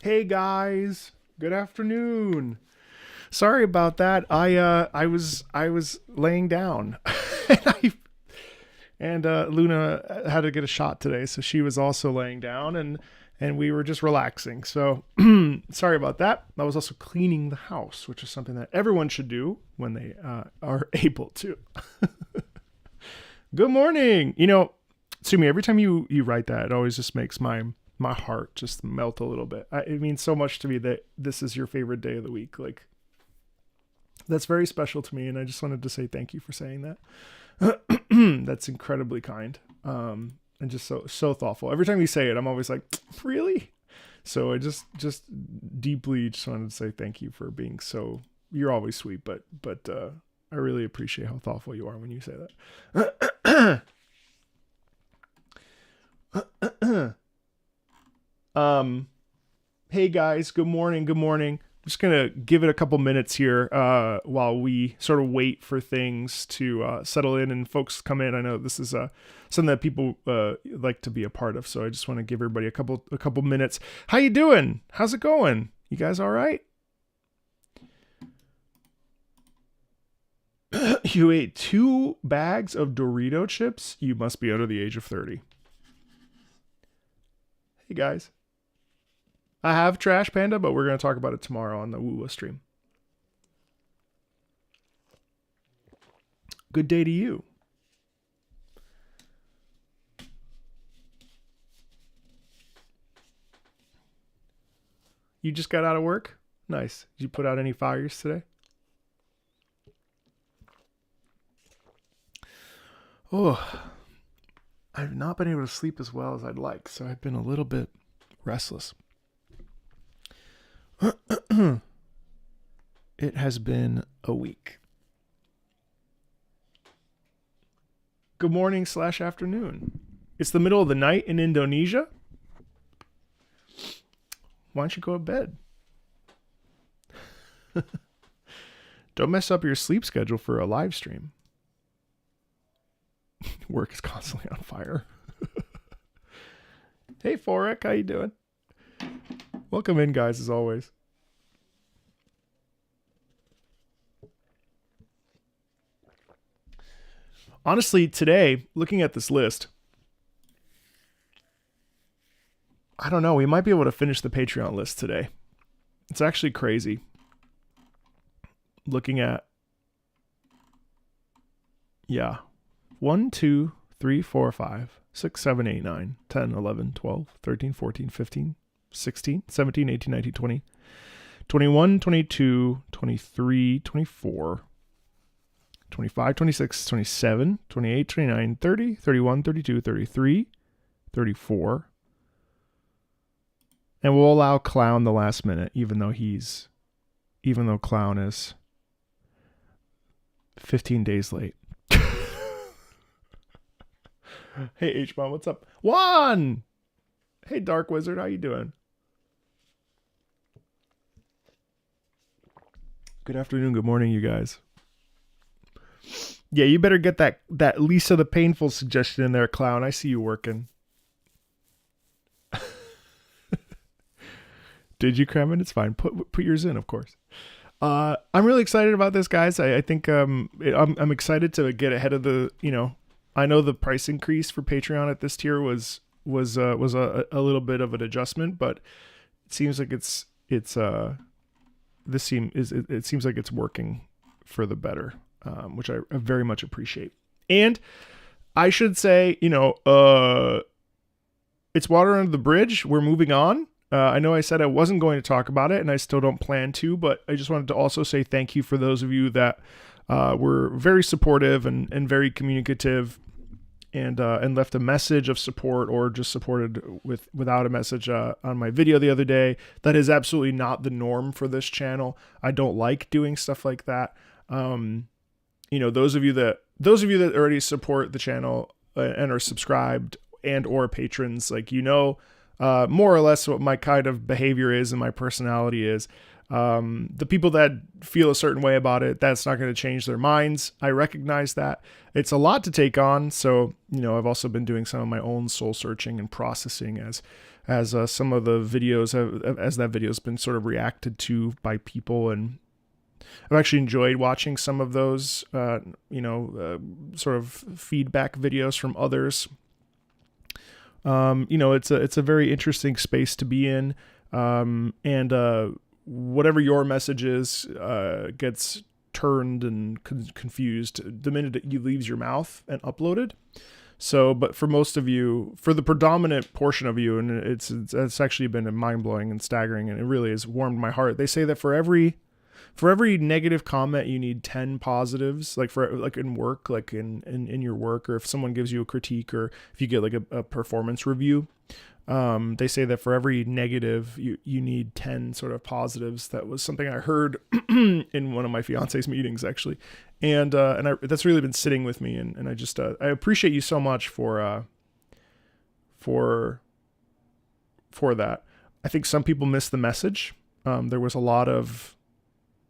Hey guys, good afternoon. Sorry about that. I was laying down, and Luna had to get a shot today, so she was also laying down, and we were just relaxing. So sorry about that. I was also cleaning the house, which is something that everyone should do when they are able to. Good morning. Sumi, every time you write that, it always just makes my heart just melt a little bit. It means so much to me that this is your favorite day of the week. Like, that's very special to me, and I just wanted to say thank you for saying that. That's incredibly kind, and just so thoughtful. Every time you say it, I'm always like, really? So I just deeply just wanted to say thank you for being so. You're always sweet, but I really appreciate how thoughtful you are when you say that. Hey guys, good morning. I'm just gonna give it a couple minutes here while we sort of wait for things to settle in and folks come in. I know this is something that people like to be a part of, so I just want to give everybody a couple minutes. How you doing? How's it going? You guys all right? You ate 2 bags of Dorito chips? You must be under the age of 30. Hey guys. I have Trash Panda, but we're going to talk about it tomorrow on the Woowa stream. Good day to you. You just got out of work? Nice. Did you put out any fires today? Oh, I've not been able to sleep as well as I'd like, so I've been a little bit restless. It has been a week. Good morning / afternoon. It's the middle of the night in Indonesia. Why don't you go to bed? Don't mess up your sleep schedule for a live stream. Work is constantly on fire. Hey, Forik, how you doing? Welcome in, guys, as always. Honestly, today, looking at this list, I don't know, we might be able to finish the Patreon list today. It's actually crazy. Looking at, 1, 2, 3, 4, 5, 6, 7, 8, 9, 10, 11, 12, 13, 14, 15, 16, 17, 18, 19, 20, 21, 22, 23, 24, 25, 26, 27, 28, 29, 30, 31, 32, 33, 34. And we'll allow Clown the last minute, even though Clown is 15 days late. Hey, H-Bomb, what's up? Juan! Hey, Dark Wizard, how you doing? Good afternoon, good morning, you guys. Yeah, you better get that Lisa the Painful suggestion in there, Clown. I see you working. Did you, Kremen? It's fine. Put yours in, of course. I'm really excited about this, guys. I think I'm excited to get ahead of the, I know the price increase for Patreon at this tier was a little bit of an adjustment, but it seems like it seems like it's working for the better, which I very much appreciate. And I should say, it's water under the bridge. We're moving on. I know I said I wasn't going to talk about it, and I still don't plan to, but I just wanted to also say thank you for those of you that were very supportive and very communicative, and left a message of support or just supported without a message on my video the other day. That is absolutely not the norm for this channel. I don't like doing stuff like that. Those of you that already support the channel and are subscribed and or patrons, more or less what my kind of behavior is and my personality is. The people that feel a certain way about it, that's not going to change their minds. I recognize that. It's a lot to take on. So, I've also been doing some of my own soul searching and processing as some of the videos, as that video's been sort of reacted to by people. And I've actually enjoyed watching some of those, sort of feedback videos from others. It's a very interesting space to be in. And whatever your message is, gets turned and confused the minute it leaves your mouth and uploaded. So, but for most of you, for the predominant portion of you, and it's actually been mind-blowing and staggering, and it really has warmed my heart. They say that for every negative comment, you need 10 positives, like in work, like in your work, or if someone gives you a critique, or if you get like a performance review. They say that for every negative, you need 10 sort of positives. That was something I heard in one of my fiance's meetings, actually. And that's really been sitting with me. And I just, I appreciate you so much for that. I think some people missed the message. There was a lot of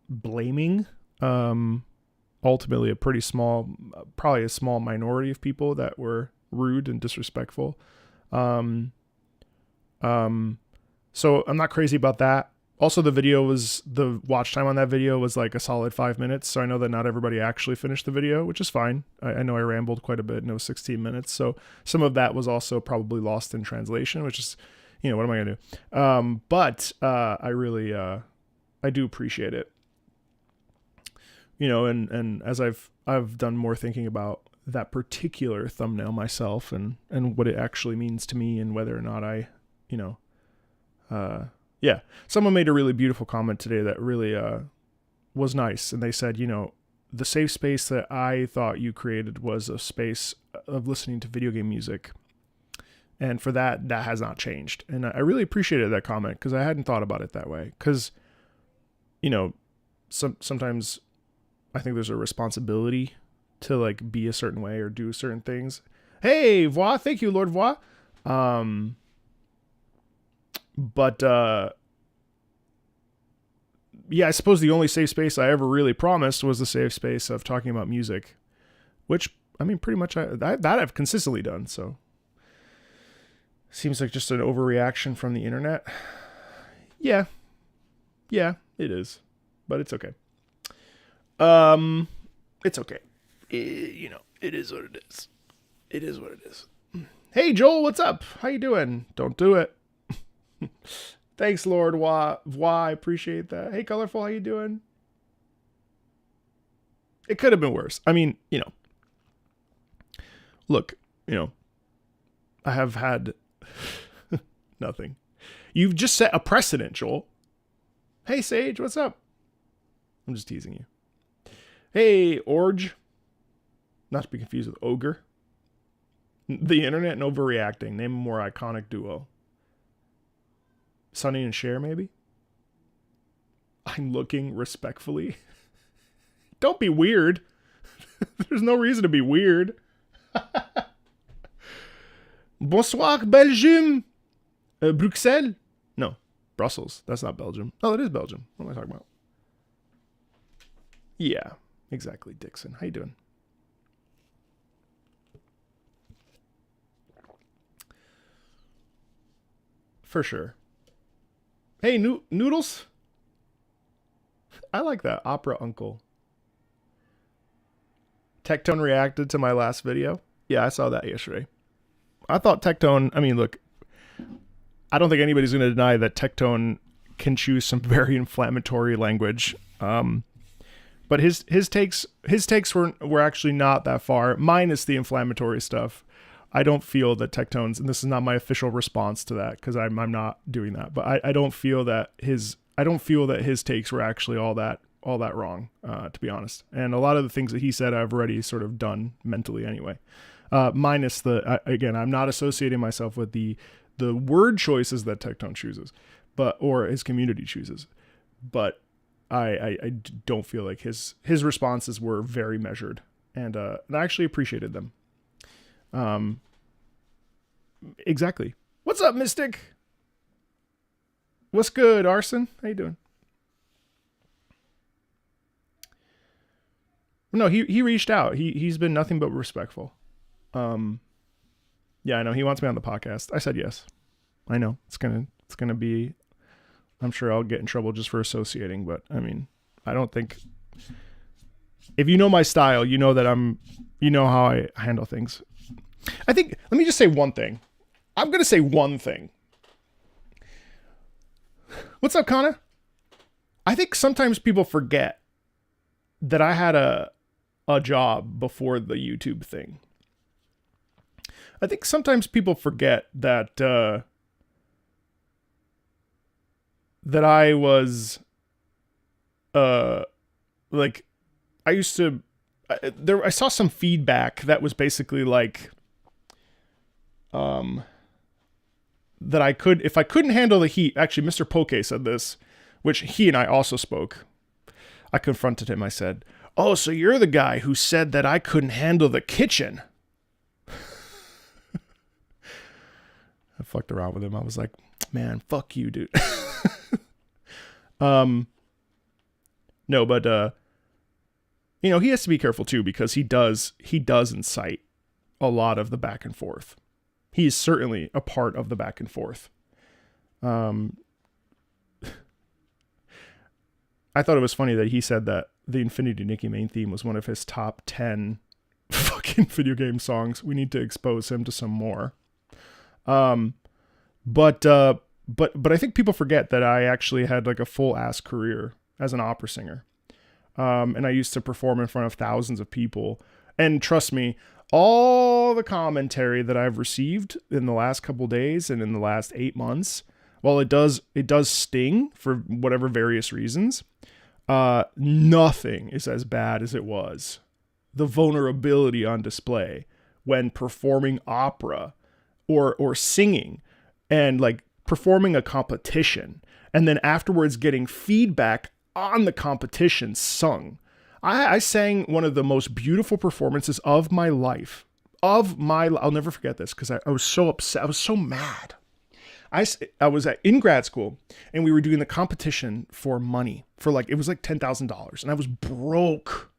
blaming, ultimately probably a small minority of people that were rude and disrespectful. So I'm not crazy about that. Also, the watch time on that video was like a solid 5 minutes. So I know that not everybody actually finished the video, which is fine. I know I rambled quite a bit and it was 16 minutes. So some of that was also probably lost in translation, which is, what am I going to do? But I really, I do appreciate it. And as I've done more thinking about that particular thumbnail myself and what it actually means to me and whether or not I, someone made a really beautiful comment today that really was nice. And they said, the safe space that I thought you created was a space of listening to video game music. And for that has not changed. And I really appreciated that comment because I hadn't thought about it that way. Because, sometimes I think there's a responsibility to like be a certain way or do certain things. Hey, Voix, thank you, Lord Voix. But I suppose the only safe space I ever really promised was the safe space of talking about music, which I mean, pretty much that I've consistently done. So seems like just an overreaction from the internet. Yeah, it is, but it's okay. It's okay. It is what it is. It is what it is. Hey, Joel, what's up? How you doing? Don't do it. Thanks, Lord Wah. I appreciate that. Hey, Colorful, how you doing? It could have been worse. I mean, look, I have had nothing. You've just set a precedent, Joel. Hey, Sage, what's up? I'm just teasing you. Hey, Orge. Not to be confused with Ogre. The internet and overreacting. Name a more iconic duo. Sonny and Cher, maybe? I'm looking respectfully. Don't be weird. There's no reason to be weird. Bonsoir, Belgium. Bruxelles? No, Brussels. That's not Belgium. Oh, it is Belgium. What am I talking about? Yeah, exactly, Dixon. How you doing? For sure. Hey, Noodles? I like that. Opera Uncle. Tectone reacted to my last video. Yeah, I saw that yesterday. I thought Tectone, I mean, look, I don't think anybody's going to deny that Tectone can choose some very inflammatory language. But his takes were actually not that far, minus the inflammatory stuff. I don't feel that Tectone's, and this is not my official response to that because I'm not doing that, but I don't feel that his takes were actually all that wrong, to be honest. And a lot of the things that he said I've already sort of done mentally anyway. Minus again, I'm not associating myself with the word choices that Tectone chooses, or his community chooses. But I don't feel like his responses were very measured, and I actually appreciated them. Exactly. What's up, Mystic? What's good, Arson? How you doing? No, he reached out. He's been nothing but respectful. Yeah, I know he wants me on the podcast. I said yes. I know it's gonna be. I'm sure I'll get in trouble just for associating, but I mean, I don't think. If you know my style, you know that you know how I handle things. I think. Let me just say one thing. I'm gonna say one thing. What's up, Connor? I think sometimes people forget that I had a job before the YouTube thing. I think sometimes people forget that that I was like I used to I saw some feedback that was basically like that if I couldn't handle the heat. Actually, Mr. Poke said this, which he and I also spoke. I confronted him. I said, "Oh, so you're the guy who said that I couldn't handle the kitchen." I fucked around with him. I was like, "Man, fuck you, dude." No, but you know, he has to be careful too, because he does incite a lot of the back and forth. He is certainly a part of the back and forth. I thought it was funny that he said that the Infinity Nikki main theme was one of his top 10 fucking video game songs. We need to expose him to some more. But I think people forget that I actually had like a full ass career as an opera singer. And I used to perform in front of thousands of people. And trust me, all the commentary that I've received in the last couple days and in the last 8 months, while it does sting for whatever various reasons, nothing is as bad as it was. The vulnerability on display when performing opera or singing and like performing a competition and then afterwards getting feedback on the competition sung. I sang one of the most beautiful performances of my life. I'll never forget this because I was so upset. I was so mad. I was in grad school and we were doing the competition for money for like, it was like $10,000 and I was broke.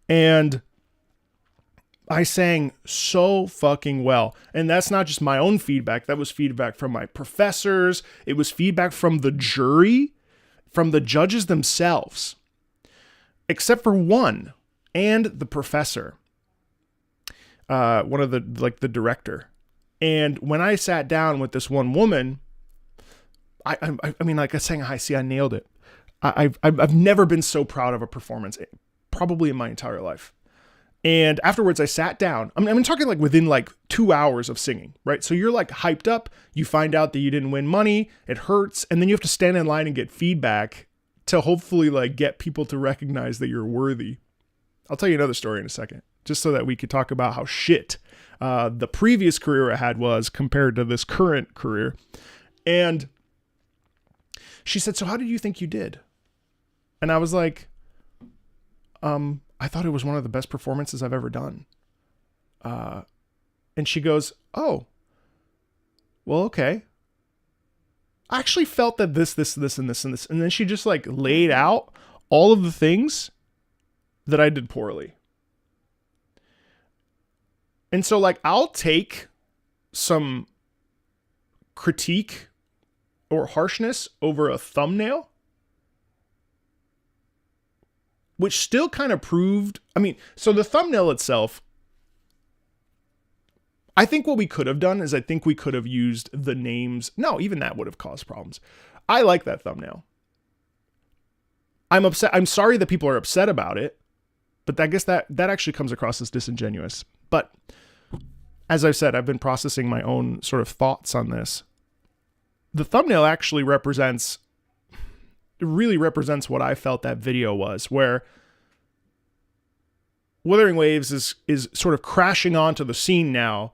And I sang so fucking well. And that's not just my own feedback. That was feedback from my professors. It was feedback from the jury, from the judges themselves, except for one and the professor, one of the, like the director. And when I sat down with this one woman, I mean, like I sang high C, I nailed it. I've never been so proud of a performance, probably in my entire life. And afterwards I sat down. I'm talking like within like 2 hours of singing, right? So you're like hyped up. You find out that you didn't win money. It hurts. And then you have to stand in line and get feedback to hopefully like get people to recognize that you're worthy. I'll tell you another story in a second, just so that we could talk about how shit the previous career I had was compared to this current career. And she said, "So how did you think you did?" And I was like, I thought it was one of the best performances I've ever done. And she goes, "Oh, well, okay. I actually felt that this, and this, and this. And then she just like laid out all of the things that I did poorly. And so like, I'll take some critique or harshness over a thumbnail, which still kind of proved, I mean, so the thumbnail itself, I think what we could have done is I think we could have used the names. No, even that would have caused problems. I like that thumbnail. I'm upset. I'm sorry that people are upset about it, but I guess that actually comes across as disingenuous. But as I've said, I've been processing my own sort of thoughts on this. The thumbnail actually really represents what I felt that video was, where Wuthering Waves is sort of crashing onto the scene now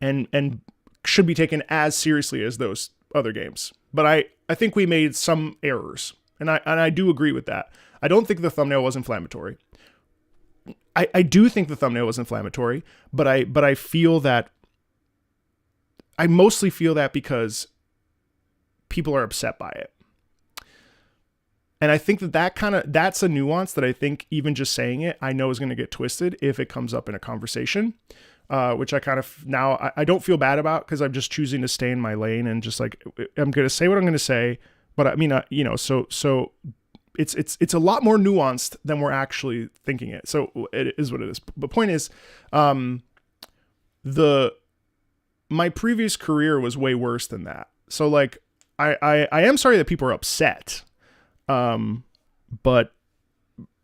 and should be taken as seriously as those other games. But I think we made some errors, and I do agree with that. I don't think the thumbnail was inflammatory. I do think the thumbnail was inflammatory, but I feel that I mostly feel that because people are upset by it. And I think that's a nuance that I think even just saying it, I know is going to get twisted if it comes up in a conversation, which I kind of now I don't feel bad about because I'm just choosing to stay in my lane and just like, I'm going to say what I'm going to say. But I mean, so it's a lot more nuanced than we're actually thinking it. So it is what it is. The point is, my previous career was way worse than that. So like, I am sorry that people are upset. But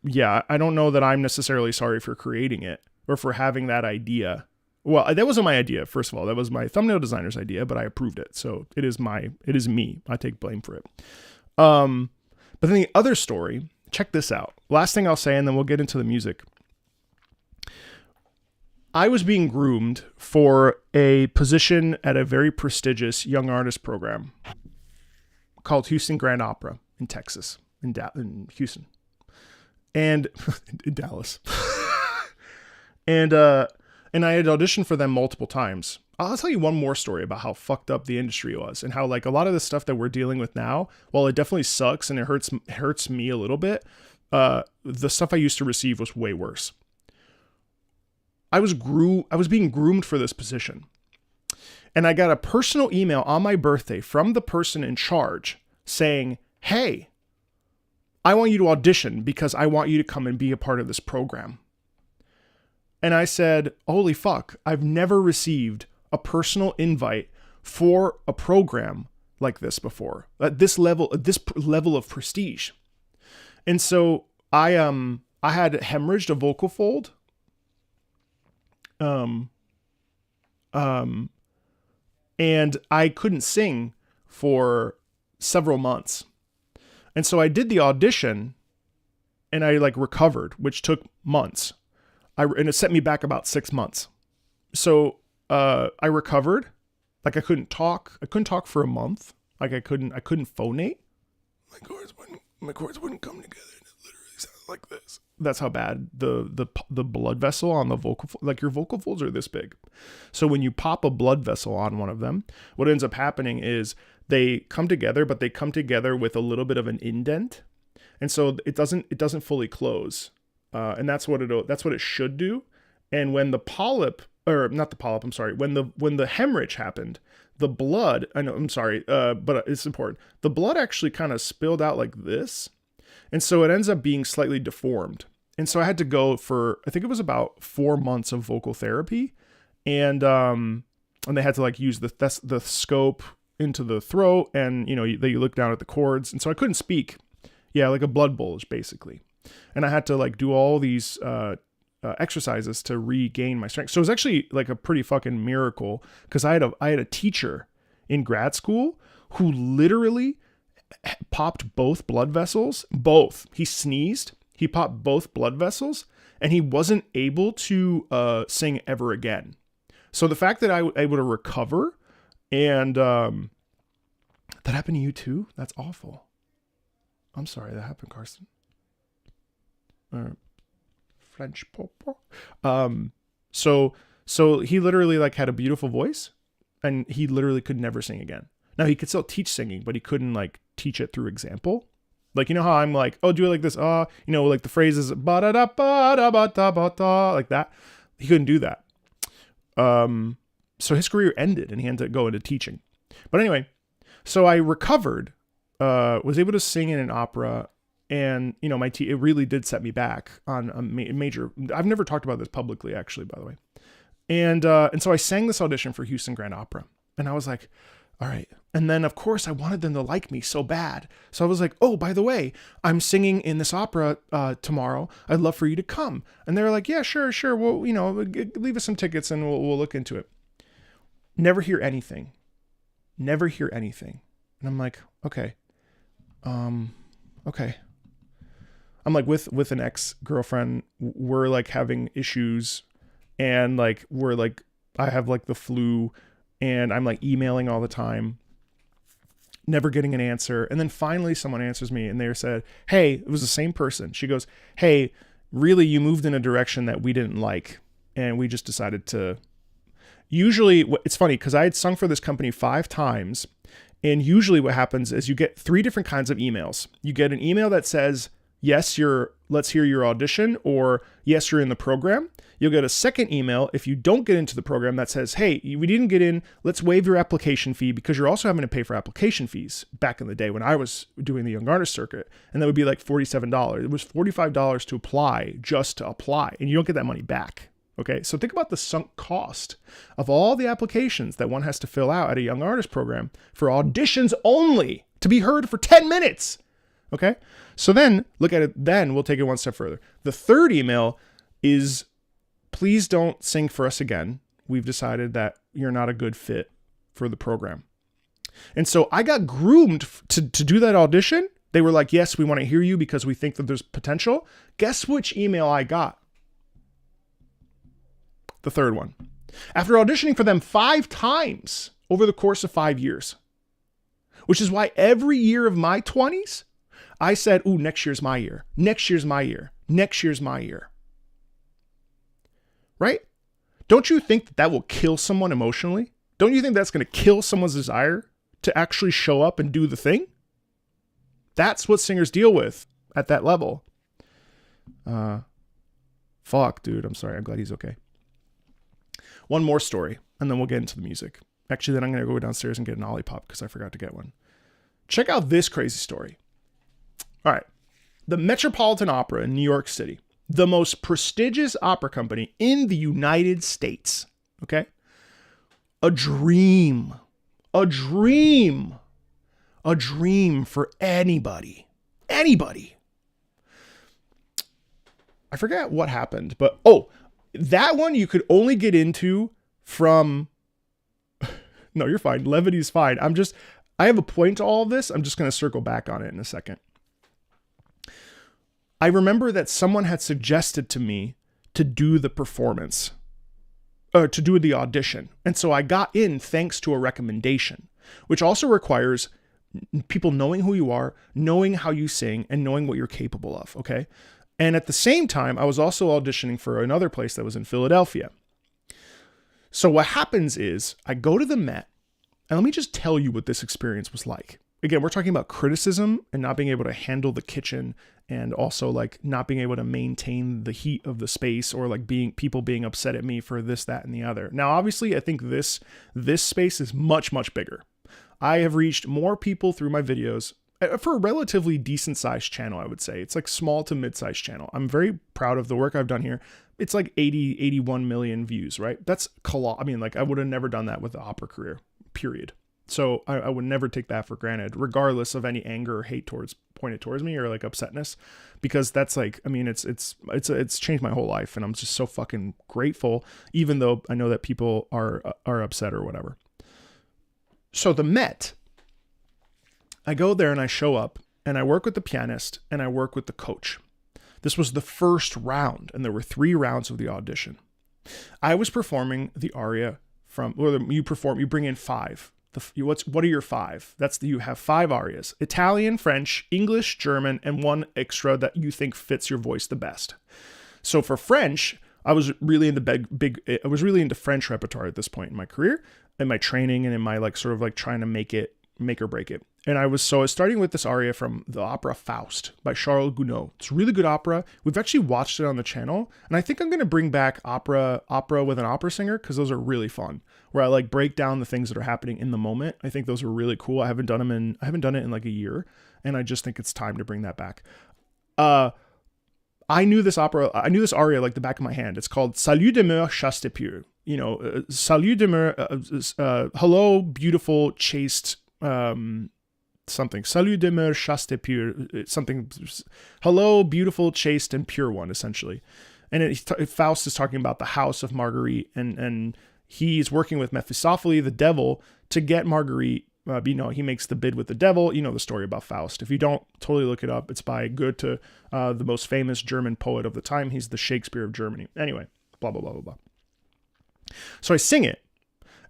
yeah, I don't know that I'm necessarily sorry for creating it or for having that idea. Well, that wasn't my idea. First of all, that was my thumbnail designer's idea, but I approved it. So it is me. I take blame for it. But then the other story, check this out. Last thing I'll say, and then we'll get into the music. I was being groomed for a position at a very prestigious young artist program called Houston Grand Opera in Texas, in Houston, and in Dallas. and I had auditioned for them multiple times. I'll tell you one more story about how fucked up the industry was and how like a lot of the stuff that we're dealing with now, while it definitely sucks and it hurts me a little bit, the stuff I used to receive was way worse. I was being groomed for this position. And I got a personal email on my birthday from the person in charge saying, "Hey, I want you to audition because I want you to come and be a part of this program." And I said, holy fuck, I've never received a personal invite for a program like this before, at this level of prestige. And so I had hemorrhaged a vocal fold. And I couldn't sing for several months. And so I did the audition and I like recovered, which took months. And it set me back about 6 months. So, I recovered. Like I couldn't talk. I couldn't talk for a month. Like I couldn't phonate. My chords wouldn't come together. And it literally sounded like this. That's how bad the blood vessel on the vocal, like your vocal folds are this big. So when you pop a blood vessel on one of them, what ends up happening is they come together, but they come together with a little bit of an indent. And so it doesn't fully close. And that's what it should do. And when the polyp, or not the polyp, I'm sorry, when the hemorrhage happened, the blood, but it's important. The blood actually kind of spilled out like this. And so it ends up being slightly deformed. And so I had to go for, I think it was about 4 months of vocal therapy. And they had to like use the scope into the throat, and you look down at the chords. And so I couldn't speak. Yeah, like a blood bulge basically. And I had to like do all these exercises to regain my strength. So it was actually like a pretty fucking miracle, because I had a teacher in grad school who literally popped both blood vessels. He sneezed, he popped both blood vessels, and he wasn't able to sing ever again. So the fact that I was able to recover, and that happened to you too? That's awful. I'm sorry that happened, Carson. French popo. So he literally like had a beautiful voice, and he literally could never sing again. Now he could still teach singing, but he couldn't like teach it through example. Like, how I'm like, oh, do it like this. Like the phrases ba da da ba da ba da ba da, like that. He couldn't do that. So his career ended and he had to go into teaching. But anyway, so I recovered, was able to sing in an opera. And, it really did set me back on a major, I've never talked about this publicly, actually, by the way. And so I sang this audition for Houston Grand Opera, and I was like, all right. And then of course I wanted them to like me so bad. So I was like, oh, by the way, I'm singing in this opera, tomorrow. I'd love for you to come. And they were like, yeah, sure. Well, leave us some tickets and we'll look into it. Never hear anything. And I'm like, okay. Okay. I'm like with an ex-girlfriend, we're like having issues, and like we're like, I have like the flu, and I'm like emailing all the time, never getting an answer. And then finally someone answers me, and they said, hey, it was the same person. She goes, hey, really, you moved in a direction that we didn't like, and we just decided to. Usually it's funny because I had sung for this company 5 times, And usually what happens is you get 3 different kinds of emails. You get an email that says, yes, let's hear your audition, or yes, you're in the program. You'll get a second email if you don't get into the program that says, hey, we didn't get in, let's waive your application fee, because you're also having to pay for application fees back in the day when I was doing the Young Artist circuit. And that would be like $47. It was $45 to apply, just to apply, and you don't get that money back. Okay, so think about the sunk cost of all the applications that one has to fill out at a Young Artist program for auditions only to be heard for 10 minutes. Okay, so then look at it, then we'll take it one step further. The third email is, please don't sing for us again. We've decided that you're not a good fit for the program. And so I got groomed to do that audition. They were like, yes, we want to hear you because we think that there's potential. Guess which email I got? The third one. After auditioning for them 5 times over the course of 5 years, which is why every year of my 20s, I said, ooh, next year's my year. Next year's my year. Next year's my year. Right? Don't you think that will kill someone emotionally? Don't you think that's going to kill someone's desire to actually show up and do the thing? That's what singers deal with at that level. Fuck, dude. I'm sorry. I'm glad he's okay. One more story, and then we'll get into the music. Actually, then I'm going to go downstairs and get an Olipop because I forgot to get one. Check out this crazy story. All right. The Metropolitan Opera in New York City, the most prestigious opera company in the United States. Okay? A dream for anybody. I forget what happened, but that one you could only get into from, no, you're fine. Levity's fine. I have a point to all of this. I'm just going to circle back on it in a second. I remember that someone had suggested to me to do the performance, to do the audition. And so I got in thanks to a recommendation, which also requires people knowing who you are, knowing how you sing, and knowing what you're capable of. Okay. And at the same time, I was also auditioning for another place that was in Philadelphia. So what happens is I go to the Met, and let me just tell you what this experience was like. Again, we're talking about criticism and not being able to handle the kitchen, and also like not being able to maintain the heat of the space, or like people being upset at me for this, that, and the other. Now, obviously, I think this space is much, much bigger. I have reached more people through my videos for a relatively decent sized channel, I would say. It's like small to mid-sized channel. I'm very proud of the work I've done here. It's like 81 million views, right? That's colossal. I mean, like I would have never done that with the opera career, period. So I would never take that for granted, regardless of any anger or hate pointed towards me, or like upsetness, because that's like, I mean, it's changed my whole life, and I'm just so fucking grateful, even though I know that people are upset or whatever. So the Met, I go there and I show up and I work with the pianist and I work with the coach. This was the first round, and there were 3 rounds of the audition. I was performing the aria from, or you bring in 5. What are your 5? You have 5 arias: Italian, French, English, German, and 1 extra that you think fits your voice the best. So for French, I was really into I was really into French repertoire at this point in my career, in my training, and in my like sort of like trying to make or break it. And I was starting with this aria from the opera Faust by Charles Gounod. It's a really good opera. We've actually watched it on the channel, and I think I'm going to bring back opera with an opera singer, because those are really fun, where I like break down the things that are happening in the moment. I think those are really cool. I haven't done it in like a year, and I just think it's time to bring that back. I knew this aria like the back of my hand. It's called Salut demeure chaste et pure. You know, Salut demeure, hello, beautiful, chaste, something. Salut demeure chaste et pure, something. Hello, beautiful, chaste, and pure one, essentially. And Faust is talking about the house of Marguerite, and he's working with Mephistopheles, the devil, to get Marguerite. He makes the bid with the devil. You know the story about Faust. If you don't, totally look it up. It's by Goethe, the most famous German poet of the time. He's the Shakespeare of Germany. Anyway, blah, blah, blah, blah, blah. So I sing it.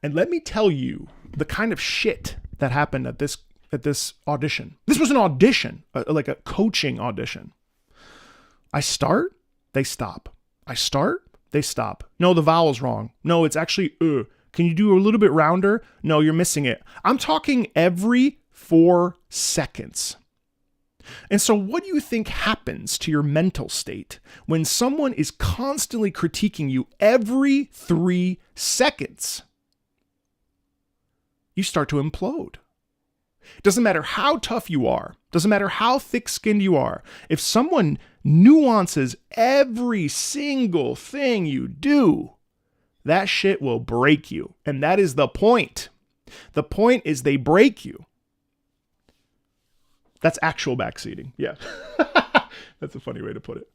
And let me tell you the kind of shit that happened at this audition. This was an audition, like a coaching audition. I start, they stop. I start, they stop. No, the vowel's wrong. No, it's actually Can you do a little bit rounder? No, you're missing it. I'm talking every 4 seconds. And so what do you think happens to your mental state when someone is constantly critiquing you every 3 seconds? You start to implode. Doesn't matter how tough you are. Doesn't matter how thick-skinned you are. If someone nuances every single thing you do, that shit will break you. And that is the point. The point is they break you. That's actual backseating. Yeah. That's a funny way to put it.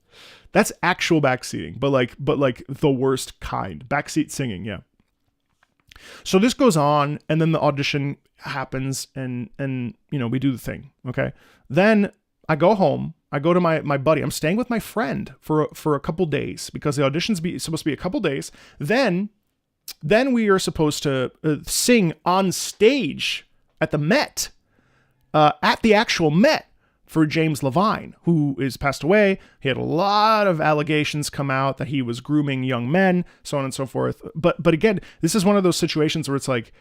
That's actual backseating, but like the worst kind. Backseat singing, yeah. So this goes on, and then the audition happens, and you know, we do the thing, okay? Then I go home. I go to my buddy. I'm staying with my friend for a couple days because the audition's supposed to be a couple days. Then we are supposed to sing on stage at the Met, at the actual Met, for James Levine, who is passed away. He had a lot of allegations come out that he was grooming young men, so on and so forth. But again, this is one of those situations where it's like,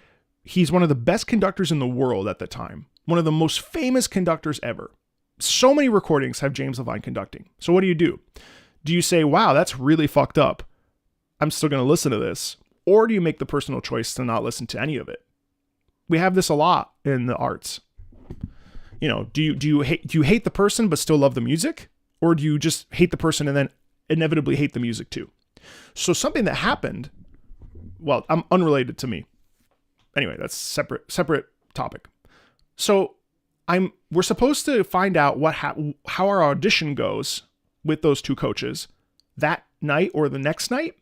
he's one of the best conductors in the world at the time. One of the most famous conductors ever. So many recordings have James Levine conducting. So what do? Do you say, wow, that's really fucked up, I'm still going to listen to this? Or do you make the personal choice to not listen to any of it? We have this a lot in the arts. You know, do you hate the person but still love the music? Or do you just hate the person and then inevitably hate the music too? So something that happened, well, I'm unrelated to me. Anyway, that's separate topic. So we're supposed to find out how our audition goes with those two coaches that night or the next night.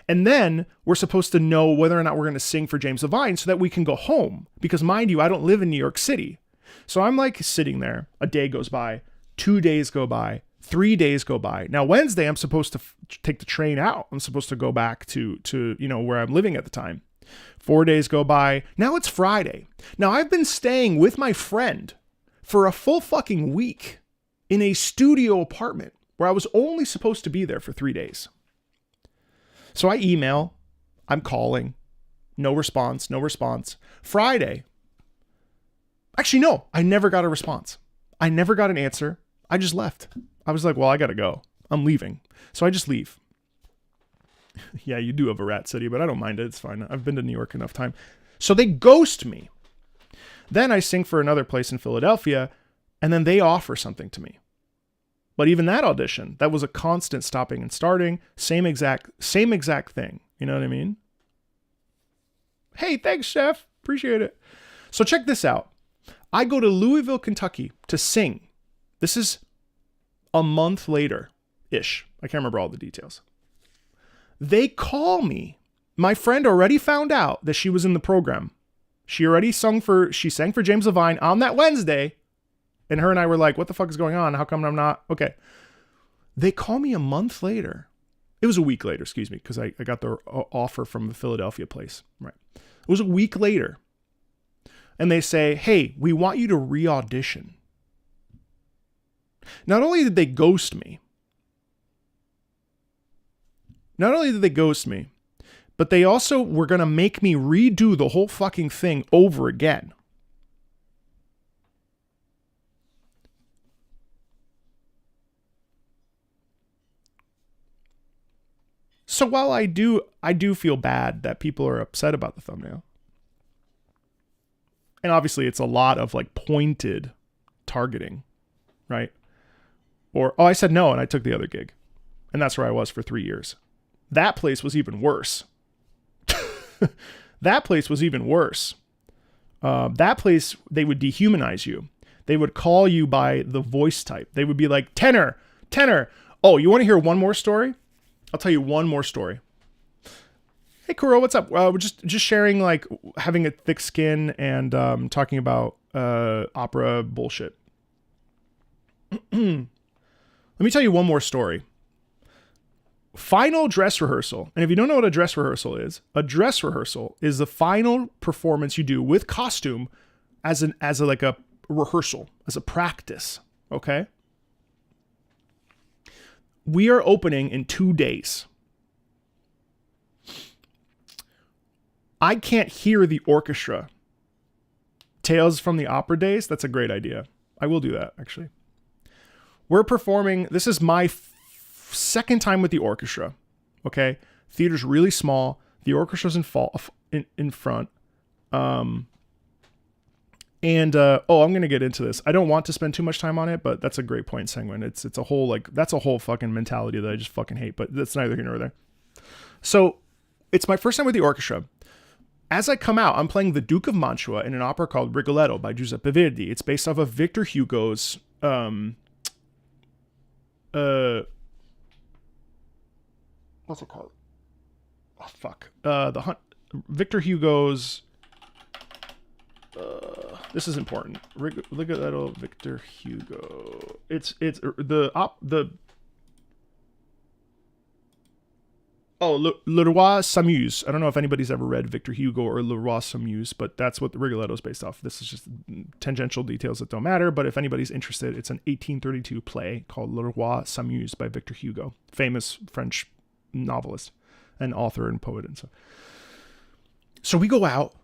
And then we're supposed to know whether or not we're going to sing for James Levine so that we can go home. Because mind you, I don't live in New York City. So I'm like sitting there, a day goes by, 2 days go by, 3 days go by. Now Wednesday, I'm supposed to take the train out. I'm supposed to go back to you know, where I'm living at the time. 4 days go by. Now it's Friday. Now I've been staying with my friend for a full fucking week in a studio apartment where I was only supposed to be there for 3 days. So I email, I'm calling, no response. Friday. Actually, no, I never got a response. I never got an answer. I just left. I was like, well, I got to go. I'm leaving. So I just leave. Yeah, you do have a rat city, but I don't mind it. It's fine. I've been to New York enough time. So they ghost me. Then I sing for another place in Philadelphia, and then they offer something to me. But even that audition, that was a constant stopping and starting. Same exact thing. You know what I mean? Hey, thanks, chef. Appreciate it. So check this out. I go to Louisville, Kentucky to sing. This is a month later-ish. I can't remember all the details. They call me. My friend already found out that she was in the program. She sang for James Levine on that Wednesday. And her and I were like, what the fuck is going on? How come I'm not? Okay. They call me a month later. It was a week later, excuse me, because I got the offer from the Philadelphia place. Right. It was a week later. And they say, hey, we want you to re-audition. Not only did they ghost me, but they also were going to make me redo the whole fucking thing over again. So while I do feel bad that people are upset about the thumbnail, and obviously it's a lot of like pointed targeting, right? Or, oh, I said no and I took the other gig. And that's where I was for 3 years. That place was even worse. That place, they would dehumanize you. They would call you by the voice type. They would be like, tenor. Oh, you want to hear one more story? I'll tell you one more story. Hey, Kuro, what's up? We're just sharing, like, having a thick skin and talking about opera bullshit. Let me tell you one more story. Final dress rehearsal. And if you don't know what a dress rehearsal is the final performance you do with costume as a rehearsal, as a practice. Okay? We are opening in 2 days. I can't hear the orchestra. Tales from the Opera Days. That's a great idea. I will do that, actually. We're performing. This is my second time with the orchestra. Okay. Theater's really small. The orchestra's in front. I'm going to get into this. I don't want to spend too much time on it, but that's a great point, Sanguine. It's a whole, like, that's a whole fucking mentality that I just fucking hate, but that's neither here nor there. So it's my first time with the orchestra. As I come out, I'm playing the Duke of Mantua in an opera called Rigoletto by Giuseppe Verdi. It's based off of Victor Hugo's, what's it called? Oh, fuck. Victor Hugo's, this is important. Rigoletto, Victor Hugo. It's Le Roi s'amuse. I don't know if anybody's ever read Victor Hugo or Le Roi s'amuse, but that's what the Rigoletto is based off. This is just tangential details that don't matter, but if anybody's interested, it's an 1832 play called Le Roi s'amuse by Victor Hugo, famous French novelist and author and poet and stuff. So we go out,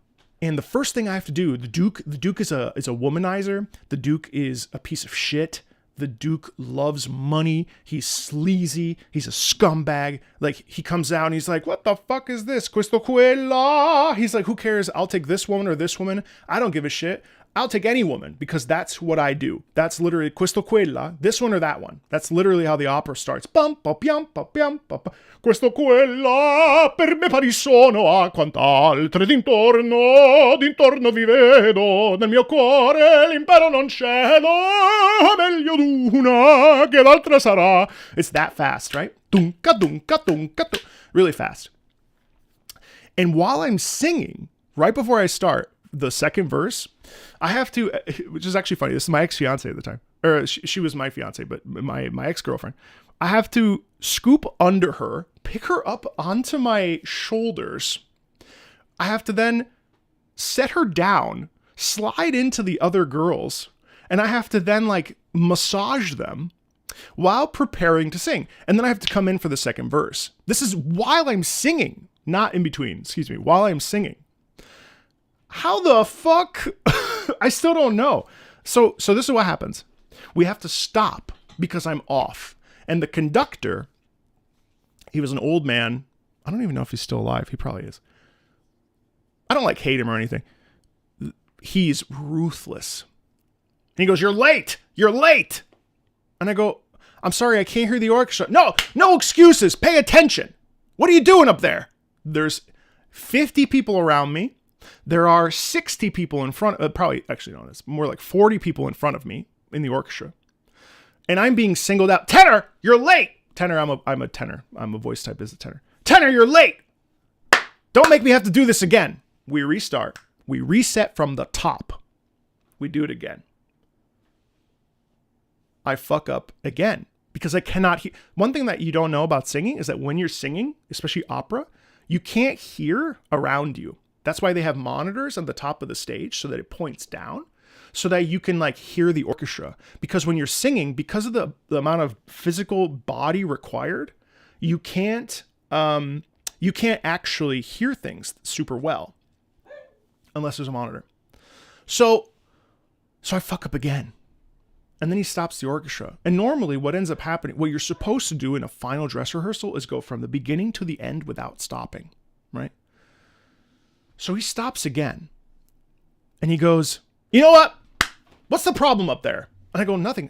and the first thing I have to do, the Duke is a womanizer. The Duke is a piece of shit. The Duke loves money. He's sleazy. He's a scumbag. Like, he comes out and he's like, what the fuck is this? Questo quella. He's like, who cares? I'll take this woman or this woman. I don't give a shit. I'll take any woman because that's what I do. That's literally questo quella, this one or that one. That's literally how the opera starts. Bum, bum, bum, bum, bum, bum. Questo quella, per me pari sono a quant'altre d'intorno vi vedo, nel mio cuore l'impero non cedo, meglio d'una che l'altra sarà. It's that fast, right? Dunca, dunca, dunca, dunca. Really fast. And while I'm singing, right before I start, the second verse, I have to, which is actually funny. This is my ex-fiance at the time. Or she was my fiance, but my ex-girlfriend. I have to scoop under her, pick her up onto my shoulders. I have to then set her down, slide into the other girls, and I have to then like massage them while preparing to sing. And then I have to come in for the second verse. This is while I'm singing, not in between, excuse me, while I'm singing. How the fuck? I still don't know. So this is what happens. We have to stop because I'm off. And the conductor, he was an old man. I don't even know if he's still alive. He probably is. I don't like hate him or anything. He's ruthless. And he goes, you're late. You're late. And I go, I'm sorry, I can't hear the orchestra. No excuses. Pay attention. What are you doing up there? There's 50 people around me. There are 60 people in front, probably, actually, no, it's more like 40 people in front of me in the orchestra. And I'm being singled out. Tenor, you're late. Tenor, I'm a tenor. I'm a voice type as a tenor. Tenor, you're late. Don't make me have to do this again. We restart. We reset from the top. We do it again. I fuck up again because I cannot hear. One thing that you don't know about singing is that when you're singing, especially opera, you can't hear around you. That's why they have monitors on the top of the stage so that it points down so that you can like hear the orchestra. Because when you're singing, because of the amount of physical body required, you can't actually hear things super well unless there's a monitor. So I fuck up again. And then he stops the orchestra. And normally what ends up happening, what you're supposed to do in a final dress rehearsal is go from the beginning to the end without stopping, right? So he stops again. And he goes, you know what? What's the problem up there? And I go, nothing.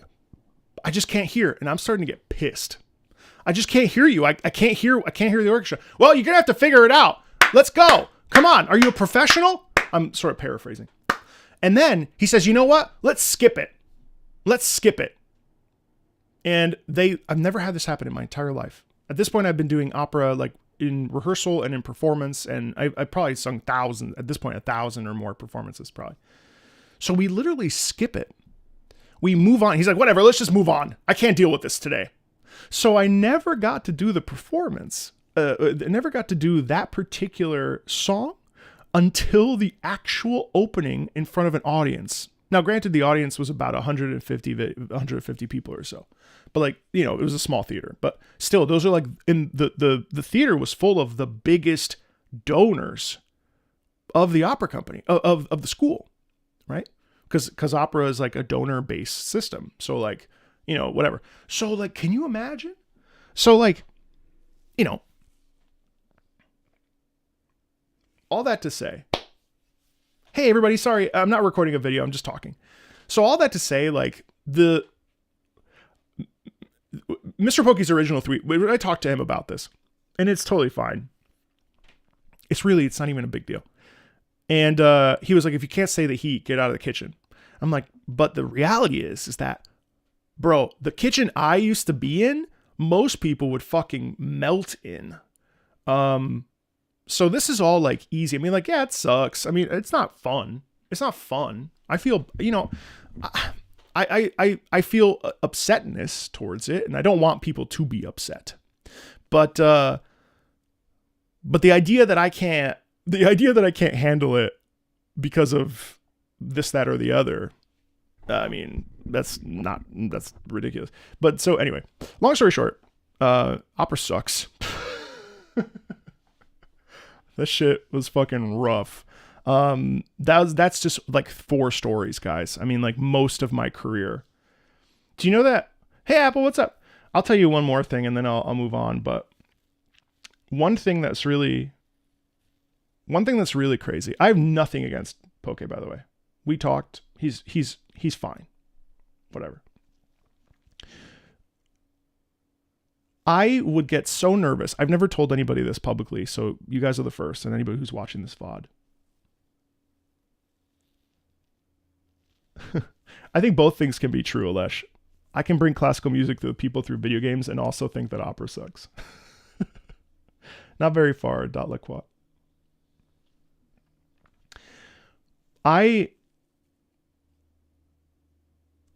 I just can't hear. And I'm starting to get pissed. I just can't hear you. I can't hear the orchestra. Well, you're going to have to figure it out. Let's go. Come on. Are you a professional? I'm sort of paraphrasing. And then he says, you know what? Let's skip it. Let's skip it. And I've never had this happen in my entire life. At this point, I've been doing opera like in rehearsal and in performance, and I probably sung 1,000 or more performances probably. So we literally skip it. We move on. He's like, whatever, let's just move on. I can't deal with this today. So I never got to do the performance. I never got to do that particular song until the actual opening in front of an audience. Now, granted, the audience was about 150 people or so. But like, you know, it was a small theater. But still, those are like, in the theater was full of the biggest donors of the opera company, of the school, right? Because opera is like a donor-based system. So like, you know, whatever. So like, can you imagine? So like, you know, all that to say, hey everybody, sorry, I'm not recording a video, I'm just talking. So all that to say, like the Mr. Pokey's original tweet, when I talked to him about this, and it's totally fine. It's not even a big deal. And he was like, if you can't say the heat, get out of the kitchen. I'm like, but the reality is that, bro, the kitchen I used to be in, most people would fucking melt in. So this is all like easy. I mean, like, yeah, it sucks. I mean, it's not fun. It's not fun. I feel, you know, I feel upsetness towards it, and I don't want people to be upset. But the idea that I can't handle it because of this, that, or the other, I mean, that's ridiculous. But so anyway, long story short, opera sucks. That shit was fucking rough. That's just like 4 stories, guys. I mean, like most of my career. Do you know that? Hey, Apple, what's up? I'll tell you one more thing and then I'll move on. But one thing that's really crazy. I have nothing against Poke, by the way. We talked. He's fine. Whatever. I would get so nervous. I've never told anybody this publicly, so you guys are the first, and anybody who's watching this VOD. I think both things can be true, Alesh. I can bring classical music to the people through video games and also think that opera sucks. Not very far, .Lequat. I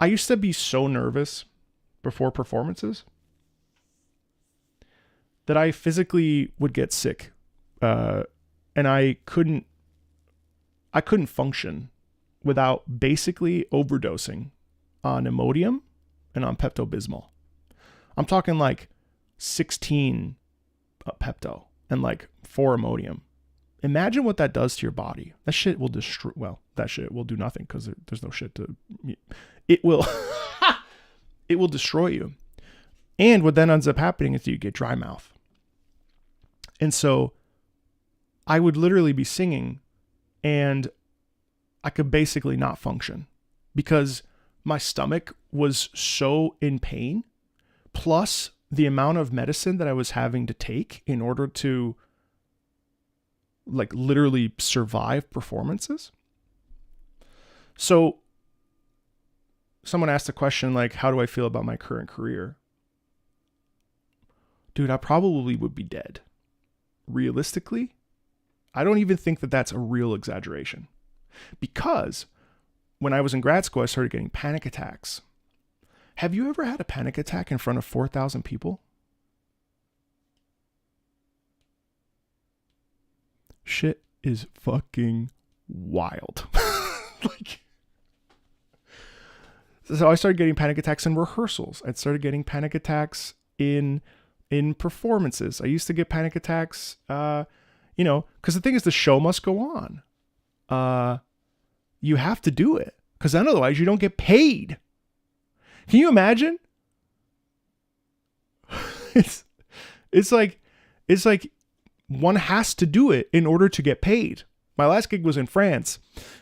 used to be so nervous before performances that I physically would get sick, and I couldn't function without basically overdosing on Imodium and on Pepto-Bismol. I'm talking like 16 Pepto and like 4 Imodium. Imagine what that does to your body. That shit will destroy. Well, that shit will do nothing because there's no shit to. It will. It will destroy you. And what then ends up happening is you get dry mouth. And so I would literally be singing and I could basically not function because my stomach was so in pain, plus the amount of medicine that I was having to take in order to like literally survive performances. So someone asked a question like, how do I feel about my current career? Dude, I probably would be dead. Realistically, I don't even think that that's a real exaggeration. Because when I was in grad school, I started getting panic attacks. Have you ever had a panic attack in front of 4,000 people? Shit is fucking wild. Like, so I started getting panic attacks in rehearsals. I started getting panic attacks in performances. I used to get panic attacks, you know, because the thing is the show must go on. You have to do it because otherwise you don't get paid. Can you imagine? It's like one has to do it in order to get paid. My last gig was in France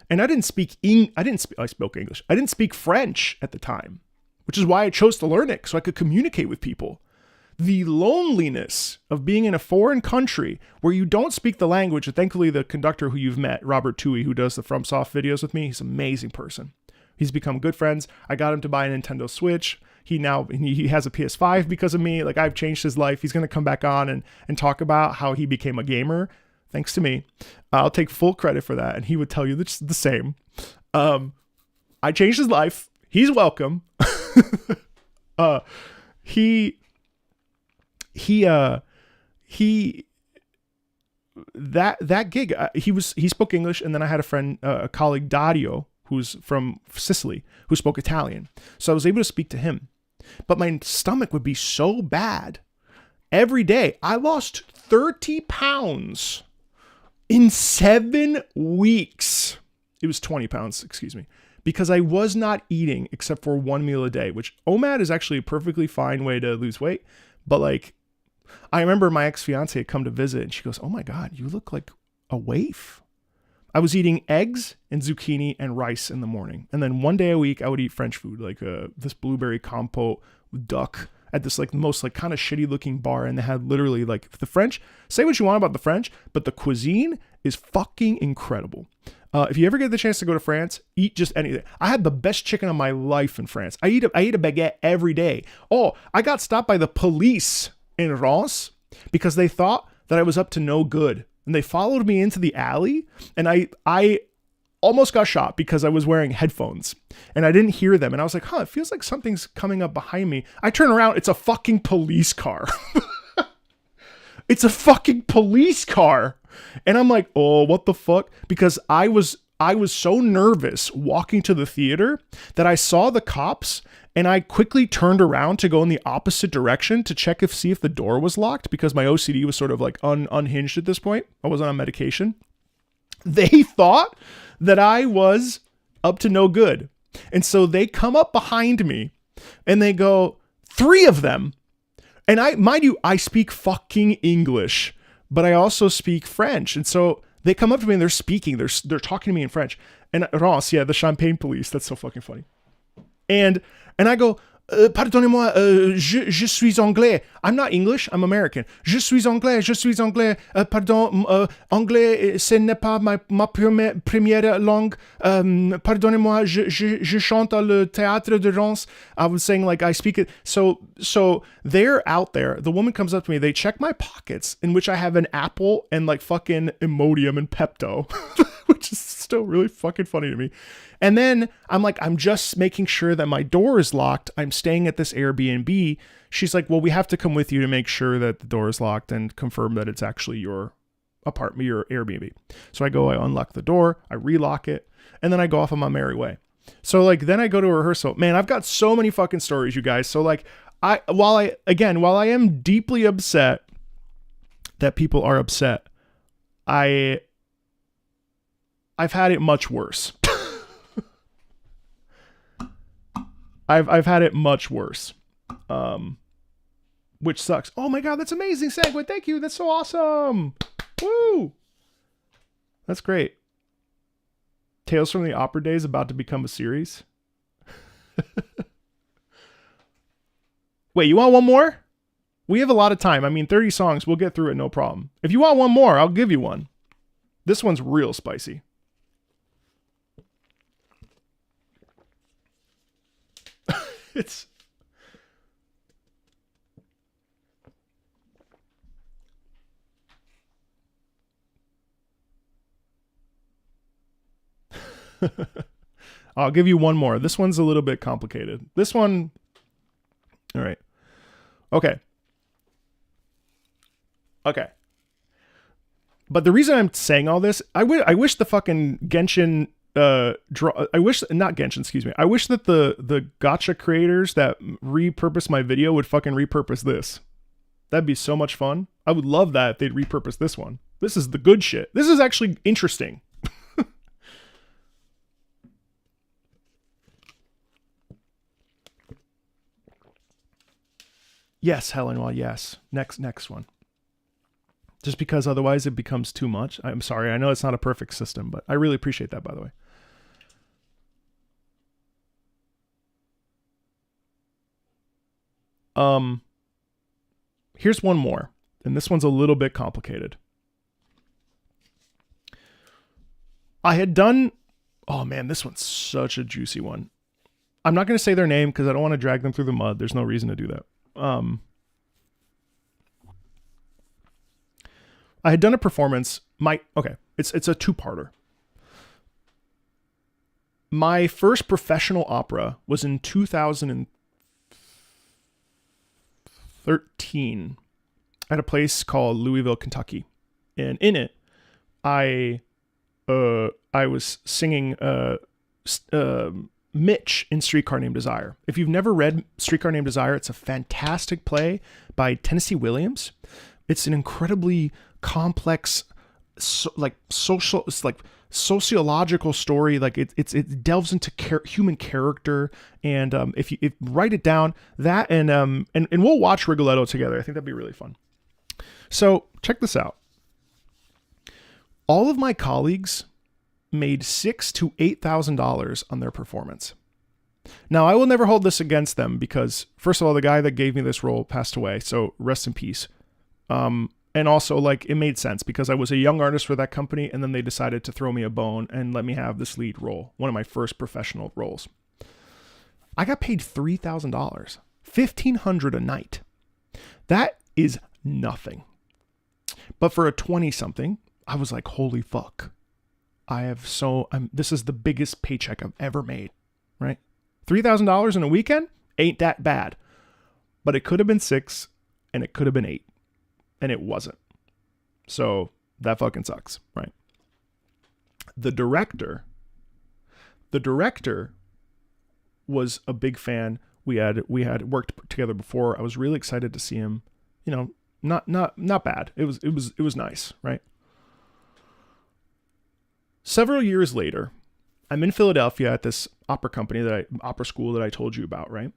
and I spoke English. I didn't speak French at the time, which is why I chose to learn it so I could communicate with people. The loneliness of being in a foreign country where you don't speak the language. And thankfully, the conductor who you've met, Robert Toohey, who does the FromSoft videos with me, he's an amazing person. He's become good friends. I got him to buy a Nintendo Switch. He has a PS5 because of me. Like, I've changed his life. He's going to come back on and talk about how he became a gamer thanks to me. I'll take full credit for that. And he would tell you the same. I changed his life. He's welcome. That gig, he spoke English, and then I had a friend, a colleague, Dario, who's from Sicily, who spoke Italian. So I was able to speak to him. But my stomach would be so bad. Every day, I lost 30 pounds In 7 weeks, it was 20 pounds, excuse me, because I was not eating except for 1 meal a day, which OMAD is actually a perfectly fine way to lose weight. But like, I remember my ex-fiance had come to visit and she goes, "Oh my God, you look like a waif." I was eating eggs and zucchini and rice in the morning. And then 1 day a week, I would eat French food, like this blueberry compote with duck at this like most like kind of shitty looking bar. And they had literally like the French, say what you want about the French, but the cuisine is fucking incredible. If you ever get the chance to go to France, eat just anything. I had the best chicken of my life in France. I eat a baguette every day. Oh, I got stopped by the police in Reims because they thought that I was up to no good. And they followed me into the alley, and I almost got shot because I was wearing headphones and I didn't hear them. And I was like, it feels like something's coming up behind me. I turn around, it's a fucking police car. It's a fucking police car. And I'm like, oh, what the fuck? Because I was so nervous walking to the theater that I saw the cops and I quickly turned around to go in the opposite direction to see if the door was locked because my OCD was sort of like unhinged at this point. I wasn't on medication. They thought that I was up to no good. And so they come up behind me and they go, 3 of them. And mind you, I speak fucking English, but I also speak French. And so they come up to me and they're speaking. They're talking to me in French. And Ross, yeah, the Champagne police. That's so fucking funny. And I go, pardonnez-moi, je suis anglais. I'm not English, I'm American. Je suis anglais. Pardon, anglais, ce n'est pas ma première langue. Pardonnez-moi, je chante le théâtre de Reims. I was saying, like, I speak it. So they're out there. The woman comes up to me. They check my pockets, in which I have an apple and like fucking Imodium and Pepto, which is still really fucking funny to me. And then I'm like, I'm just making sure that my door is locked. I'm staying at this Airbnb. She's like, well, we have to come with you to make sure that the door is locked and confirm that it's actually your apartment, your Airbnb. So I go, I unlock the door, I relock it, and then I go off on my merry way. So like, then I go to a rehearsal. Man, I've got so many fucking stories, you guys. So like, while I am deeply upset that people are upset, I've had it much worse. I've had it much worse, which sucks. Oh my God, that's amazing segue. Thank you. That's so awesome. Woo. That's great. Tales from the Opera Days about to become a series. Wait, you want one more? We have a lot of time. I mean, 30 songs. We'll get through it. No problem. If you want one more, I'll give you one. This one's real spicy. It's I'll give you one more. This one's a little bit complicated. This one. All right. Okay. But the reason I'm saying all this, I wish the fucking Genshin I wish that the gacha creators that repurpose my video would fucking repurpose this. That'd be so much fun. I would love that if they'd repurpose this one. This is the good shit. This is actually interesting. Yes, Helen. Well, yes. Next one. Just because otherwise it becomes too much. I'm sorry. I know it's not a perfect system, but I really appreciate that, by the way. Here's one more, and this one's a little bit complicated. I had done, oh man, this one's such a juicy one. I'm not going to say their name because I don't want to drag them through the mud. There's no reason to do that. I had done a performance. It's a 2-parter. My first professional opera was in 2013 at a place called Louisville, Kentucky. And in it, I was singing Mitch in Streetcar Named Desire. If you've never read Streetcar Named Desire, it's a fantastic play by Tennessee Williams. It's an incredibly complex like social, it's like sociological story. Like it delves into human character. And if you write it down, that and we'll watch Rigoletto together. I think that'd be really fun. So check this out. All of my colleagues made $6,000 to $8,000 on their performance. Now, I will never hold this against them because, first of all, the guy that gave me this role passed away, so rest in peace. And also, like, it made sense because I was a young artist for that company, and then they decided to throw me a bone and let me have this lead role, one of my first professional roles. I got paid $3,000, $1,500 a night. That is nothing. But for a 20-something, I was like, holy fuck. This is the biggest paycheck I've ever made, right? $3,000 in a weekend ain't that bad. But it could have been 6 and it could have been 8. And it wasn't. So that fucking sucks, right? The director was a big fan. We had worked together before. I was really excited to see him. You know, not bad. It was nice, right? Several years later, I'm in Philadelphia at this opera school that I told you about, right?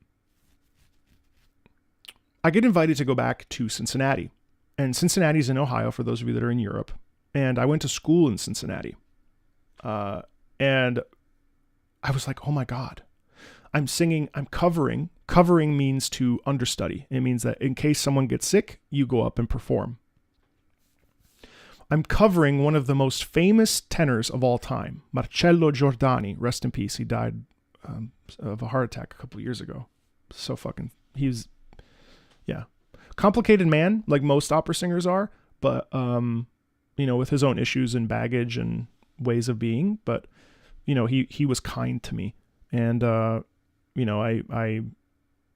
I get invited to go back to Cincinnati. And Cincinnati's in Ohio, for those of you that are in Europe. And I went to school in Cincinnati. And I was like, oh my God. I'm covering. Covering means to understudy. It means that in case someone gets sick, you go up and perform. I'm covering one of the most famous tenors of all time, Marcello Giordani. Rest in peace. He died of a heart attack a couple of years ago. Complicated man, like most opera singers are, but, with his own issues and baggage and ways of being. But, he was kind to me. And, I'm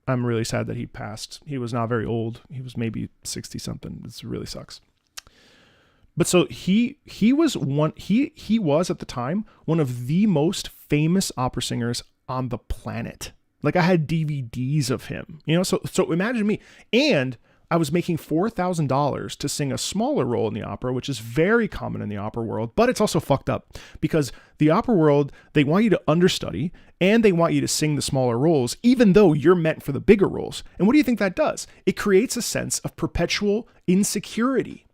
really sad that he passed. He was not very old. He was maybe 60 something. It really sucks. But so he was at the time one of the most famous opera singers on the planet. Like I had DVDs of him, so imagine me. And I was making $4,000 to sing a smaller role in the opera, which is very common in the opera world, but it's also fucked up because the opera world, they want you to understudy and they want you to sing the smaller roles, even though you're meant for the bigger roles. And what do you think that does? It creates a sense of perpetual insecurity.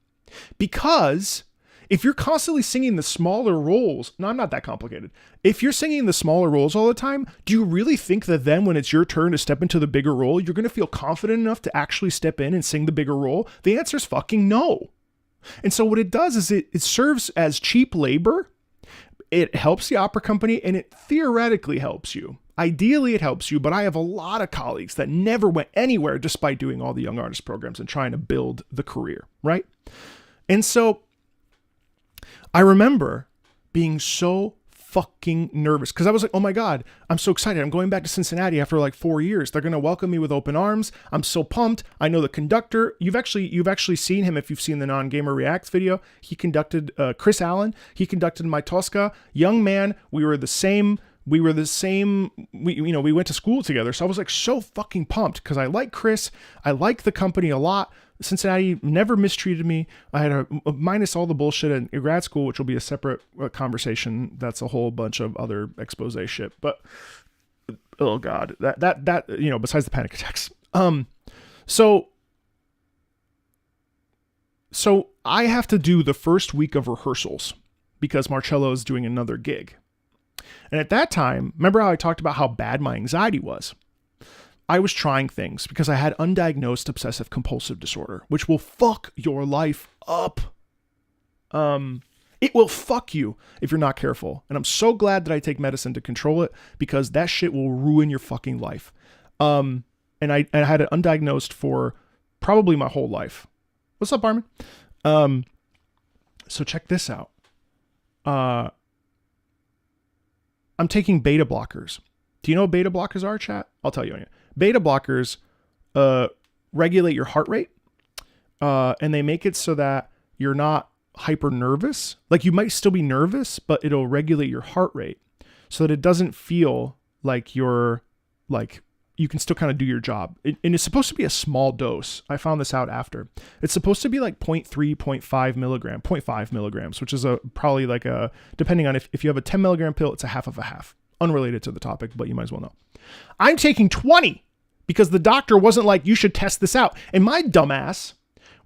Because if you're constantly singing the smaller roles, no, I'm not that complicated. If you're singing the smaller roles all the time, do you really think that then when it's your turn to step into the bigger role, you're going to feel confident enough to actually step in and sing the bigger role? The answer is fucking no. And so what it does is it serves as cheap labor. It helps the opera company and it theoretically helps you. Ideally, it helps you, but I have a lot of colleagues that never went anywhere despite doing all the young artist programs and trying to build the career, right? And so I remember being so fucking nervous because I was like, oh my God, I'm so excited. I'm going back to Cincinnati after like 4 years. They're going to welcome me with open arms. I'm so pumped. I know the conductor. You've actually seen him if you've seen the Non-Gamer Reacts video. He conducted Chris Allen. He conducted My Tosca. Young man. We went to school together. So I was like so fucking pumped because I like Chris. I like the company a lot. Cincinnati never mistreated me. I had minus all the bullshit in grad school, which will be a separate conversation. That's a whole bunch of other expose shit. But oh God, that besides the panic attacks. So I have to do the first week of rehearsals because Marcello is doing another gig. And at that time, remember how I talked about how bad my anxiety was? I was trying things because I had undiagnosed obsessive compulsive disorder, which will fuck your life up. It will fuck you if you're not careful. And I'm so glad that I take medicine to control it because that shit will ruin your fucking life. And I had it undiagnosed for probably my whole life. What's up, Barman? So check this out. I'm taking beta blockers. Do you know what beta blockers are, chat? I'll tell you. Beta blockers regulate your heart rate, and they make it so that you're not hyper nervous. Like you might still be nervous, but it'll regulate your heart rate so that it doesn't feel like you're like you can still kind of do your job. And it's supposed to be a small dose. I found this out after. It's supposed to be like 0.3, 0.5 milligrams, which is probably like depending on if you have a 10 milligram pill, it's a half of a half. Unrelated to the topic, but you might as well know. I'm taking 20 because the doctor wasn't like, you should test this out. And my dumbass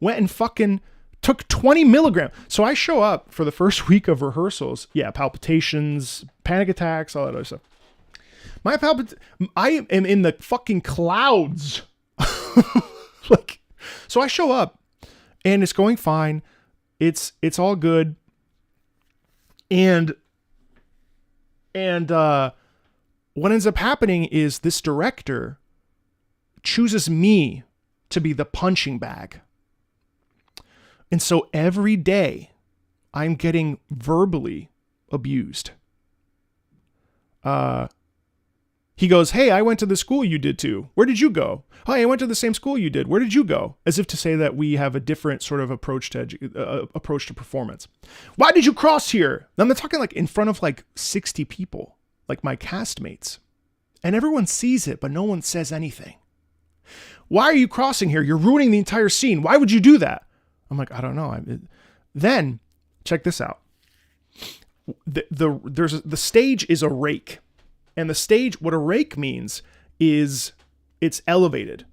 went and fucking took 20 milligrams. So I show up for the first week of rehearsals. Yeah, palpitations, panic attacks, all that other stuff. I am in the fucking clouds. So I show up and it's going fine. It's all good. And what ends up happening is this director chooses me to be the punching bag. And so every day I'm getting verbally abused. He goes, hey, I went to the school you did too. Where did you go? Oh, I went to the same school you did. Where did you go? As if to say that we have a different sort of approach to performance. Why did you cross here? I'm talking like in front of like 60 people, like my castmates. And everyone sees it, but no one says anything. Why are you crossing here? You're ruining the entire scene. Why would you do that? I'm like, I don't know. Then check this out. The stage is a rake. And the stage, what a rake means is it's elevated.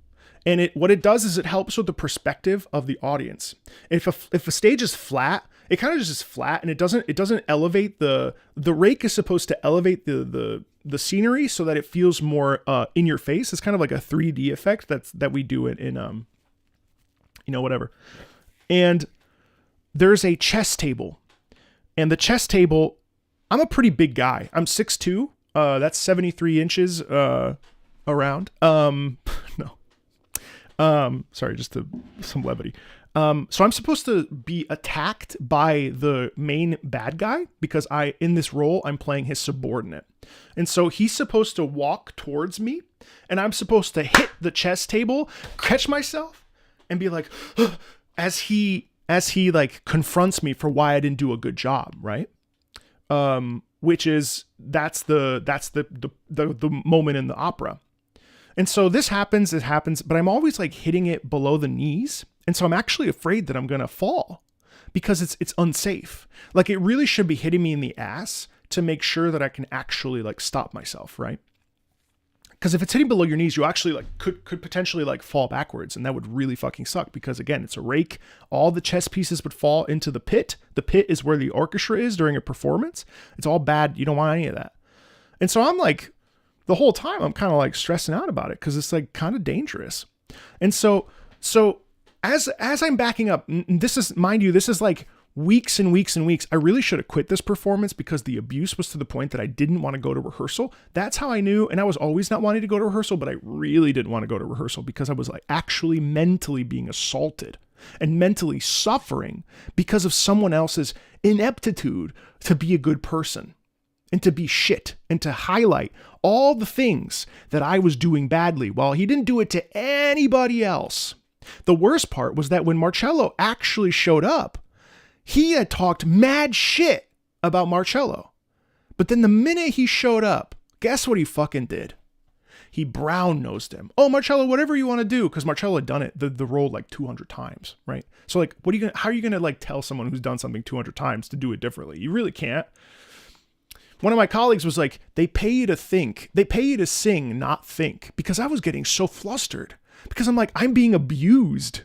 And what it does is it helps with the perspective of the audience. If a stage is flat, it kind of just is flat and it doesn't elevate the rake is supposed to elevate the scenery so that it feels more in your face. It's kind of like a 3D effect that we do it in whatever. And there's a chess table. And the chess table, I'm a pretty big guy. I'm 6'2". That's 73 inches around. No. Sorry, just some levity. So I'm supposed to be attacked by the main bad guy because in this role, I'm playing his subordinate. And so he's supposed to walk towards me and I'm supposed to hit the chess table, catch myself and be like, as he like confronts me for why I didn't do a good job. Right. Which is, that's the moment in the opera. And so it happens, but I'm always like hitting it below the knees. And so I'm actually afraid that I'm going to fall because it's unsafe. Like it really should be hitting me in the ass to make sure that I can actually like stop myself. Right. Because if it's hitting below your knees, you actually like could potentially like fall backwards. And that would really fucking suck because again, it's a rake. All the chess pieces would fall into the pit. The pit is where the orchestra is during a performance. It's all bad. You don't want any of that. And so I'm like, the whole time I'm kind of like stressing out about it because it's like kind of dangerous. And so as I'm backing up, this is, mind you, this is like weeks and weeks and weeks. I really should have quit this performance because the abuse was to the point that I didn't want to go to rehearsal. That's how I knew. And I was always not wanting to go to rehearsal, but I really didn't want to go to rehearsal because I was like actually mentally being assaulted and mentally suffering because of someone else's ineptitude to be a good person and to be shit and to highlight all the things that I was doing badly while he didn't do it to anybody else. The worst part was that when Marcello actually showed up, he had talked mad shit about Marcello. But then the minute he showed up, guess what he fucking did? He brown-nosed him. Oh, Marcello, whatever you want to do. Because Marcello had done it, the role like 200 times, right? So like, how are you going to like tell someone who's done something 200 times to do it differently? You really can't. One of my colleagues was like, they pay you to think. They pay you to sing, not think. Because I was getting so flustered. Because I'm like, I'm being abused.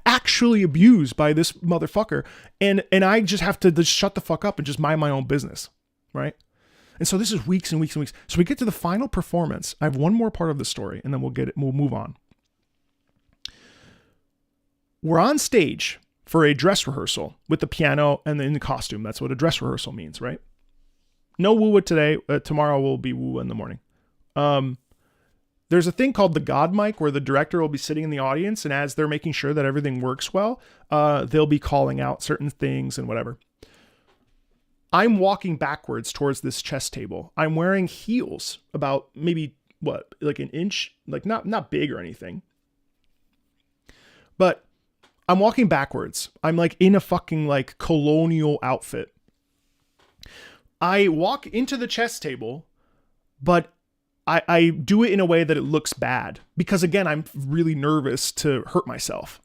Actually abused by this motherfucker. And I just have to just shut the fuck up and just mind my own business. Right? And so this is weeks and weeks and weeks. So we get to the final performance. I have one more part of the story and then we'll move on. We're on stage for a dress rehearsal with the piano and in the costume. That's what a dress rehearsal means, right? No woo today. Tomorrow will be woo in the morning. There's a thing called the God mic where the director will be sitting in the audience, and as they're making sure that everything works well, they'll be calling out certain things and whatever. I'm walking backwards towards this chess table. I'm wearing heels about maybe like an inch, like not big or anything. But I'm walking backwards. I'm like in a fucking like colonial outfit. I walk into the chess table, but I do it in a way that it looks bad because, again, I'm really nervous to hurt myself.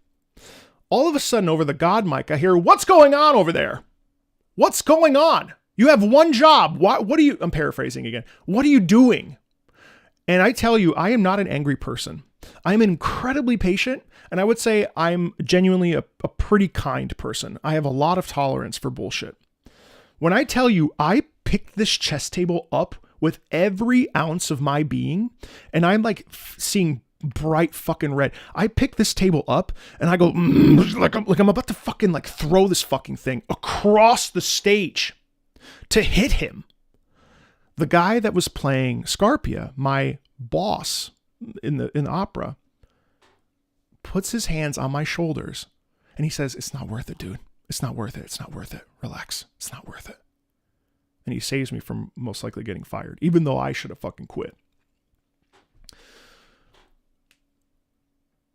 All of a sudden, over the God mic, I hear, "What's going on over there? What's going on? You have one job. What are you," I'm paraphrasing again. "What are you doing?" And I tell you, I am not an angry person. I'm incredibly patient, and I would say I'm genuinely a pretty kind person. I have a lot of tolerance for bullshit. When I tell you, I picked this chess table up with every ounce of my being, and I'm like seeing bright fucking red. I pick this table up and I go like I'm about to fucking like throw this fucking thing across the stage to hit him. The guy that was playing Scarpia, my boss in the opera, puts his hands on my shoulders and he says, "It's not worth it, dude. It's not worth it. It's not worth it. Relax. It's not worth it." And he saves me from most likely getting fired, even though I should have fucking quit.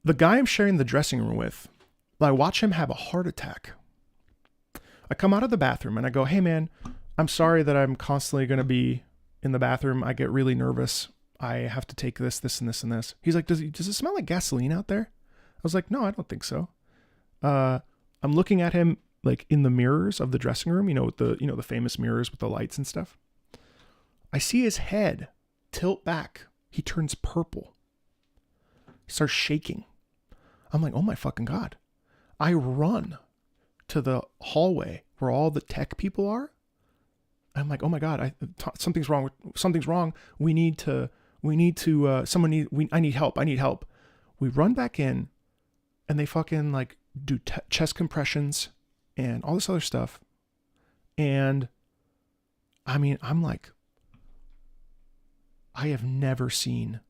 The guy I'm sharing the dressing room with, I watch him have a heart attack. I come out of the bathroom and I go, "Hey man, I'm sorry that I'm constantly going to be in the bathroom. I get really nervous. I have to take this, and this, and this." He's like, does it smell like gasoline out there?" I was like, "No, I don't think so." I'm looking at him like in the mirrors of the dressing room, with the famous mirrors with the lights and stuff. I see his head tilt back. He turns purple. He starts shaking. I'm like, "Oh my fucking God." I run to the hallway where all the tech people are. I'm like, "Oh my God, something's wrong. Something's wrong. I need help. I need help." We run back in and they fucking like do chest compressions and all this other stuff. And I mean, I'm like, I have never seen,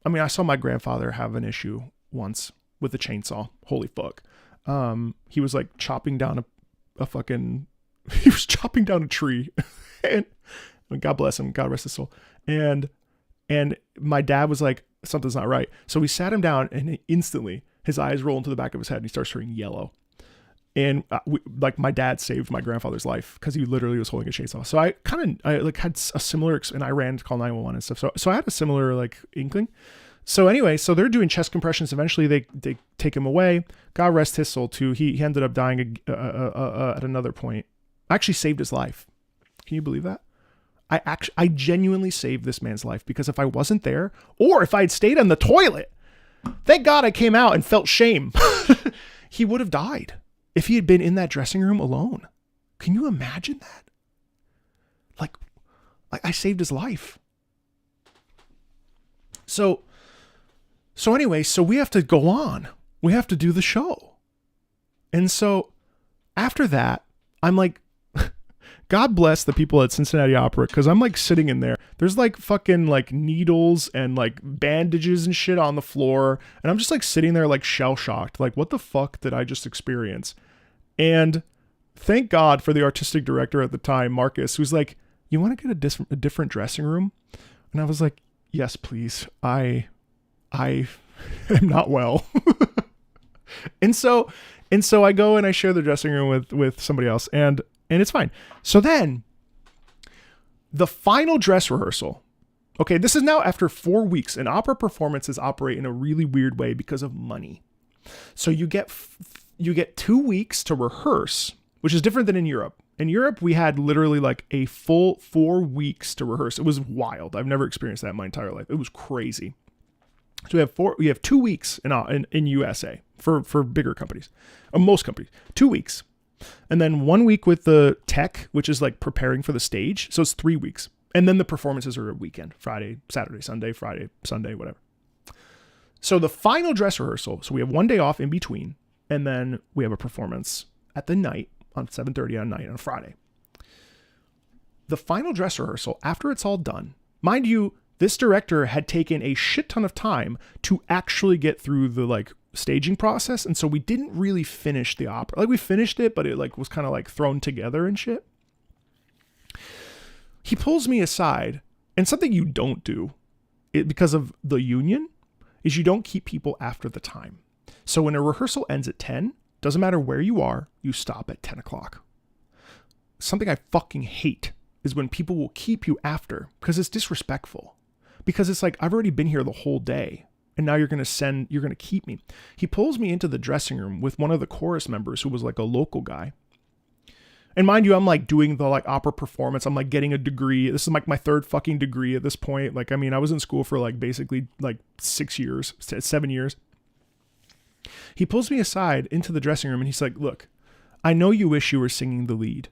I saw my grandfather have an issue once with a chainsaw. Holy fuck. He was like chopping down he was chopping down a tree and God bless him. God rest his soul. And my dad was like, "Something's not right." So we sat him down and instantly his eyes roll into the back of his head and he starts turning yellow. And my dad saved my grandfather's life because he literally was holding a chainsaw. So I had a similar, and I ran to call 911 and stuff. So I had a similar like inkling. So anyway, so they're doing chest compressions. Eventually they take him away. God rest his soul too. He ended up dying at another point. I actually saved his life. Can you believe that? I genuinely saved this man's life because if I wasn't there or if I had stayed on the toilet, thank God I came out and felt shame. He would have died if he had been in that dressing room alone. Can you imagine that? Like I saved his life. So anyway, so we have to go on. We have to do the show. And so after that, I'm like, God bless the people at Cincinnati Opera, because I'm like sitting in there. There's like fucking like needles and like bandages and shit on the floor. And I'm just like sitting there like shell shocked. Like, what the fuck did I just experience? And thank God for the artistic director at the time, Marcus, who's like, "You want to get a different dressing room?" And I was like, "Yes, please. I am not well." And so I go and I share the dressing room with somebody else and it's fine. So then the final dress rehearsal. Okay, this is now after 4 weeks, and opera performances operate in a really weird way because of money. So you get 2 weeks to rehearse, which is different than in Europe. In Europe, we had literally like a full 4 weeks to rehearse. It was wild. I've never experienced that in my entire life. It was crazy. So we have 2 weeks in USA for bigger companies, most companies, 2 weeks. And then 1 week with the tech, which is like preparing for the stage. So it's 3 weeks. And then the performances are a weekend, Friday, Saturday, Sunday, Friday, Sunday, whatever. So the final dress rehearsal. So we have 1 day off in between. And then we have a performance at the night on 7:30 on night on Friday. The final dress rehearsal, after it's all done, mind you, this director had taken a shit ton of time to actually get through the like staging process. And so we didn't really finish the opera. Like we finished it, but it like was kind of like thrown together and shit. He pulls me aside, and something you don't do because of the union is you don't keep people after the time. So when a rehearsal ends at 10, doesn't matter where you are, you stop at 10 o'clock. Something I fucking hate is when people will keep you after because it's disrespectful. because it's like, I've already been here the whole day. And now you're going to keep me. He pulls me into the dressing room with one of the chorus members who was like a local guy. And mind you, I'm like doing the like opera performance. I'm like getting a degree. This is like my third fucking degree at this point. Like, I mean, I was in school for like basically like 7 years. He pulls me aside into the dressing room and he's like, look, I know you wish you were singing the lead,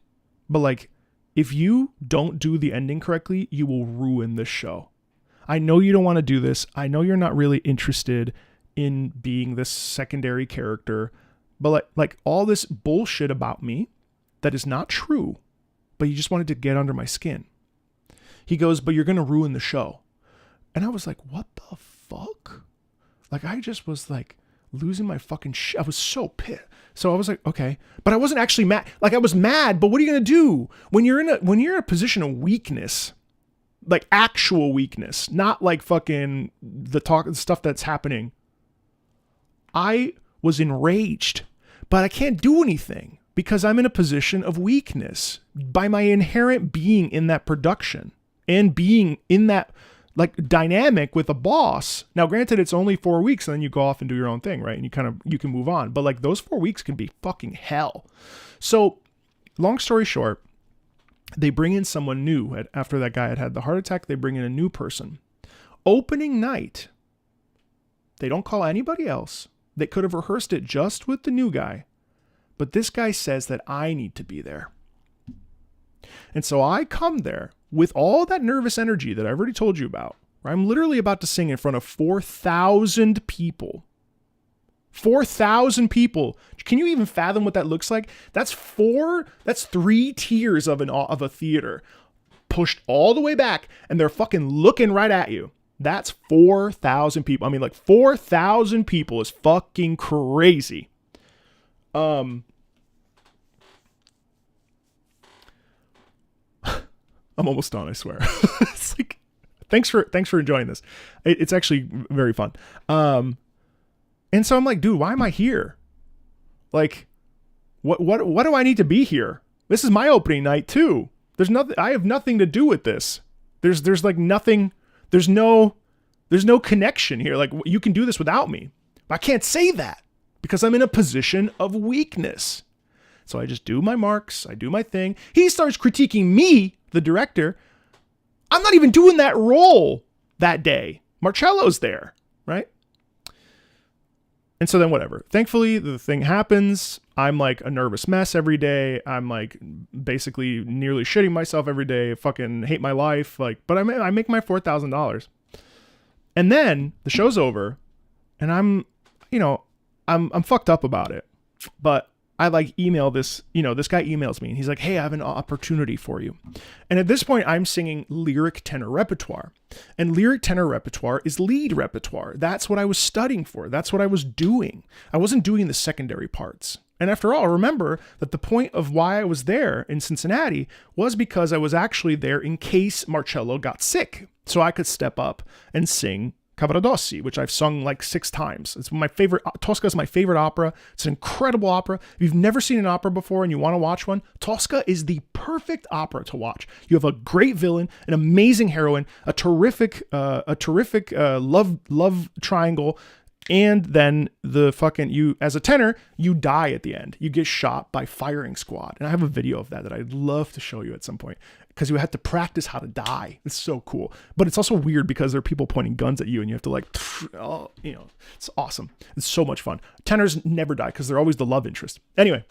but like, if you don't do the ending correctly, you will ruin this show. I know you don't want to do this. I know you're not really interested in being this secondary character, but like all this bullshit about me that is not true, but you just wanted to get under my skin. He goes, but you're going to ruin the show. And I was like, what the fuck? Like, I just was like losing my fucking shit. I was so pissed. So I was like, okay, but I wasn't actually mad. Like, I was mad, but what are you going to do when you're in a position of weakness, like actual weakness, not like fucking the stuff that's happening. I was enraged, but I can't do anything because I'm in a position of weakness by my inherent being in that production and being in that like dynamic with a boss. Now, granted, it's only 4 weeks and then you go off and do your own thing, right? And you can move on, but like those 4 weeks can be fucking hell. So long story short, they bring in someone new after that guy had the heart attack. They bring in a new person. Opening night, they don't call anybody else. They could have rehearsed it just with the new guy. But this guy says that I need to be there. And so I come there with all that nervous energy that I've already told you about. Where I'm literally about to sing in front of 4,000 people. 4,000 people. Can you even fathom what that looks like? That's 3 tiers of a theater pushed all the way back and they're fucking looking right at you. That's 4,000 people. I mean, like 4,000 people is fucking crazy. I'm almost done, I swear. It's like, thanks for enjoying this. It's actually very fun. And so I'm like, dude, why am I here? Like, what do I need to be here? This is my opening night too. I have nothing to do with this. There's like nothing. There's no connection here. Like, you can do this without me. But I can't say that because I'm in a position of weakness. So I just do my marks. I do my thing. He starts critiquing me, the director. I'm not even doing that role that day. Marcello's there, right? And so then whatever. Thankfully, the thing happens. I'm like a nervous mess every day. I'm like basically nearly shitting myself every day. Fucking hate my life. Like, but I make my $4,000. And then the show's over and I'm fucked up about it. But I like email this, this guy emails me and he's like, hey, I have an opportunity for you. And at this point I'm singing lyric tenor repertoire, and lyric tenor repertoire is lead repertoire. That's what I was studying for. That's what I was doing. I wasn't doing the secondary parts. And after all, remember that the point of why I was there in Cincinnati was because I was actually there in case Marcello got sick. So I could step up and sing Cavaradossi, which I've sung like 6 times. It's my favorite. Tosca is my favorite opera. It's an incredible opera. If you've never seen an opera before and you want to watch one, Tosca is the perfect opera to watch. You have a great villain, an amazing heroine, a terrific love triangle, and then you as a tenor, you die at the end. You get shot by firing squad. And I have a video of that I'd love to show you at some point because you have to practice how to die. It's so cool. But it's also weird because there are people pointing guns at you and you have to it's awesome. It's so much fun. Tenors never die because they're always the love interest. Anyway,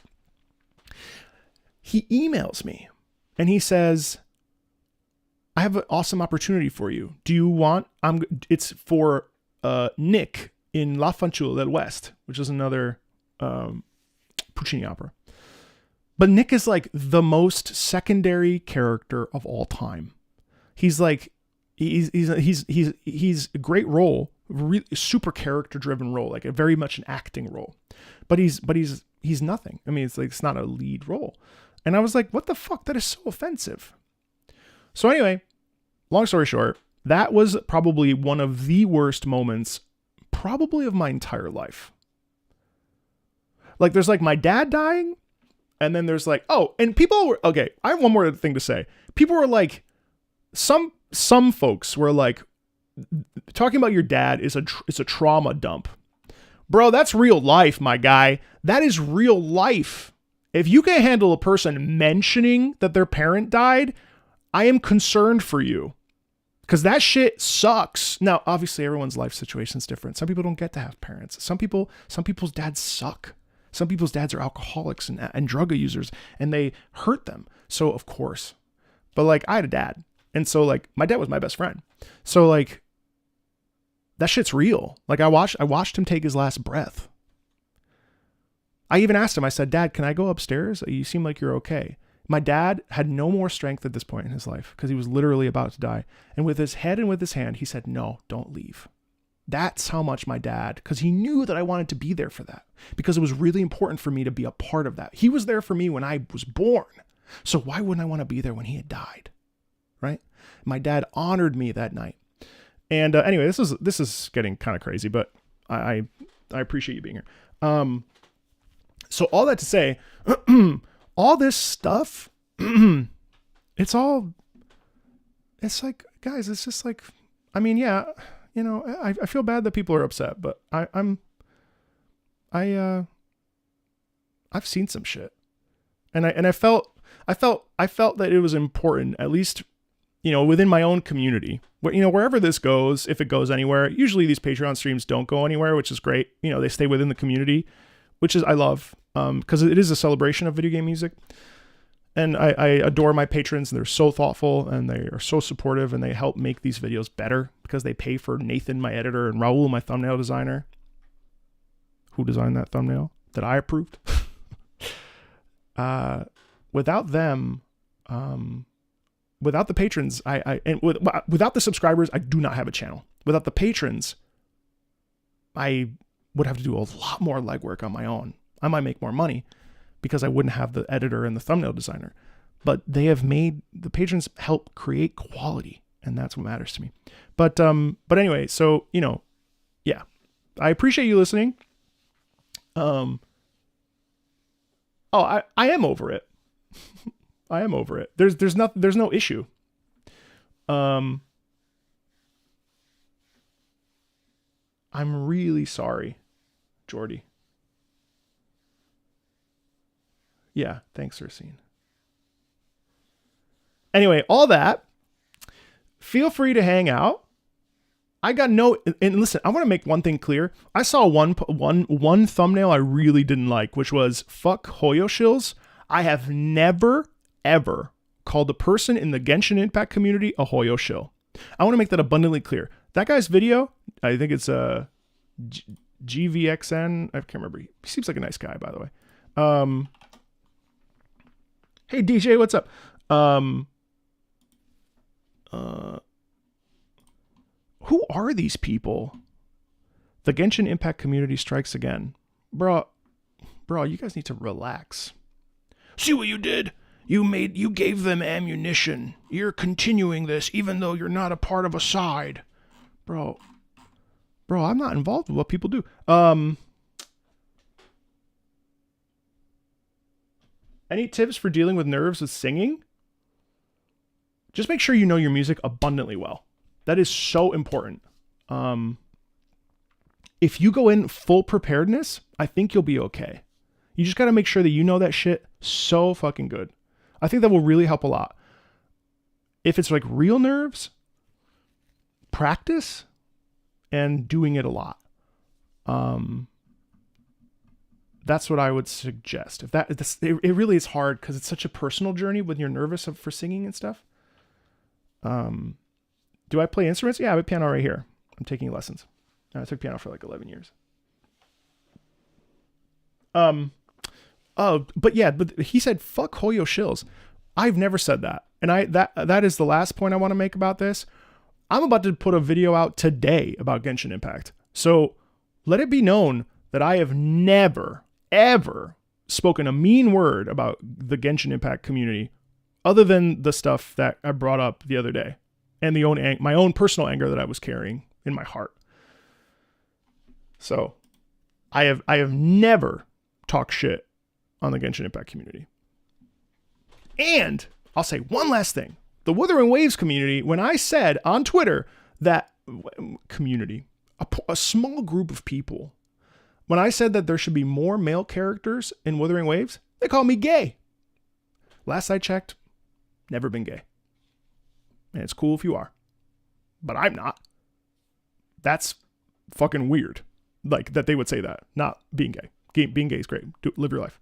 he emails me and he says, I have an awesome opportunity for you. Do you want, it's for Nick in La Fanciulla del West, which is another Puccini opera. But Nick is like the most secondary character of all time. He's like, he's a great role, really super character driven role, like a very much an acting role. But he's nothing. I mean, it's like, it's not a lead role. And I was like, what the fuck? That is so offensive. So anyway, long story short, that was probably one of the worst moments probably of my entire life. Like, there's like my dad dying, and then there's like, and people were, okay, I have one more thing to say. People were like, some folks were like, talking about your dad is a trauma dump. Bro, that's real life, my guy. That is real life. If you can handle a person mentioning that their parent died, I am concerned for you. Because that shit sucks. Now, obviously, everyone's life situation is different. Some people don't get to have parents. Some people's dads suck. Some people's dads are alcoholics and drug users, and they hurt them. So, of course. But, like, I had a dad. And so, like, my dad was my best friend. So, like, that shit's real. Like, I watched him take his last breath. I even asked him, I said, Dad, can I go upstairs? You seem like you're okay. My dad had no more strength at this point in his life because he was literally about to die. And with his head and with his hand, he said, no, don't leave. That's how much my dad, because he knew that I wanted to be there for that, because it was really important for me to be a part of that. He was there for me when I was born. So why wouldn't I want to be there when he had died? Right? My dad honored me that night. And anyway, this is getting kind of crazy, but I appreciate you being here. So all that to say, all this stuff, it's like, guys, it's just like, I mean, yeah, you know, I feel bad that people are upset, but I've seen some shit, and I felt that it was important, at least, you know, within my own community, you know, wherever this goes, if it goes anywhere. Usually these Patreon streams don't go anywhere, which is great. You know, they stay within the community, which is, I love, because it is a celebration of video game music. And I adore my patrons, and they're so thoughtful, and they are so supportive, and they help make these videos better because they pay for Nathan, my editor, and Raul, my thumbnail designer, who designed that thumbnail that I approved. Without them, without the patrons, without the subscribers, I do not have a channel. Without the patrons, I would have to do a lot more legwork on my own. I might make more money because I wouldn't have the editor and the thumbnail designer, but the patrons help create quality, and that's what matters to me. But anyway, so, you know, yeah, I appreciate you listening. I am over it. I am over it. There's no issue. I'm really sorry, Jordy. Yeah, thanks, Ursine. Anyway, all that. Feel free to hang out. I got no, and listen, I want to make one thing clear. I saw one thumbnail I really didn't like, which was fuck Hoyo shills. I have never, ever called a person in the Genshin Impact community a Hoyo shill. I want to make that abundantly clear. That guy's video, I think it's GVXN. I can't remember. He seems like a nice guy, by the way. Hey DJ, what's up? Who are these people? The Genshin Impact community strikes again. Bro, you guys need to relax. See what you did? You gave them ammunition. You're continuing this even though you're not a part of a side. Bro, I'm not involved with what people do. Any tips for dealing with nerves with singing? Just make sure you know your music abundantly well. That is so important. If you go in full preparedness, I think you'll be okay. You just got to make sure that you know that shit so fucking good. I think that will really help a lot. If it's like real nerves, practice and doing it a lot. That's what I would suggest. It really is hard because it's such a personal journey when you're nervous for singing and stuff. Do I play instruments? Yeah, I have a piano right here. I'm taking lessons. I took piano for like 11 years. But he said, fuck Hoyo shills. I've never said that. And that is the last point I want to make about this. I'm about to put a video out today about Genshin Impact. So let it be known that I have never, ever spoken a mean word about the Genshin Impact community other than the stuff that I brought up the other day and my own personal anger that I was carrying in my heart. So I have never talked shit on the Genshin Impact community. And I'll say one last thing. The Wuthering Waves community, when I said on Twitter that community, a small group of people. When I said that there should be more male characters in Wuthering Waves, they called me gay. Last I checked, never been gay. And it's cool if you are. But I'm not. That's fucking weird. Like, that they would say that. Not being gay. Being gay is great. Live your life.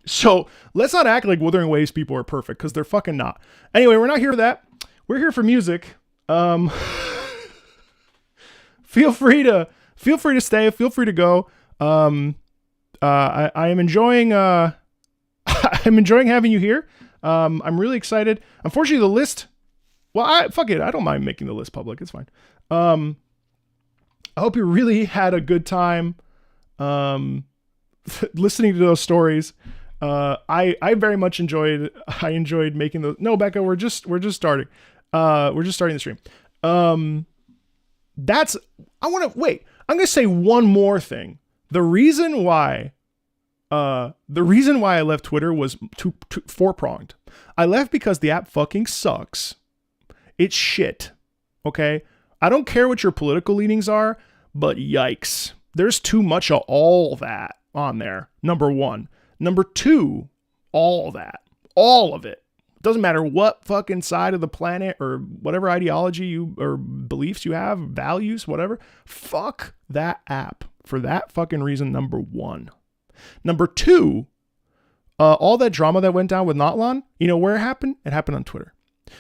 So let's not act like Wuthering Waves people are perfect, because they're fucking not. Anyway, we're not here for that. We're here for music. Feel free to stay. Feel free to go. I am enjoying I'm enjoying having you here. I'm really excited. Unfortunately, the list. Well, fuck it. I don't mind making the list public. It's fine. I hope you really had a good time listening to those stories. I very much enjoyed making those. No, Becca, we're just starting. We're just starting the stream. I'm going to say one more thing. The reason why I left Twitter was four-pronged. I left because the app fucking sucks. It's shit. Okay? I don't care what your political leanings are, but yikes. There's too much of all that on there. Number one. Number two, all that. All of it. Doesn't matter what fucking side of the planet or whatever ideology you or beliefs you have, values, whatever. Fuck that app for that fucking reason, number one. Number two, all that drama that went down with Notlan, you know where it happened? It happened on Twitter.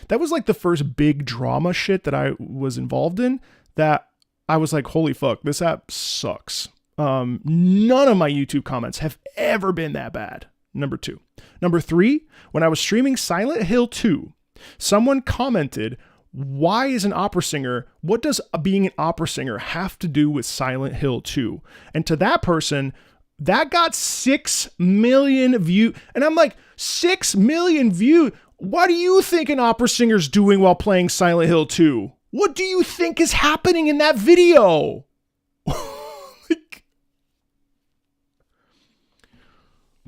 That was like the first big drama shit that I was involved in that I was like, holy fuck, this app sucks. None of my YouTube comments have ever been that bad. Number two. Number three, when I was streaming Silent Hill 2, someone commented, why is an opera singer, what does being an opera singer have to do with Silent Hill 2? And to that person, that got 6 million views. And I'm like, 6 million views? What do you think an opera singer's doing while playing Silent Hill 2? What do you think is happening in that video?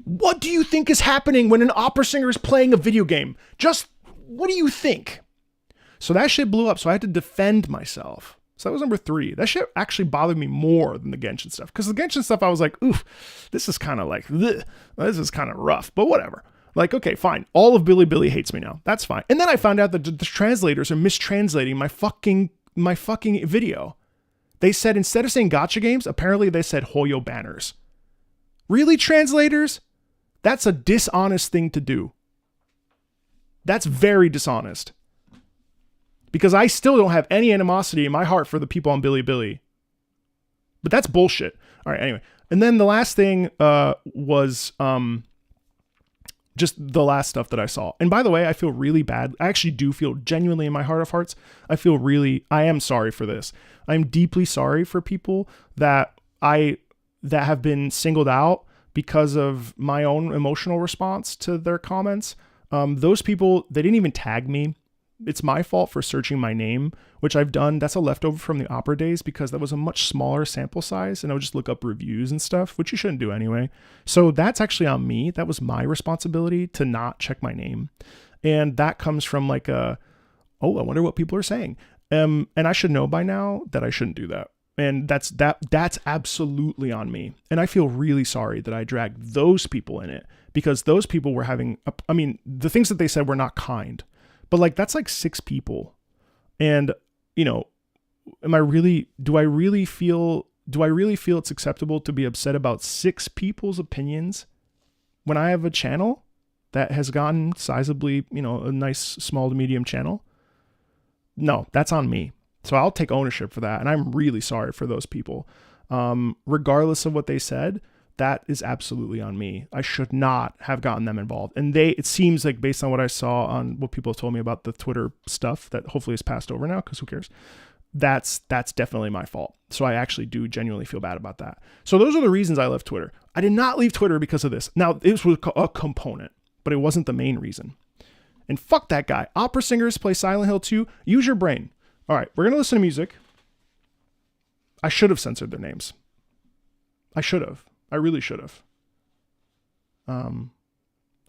What do you think is happening when an opera singer is playing a video game? Just, what do you think? So that shit blew up, so I had to defend myself. So that was number three. That shit actually bothered me more than the Genshin stuff. Because the Genshin stuff, I was like, oof, this is kind of like, ugh, this is kind of rough, but whatever. Like, okay, fine. All of Billy hates me now. That's fine. And then I found out that the translators are mistranslating my fucking video. They said, instead of saying gotcha games, apparently they said Hoyo banners. Really, translators? That's a dishonest thing to do. That's very dishonest. Because I still don't have any animosity in my heart for the people on Billy. But that's bullshit. All right, anyway. And then the last thing was just the last stuff that I saw. And by the way, I feel really bad. I actually do feel genuinely in my heart of hearts. I am sorry for this. I'm deeply sorry for people that have been singled out because of my own emotional response to their comments. Those people, they didn't even tag me. It's my fault for searching my name, which I've done. That's a leftover from the opera days because that was a much smaller sample size and I would just look up reviews and stuff, which you shouldn't do anyway. So that's actually on me. That was my responsibility to not check my name. And that comes from like I wonder what people are saying. And I should know by now that I shouldn't do that. And that's absolutely on me. And I feel really sorry that I dragged those people in it because those people were the things that they said were not kind, but like, that's like 6 people. And, you know, do I really feel it's acceptable to be upset about 6 people's opinions when I have a channel that has gotten sizably, you know, a nice small to medium channel? No, that's on me. So I'll take ownership for that. And I'm really sorry for those people. Regardless of what they said, that is absolutely on me. I should not have gotten them involved. And it seems like based on what I saw on what people have told me about the Twitter stuff that hopefully is passed over now, because who cares? That's definitely my fault. So I actually do genuinely feel bad about that. So those are the reasons I left Twitter. I did not leave Twitter because of this. Now, this was a component, but it wasn't the main reason. And fuck that guy. Opera singers play Silent Hill 2. Use your brain. All right, we're going to listen to music. I should have censored their names. I should have. I really should have. I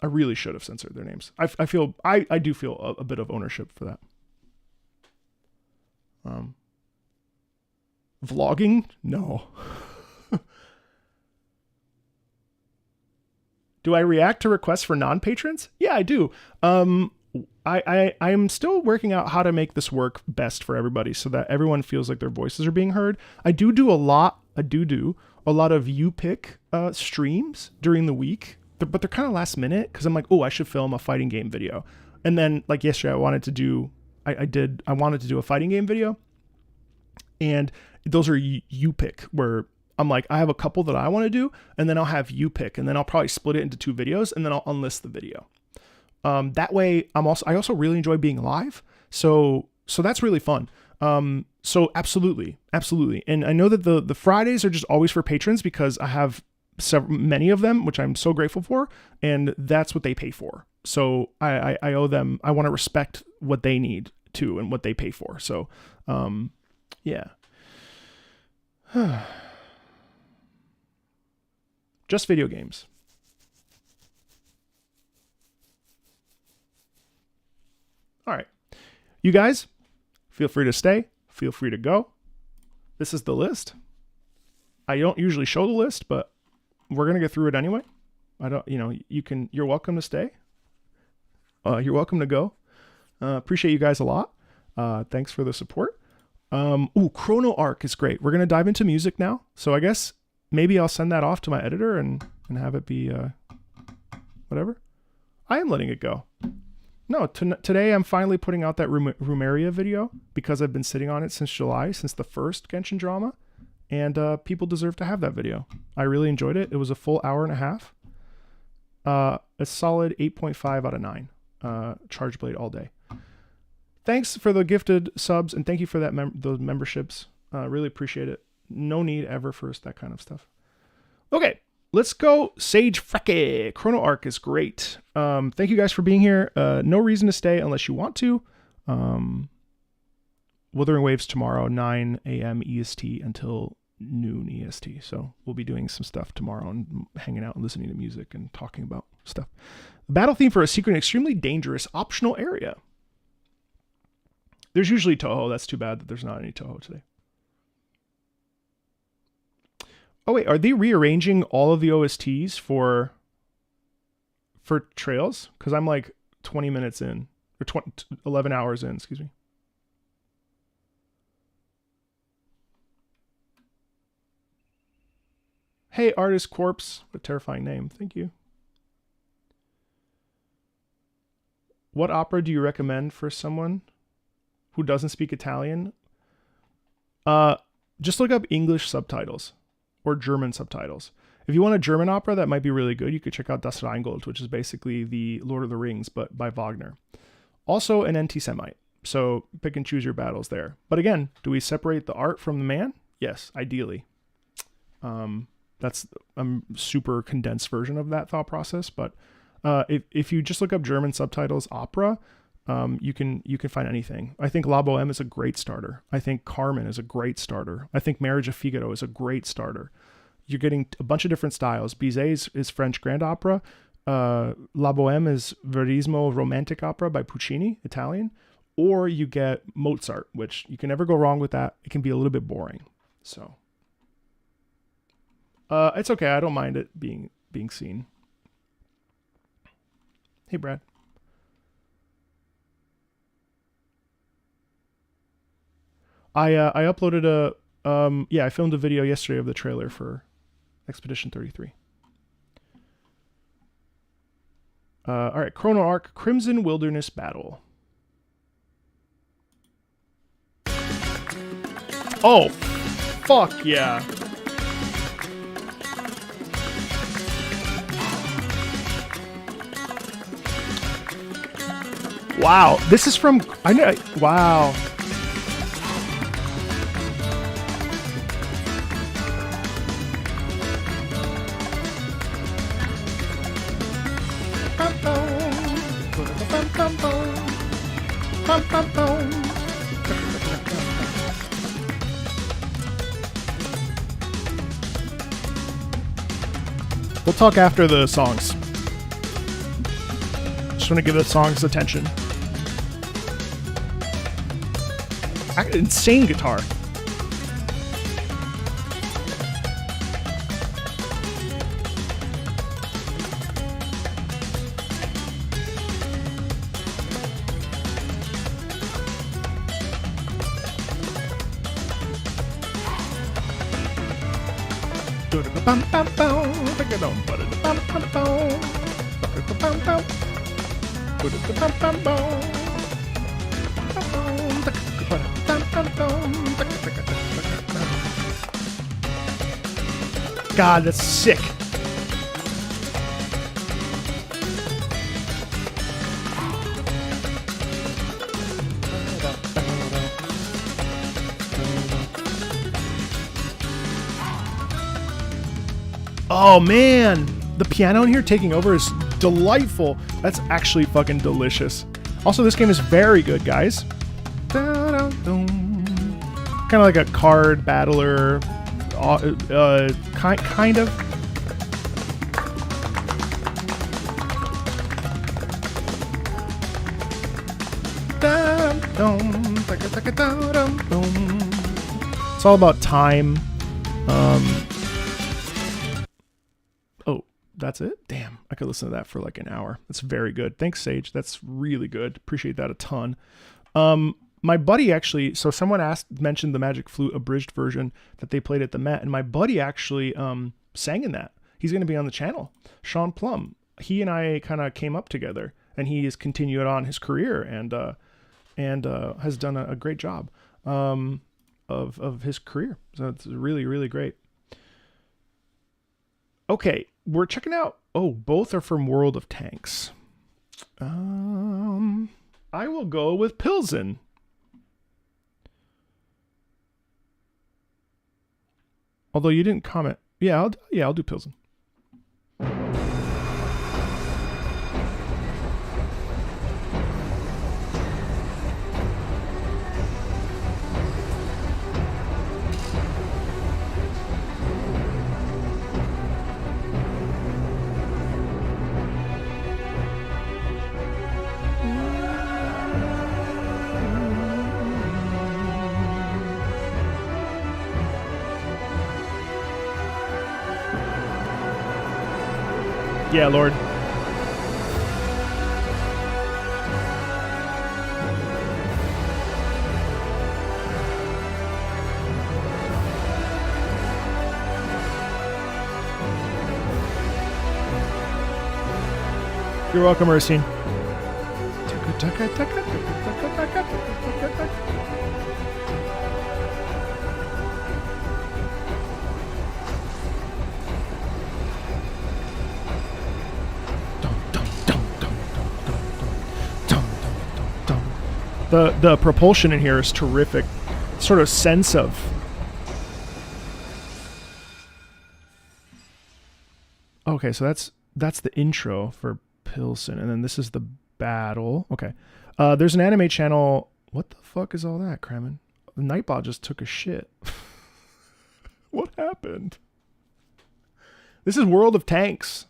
really should have censored their names. I do feel a bit of ownership for that. Vlogging? No. Do I react to requests for non-patrons? Yeah, I do. I'm still working out how to make this work best for everybody so that everyone feels like their voices are being heard. I do a lot of you pick streams during the week, but they're kind of last minute because I'm like, oh, I should film a fighting game video. And then like yesterday, I wanted to do a fighting game video, and those are you pick where I'm like, I have a couple that I want to do, and then I'll have you pick, and then I'll probably split it into 2 videos, and then I'll unlist the video. That way I also really enjoy being live. So that's really fun. So absolutely. And I know that the Fridays are just always for patrons because I have many of them, which I'm so grateful for. And that's what they pay for. So I owe them, I want to respect what they need too, and what they pay for. So, yeah. Just video games. All right. You guys, feel free to stay. Feel free to go. This is the list. I don't usually show the list, but we're going to get through it anyway. You're welcome to stay. You're welcome to go. Appreciate you guys a lot. Thanks for the support. Chrono Arc is great. We're going to dive into music now. So I guess maybe I'll send that off to my editor and have it be, whatever. I am letting it go. No, today I'm finally putting out that Rumeria video because I've been sitting on it since July, since the first Genshin drama, and people deserve to have that video. I really enjoyed it. It was a full hour and a half. A solid 8.5 out of 9. Charge Blade all day. Thanks for the gifted subs, and thank you for those memberships. Really appreciate it. No need ever for that kind of stuff. Okay. Let's go Sage Frekke. Chrono Arc is great. Thank you guys for being here. No reason to stay unless you want to. Wuthering Waves tomorrow, 9 a.m. EST until noon EST. So we'll be doing some stuff tomorrow and hanging out and listening to music and talking about stuff. The battle theme for a secret and extremely dangerous optional area. There's usually Toho. That's too bad that there's not any Toho today. Oh wait, are they rearranging all of the OSTs for Trails? Because I'm like 20 minutes in, or 11 hours in, excuse me. Hey, Artist Corpse, what a terrifying name. Thank you. What opera do you recommend for someone who doesn't speak Italian? Just look up English subtitles. Or German subtitles. If you want a German opera that might be really good, you could check out Das Rheingold, which is basically the Lord of the Rings, but by Wagner. Also an anti-Semite, so pick and choose your battles there. But again, do we separate the art from the man? Yes, ideally. That's a super condensed version of that thought process, but if you just look up German subtitles opera, you can find anything. I think La Boheme is a great starter. I think Carmen is a great starter. I think Marriage of Figaro is a great starter. You're getting a bunch of different styles. Bizet is French grand opera. La Boheme is Verismo romantic opera by Puccini, Italian. Or you get Mozart, which you can never go wrong with that. It can be a little bit boring. So it's okay. I don't mind it being seen. Hey, Brad. I uploaded I filmed a video yesterday of the trailer for Expedition 33. All right, Chrono Arc, Crimson Wilderness Battle. Oh, fuck yeah. Wow, this is from, wow. We'll talk after the songs. Just want to give the songs attention. insane guitar. God, that's sick. Oh man, the piano in here taking over is delightful. That's actually fucking delicious. Also, this game is very good, guys. Kind of like a card battler, kind of. It's all about time. Oh, that's it? Damn, I could listen to that for like an hour. That's very good. Thanks, Sage. That's really good. Appreciate that a ton. My buddy actually, so someone mentioned the Magic Flute abridged version that they played at the Met, and my buddy actually sang in that. He's going to be on the channel. Sean Plum. He and I kind of came up together, and he has continued on his career and has done a great job of his career. So it's really, really great. Okay, we're checking out. Oh, both are from World of Tanks. I will go with Pilsen. Although you didn't comment. Yeah, I'll do Pilsen. Yeah, Lord. You're welcome, Ursine. The propulsion in here is terrific. Sort of sense of. Okay, so that's the intro for Pilsen, and then this is the battle. Okay, there's an anime channel. What the fuck is all that, Kramen? Nightbot just took a shit. What happened? This is World of Tanks.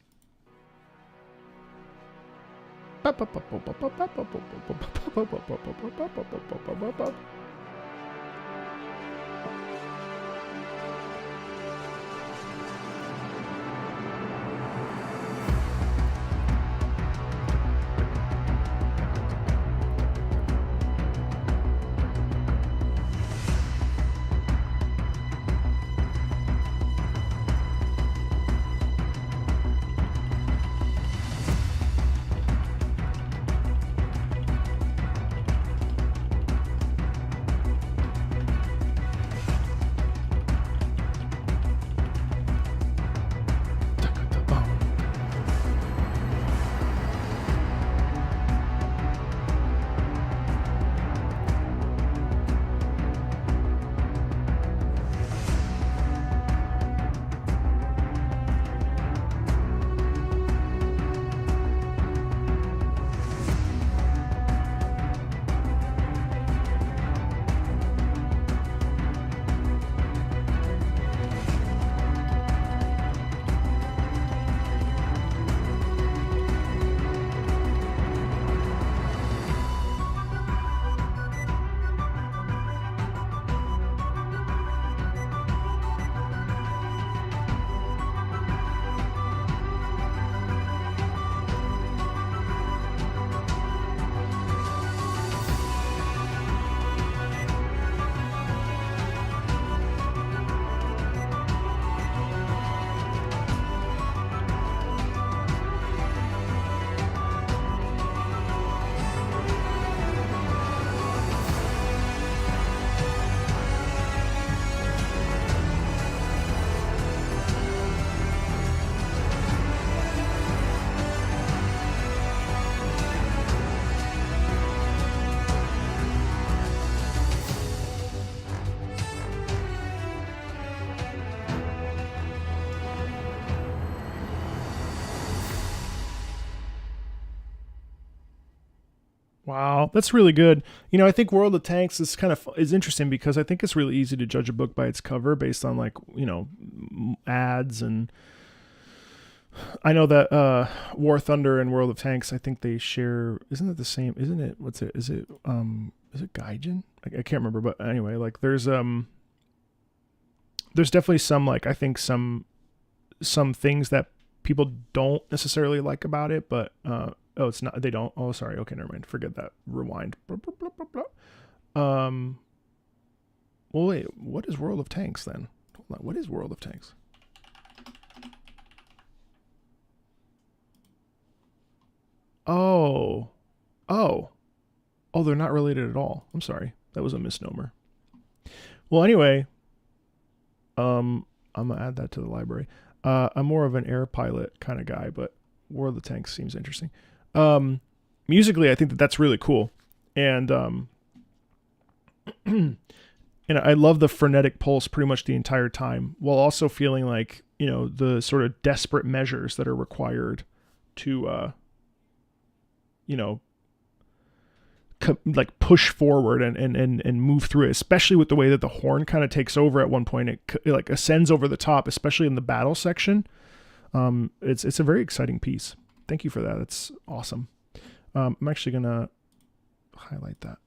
Wow, that's really good. You know, I think World of Tanks is interesting because I think it's really easy to judge a book by its cover based on like, you know, ads. And I know that War Thunder and World of Tanks, I think they share, isn't it the same? Isn't it, what's it? Is it Gaijin? I can't remember, but anyway, like there's definitely some, like, I think some things that people don't necessarily like about it, but oh, it's not, they don't. Oh, sorry. Okay, never mind. Forget that. Rewind. Blah, blah, blah, blah, blah. Well, wait, what is World of Tanks then? Hold on. What is World of Tanks? Oh, they're not related at all. I'm sorry. That was a misnomer. Well, anyway, I'm gonna add that to the library. I'm more of an air pilot kind of guy, but World of Tanks seems interesting. Musically, I think that's really cool. And, and I love the frenetic pulse pretty much the entire time, while also feeling like, you know, the sort of desperate measures that are required to, you know, like push forward and move through it, especially with the way that the horn kind of takes over at one point. It like ascends over the top, especially in the battle section. It's a very exciting piece. Thank you for that. It's awesome. I'm actually gonna highlight that.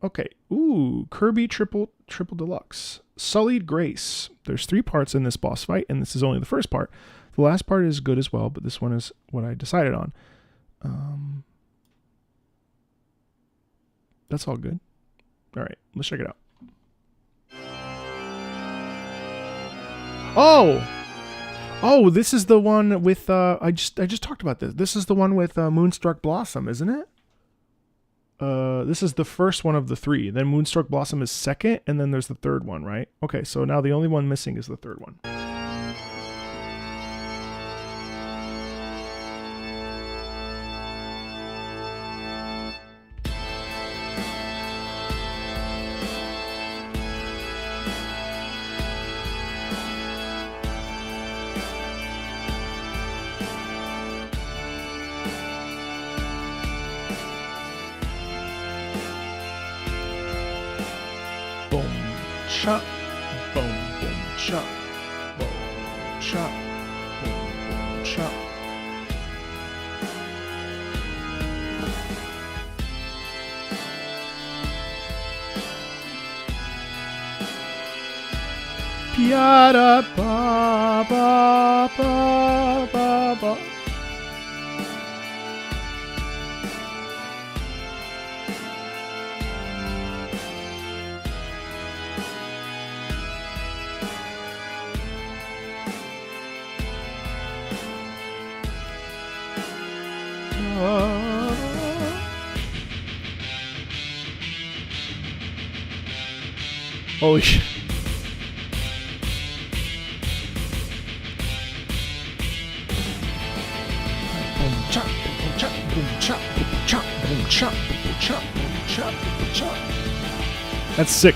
Okay. Ooh, Kirby triple deluxe. Sullied Grace. There's 3 parts in this boss fight, and this is only the first part. The last part is good as well, but this one is what I decided on. That's all good. All right, let's check it out. Oh, this is the one with I just talked about this. This is the one with Moonstruck Blossom, isn't it? This is the first one of the 3. Then Moonstruck Blossom is second, and then there's the third one, right? Okay, so now the only one missing is the third one. Chop, boom, boom, chop, boom, chop, boom, boom, chop. Piada ba ba ba ba ba. Holy shit. Boom chop, boom chop, boom chop, boom chop, boom chop, boom chop, boom chop, boom chop. That's sick.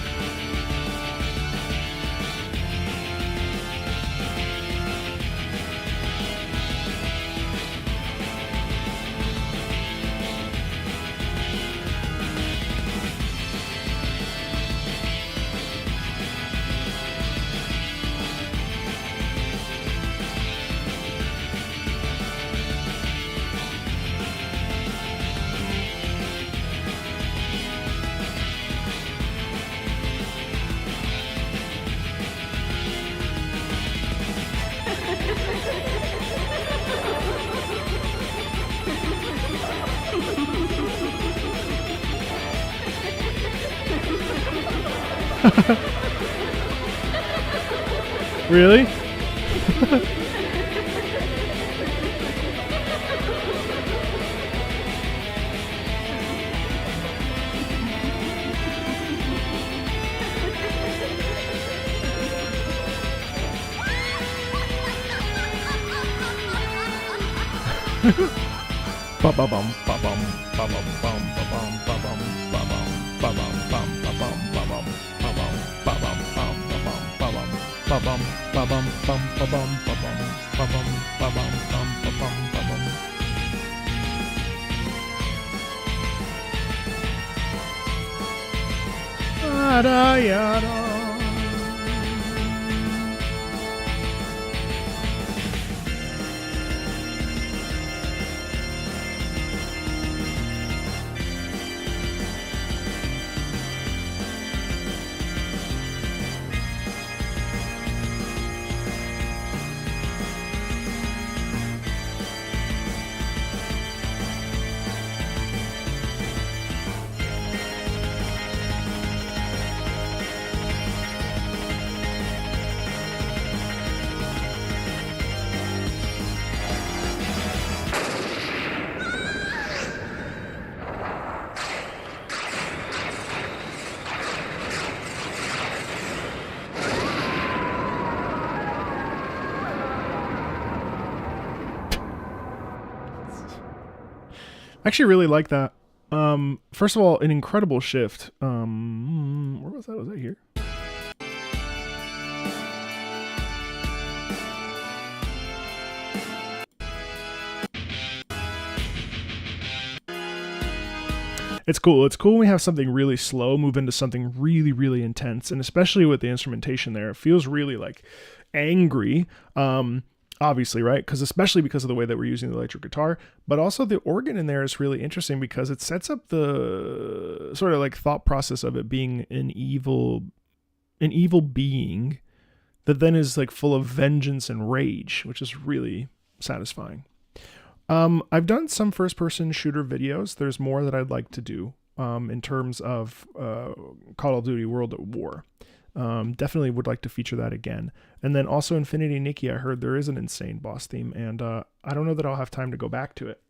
Really? Ba ba bum ba bum ba bum bum ba bum ba bum ba bum ba bum bum ba bum ba bum ba bum ba bum bum ba bum ba bum ba bum bum ba bum ba bum ba bum ba bum bum ba bum ba bum. Yada yada. I actually really like that. First of all, an incredible shift. Where was that? Was that here? It's cool. It's cool when we have something really slow move into something really, really intense, and especially with the instrumentation there, it feels really like angry. Obviously, right? Especially because of the way that we're using the electric guitar, but also the organ in there is really interesting because it sets up the sort of like thought process of it being an evil being that then is like full of vengeance and rage, which is really satisfying. I've done some first-person shooter videos. There's more that I'd like to do in terms of Call of Duty World at War. Definitely would like to feature that again. And then also Infinity Nikki, I heard there is an insane boss theme, and I don't know that I'll have time to go back to it.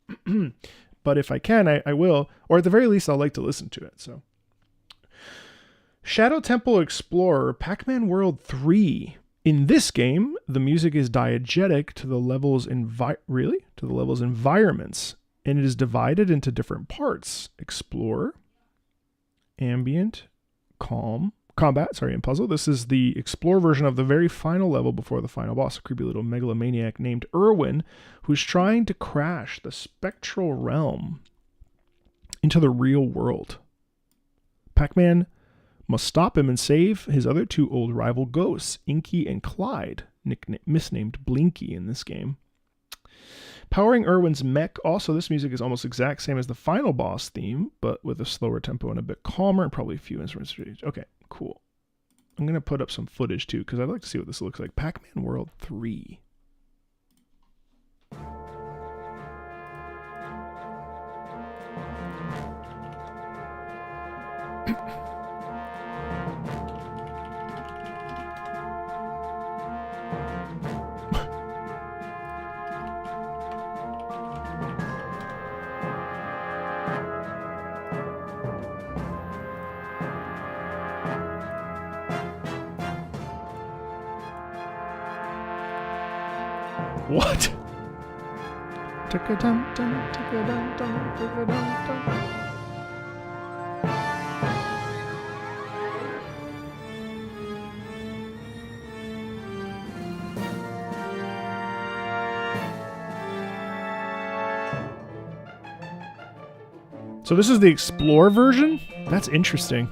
But if I can, I will. Or at the very least, I'll like to listen to it. So, Shadow Temple Explorer, Pac-Man World 3. In this game, the music is diegetic to the level's environments, and it is divided into different parts: Explorer, Ambient, Combat, and Puzzle. This is the Explore version of the very final level before the final boss, a creepy little megalomaniac named Irwin, who's trying to crash the spectral realm into the real world. Pac-Man must stop him and save his other two old rival ghosts, Inky and Clyde, misnamed Blinky in this game. Powering Irwin's mech, also this music is almost exact same as the final boss theme, but with a slower tempo and a bit calmer and probably a few instruments. Okay, cool. I'm going to put up some footage too, because I'd like to see what this looks like. Pac-Man World 3. What? So this is the Explore version? That's interesting.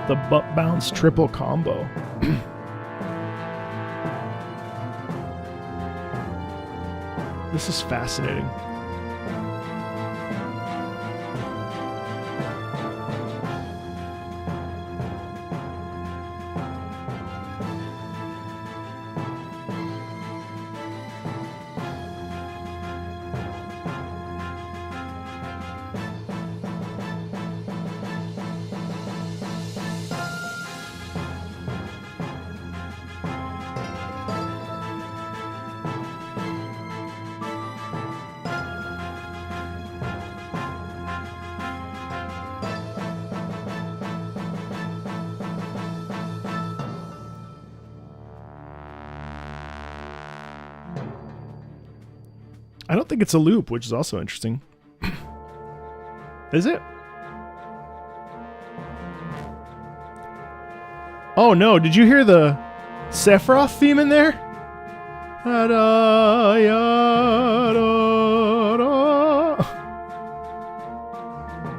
The butt bounce triple combo. This is fascinating. don't think it's a loop, which is also interesting. Is it? Oh no, did you hear the Sephiroth theme in there?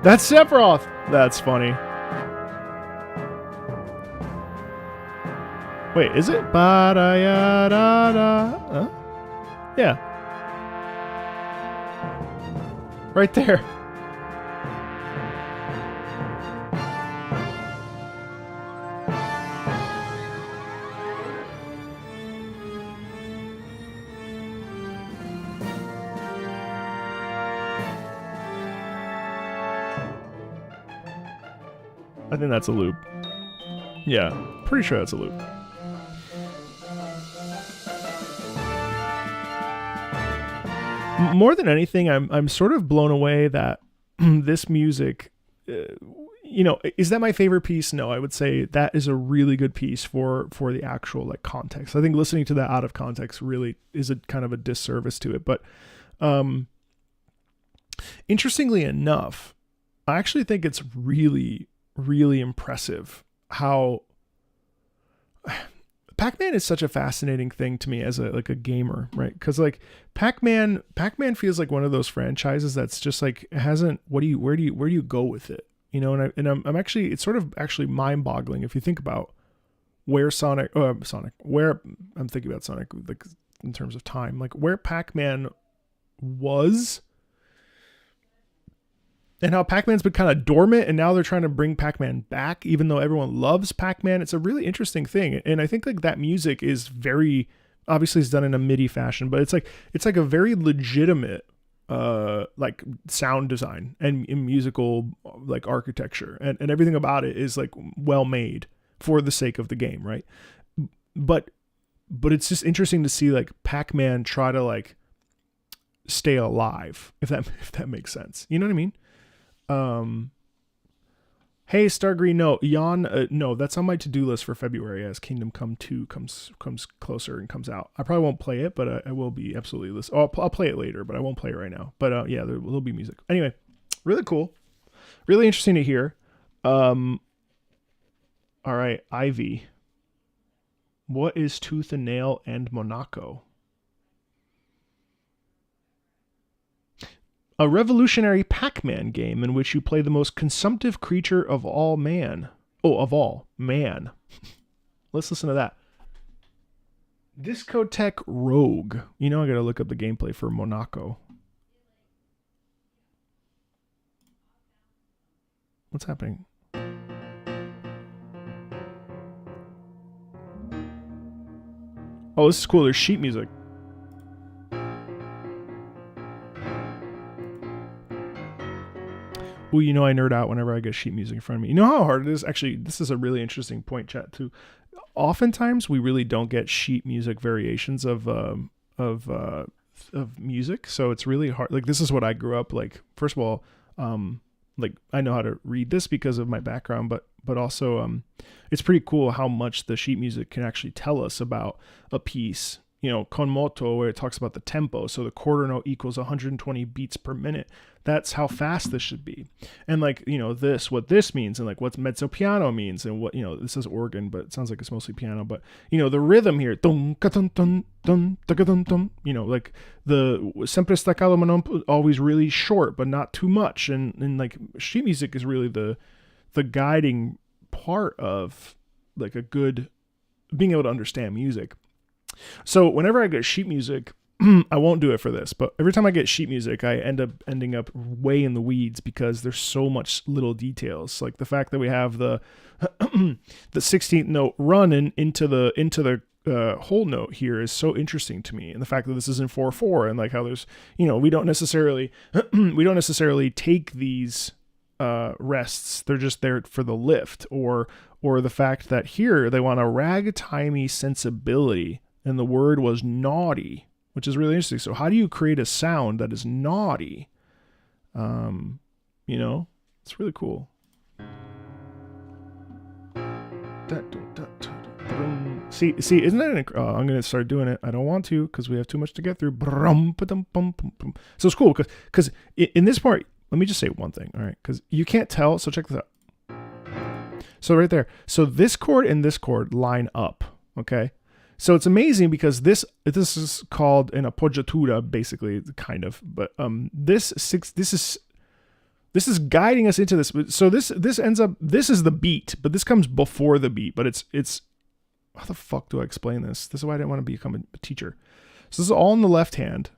That's Sephiroth! That's funny. Wait, is it? Huh? Yeah. Right there. I think that's a loop. Yeah, pretty sure that's a loop. More than anything, I'm sort of blown away that this music, you know, is that my favorite piece? No, I would say that is a really good piece for the actual like context. I think listening to that out of context really is a kind of a disservice to it. But interestingly enough, I actually think it's really, really impressive how Pac-Man is such a fascinating thing to me as a gamer, right? Because like Pac-Man feels like one of those franchises that's just like it hasn't. Where do you go with it? You know, and I'm actually, it's sort of actually mind-boggling if you think about where where I'm thinking about Sonic like in terms of time, like where Pac-Man was. And how Pac-Man's been kind of dormant, and now they're trying to bring Pac-Man back, even though everyone loves Pac-Man. It's a really interesting thing, and I think like that music is very obviously it's done in a MIDI fashion, but it's like a very legitimate like sound design and musical like architecture, and everything about it is like well made for the sake of the game, right? But it's just interesting to see like Pac-Man try to like stay alive, if that makes sense. You know what I mean? Hey Stargreen, no, that's on my to-do list for February as Kingdom Come 2 comes closer and comes out. I probably won't play it, but I will be absolutely listening. I'll play it later, but I won't play it right now. But yeah, there will be music. Anyway, really cool, really interesting to hear. All right, Ivy, what is Tooth and Nail and Monaco? A revolutionary Pac-Man game in which you play the most consumptive creature of all man. Oh, of all man. Let's listen to that. Discotheque Rogue. You know, I gotta look up the gameplay for Monaco. What's happening? Oh, this is cool. There's sheet music. Well, you know, I nerd out whenever I get sheet music in front of me. You know how hard it is? Actually, this is a really interesting point, chat, too. Oftentimes, we really don't get sheet music variations of music, so it's really hard. Like, this is what I grew up, like, first of all, like, I know how to read this because of my background, but also, it's pretty cool how much the sheet music can actually tell us about a piece. You know, con moto, where it talks about the tempo. So the quarter note equals 120 beats per minute. That's how fast this should be. And like, you know, what this means, and like what mezzo piano means, and what, you know, this is organ, but it sounds like it's mostly piano. But, you know, the rhythm here, dun, dun, dun, dun, dun, dun, you know, like the sempre staccato manon, always really short, but not too much. And like sheet music is really the guiding part of like a good, being able to understand music. So whenever I get sheet music, I won't do it for this, but every time I get sheet music, I ending up way in the weeds because there's so much little details. Like the fact that we have the the 16th note run into the whole note here is so interesting to me, and the fact that this is in 4/4, and like how there's, you know, we don't necessarily take these rests. They're just there for the lift, or the fact that here they want a ragtimey sensibility. And the word was naughty, which is really interesting. So how do you create a sound that is naughty? You know, it's really cool. See, isn't that I'm going to start doing it. I don't want to because we have too much to get through. So it's cool because in this part, let me just say one thing, all right? Because you can't tell, so check this out. So right there. So this chord and this chord line up, okay? So it's amazing because this is called an appoggiatura, basically, kind of. But this is guiding us into this. So this ends up, this is the beat, but this comes before the beat. But it's how the fuck do I explain this? This is why I didn't want to become a teacher. So this is all in the left hand.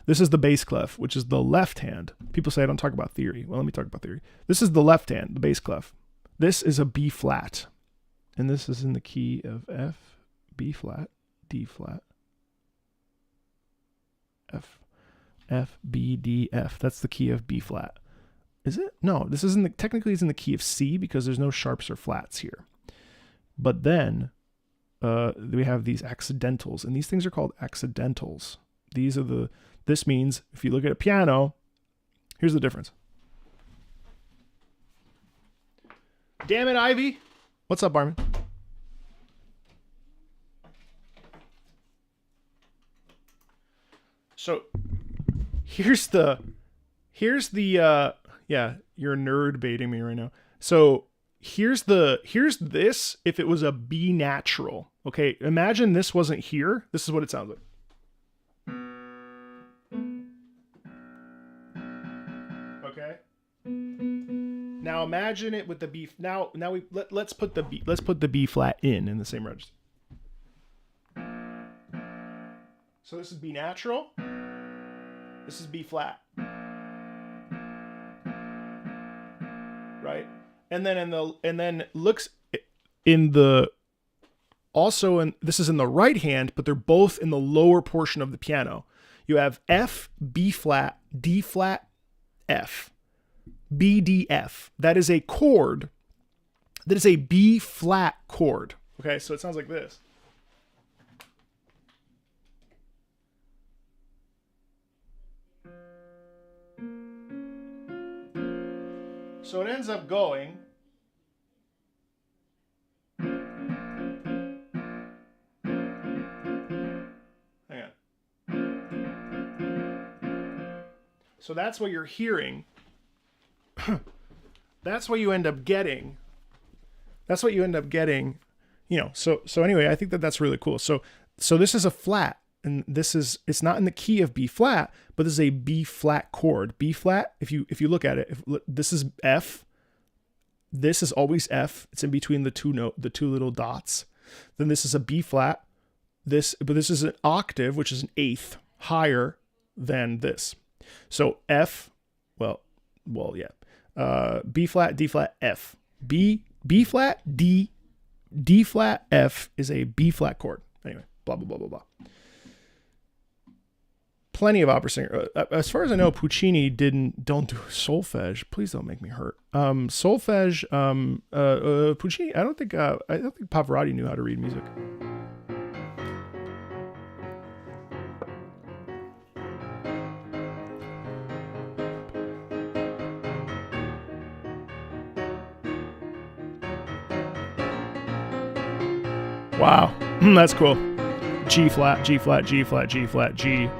This is the bass clef, which is the left hand. People say I don't talk about theory. Well, let me talk about theory. This is the left hand, the bass clef. This is a B flat. And this is in the key of F, B flat, D flat, F, F, B, D, F. That's the key of B flat. Is it? No, this isn't technically it's in the key of C because there's no sharps or flats here. But then we have these accidentals, and these things are called accidentals. This means if you look at a piano, here's the difference. Damn it, Ivy. What's up, Barman? So here's the yeah, you're nerd baiting me right now. So here's this if it was a B natural. Okay, imagine this wasn't here. This is what it sounds like. Okay. Now imagine it with the B. Now let's put the B flat in the same register. So this is B natural. This is B flat. Right? And then looks in the also in this is in the right hand, but they're both in the lower portion of the piano. You have F, B flat, D flat, F. B, D, F. That is a chord. That is a B flat chord. Okay, so it sounds like this. So it ends up going. Hang on. So that's what you're hearing. That's what you end up getting. That's what you end up getting. You know, so anyway, I think that's really cool. So this is a flat, and it's not in the key of B flat, but this is a B flat chord. B flat, if you look at it, this is F. This is always F. It's in between the two little dots. Then this is a B flat. But this is an octave, which is an eighth higher than this. So F, well, yeah. B flat, D flat, F. B flat, D flat, F is a B flat chord. Anyway, blah, blah, blah, blah, blah. Plenty of opera singer. As far as I know, Puccini don't do solfege. Please don't make me hurt. Solfege, Puccini, I don't think Pavarotti knew how to read music. Wow, that's cool. G flat, G flat, G flat, G flat, G.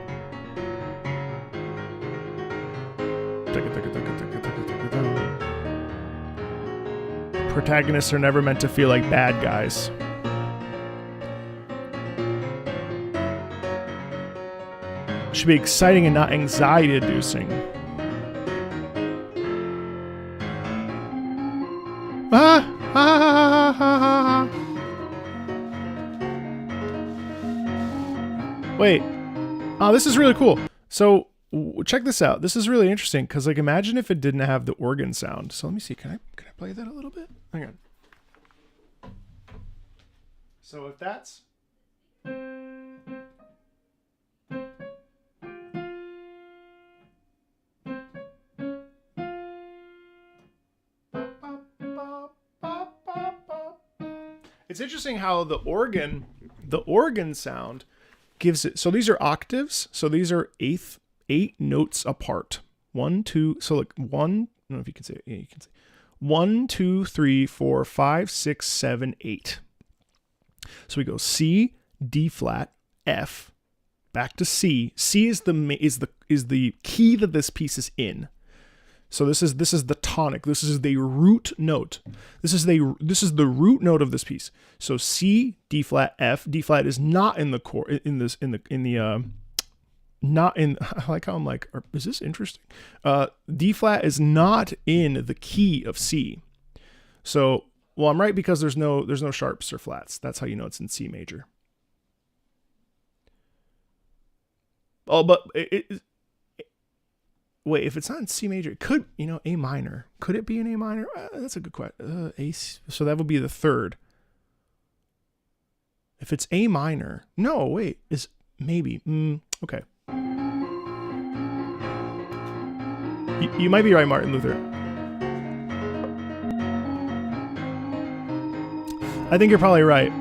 Protagonists are never meant to feel like bad guys. It should be exciting and not anxiety-inducing. Wait. Oh, this is really cool. So check this out. This is really interesting because, like, imagine if it didn't have the organ sound. So let me see. Can I play that a little bit? Hang on. So if that's it's interesting how the organ sound gives it. So these are octaves. So these are eight notes apart. 1, 2. So like 1. I don't know if you can say. Yeah, you can say 1, 2, 3, 4, 5, 6, 7, 8. So we go C, D flat, F, back to C. C is the key that this piece is in. So this is the tonic. This is the root note. This is the root note of this piece. So C, D flat, F. D flat is not in the chord not in. I like how I'm like, is this interesting? D flat is not in the key of C. So, well, I'm right because there's no sharps or flats. That's how you know it's in C major. Oh, but wait, if it's not in C major, it could, A minor. Could it be in A minor? That's a good question. So that would be the third. If it's A minor, no, wait, is maybe. Okay. You might be right, Martin Luther. I think you're probably right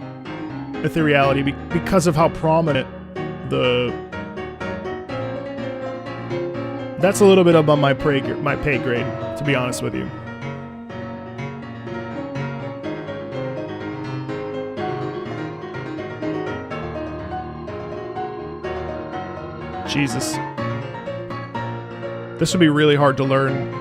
with the reality because of how prominent that's a little bit above my pay grade, to be honest with you. Jesus. This would be really hard to learn.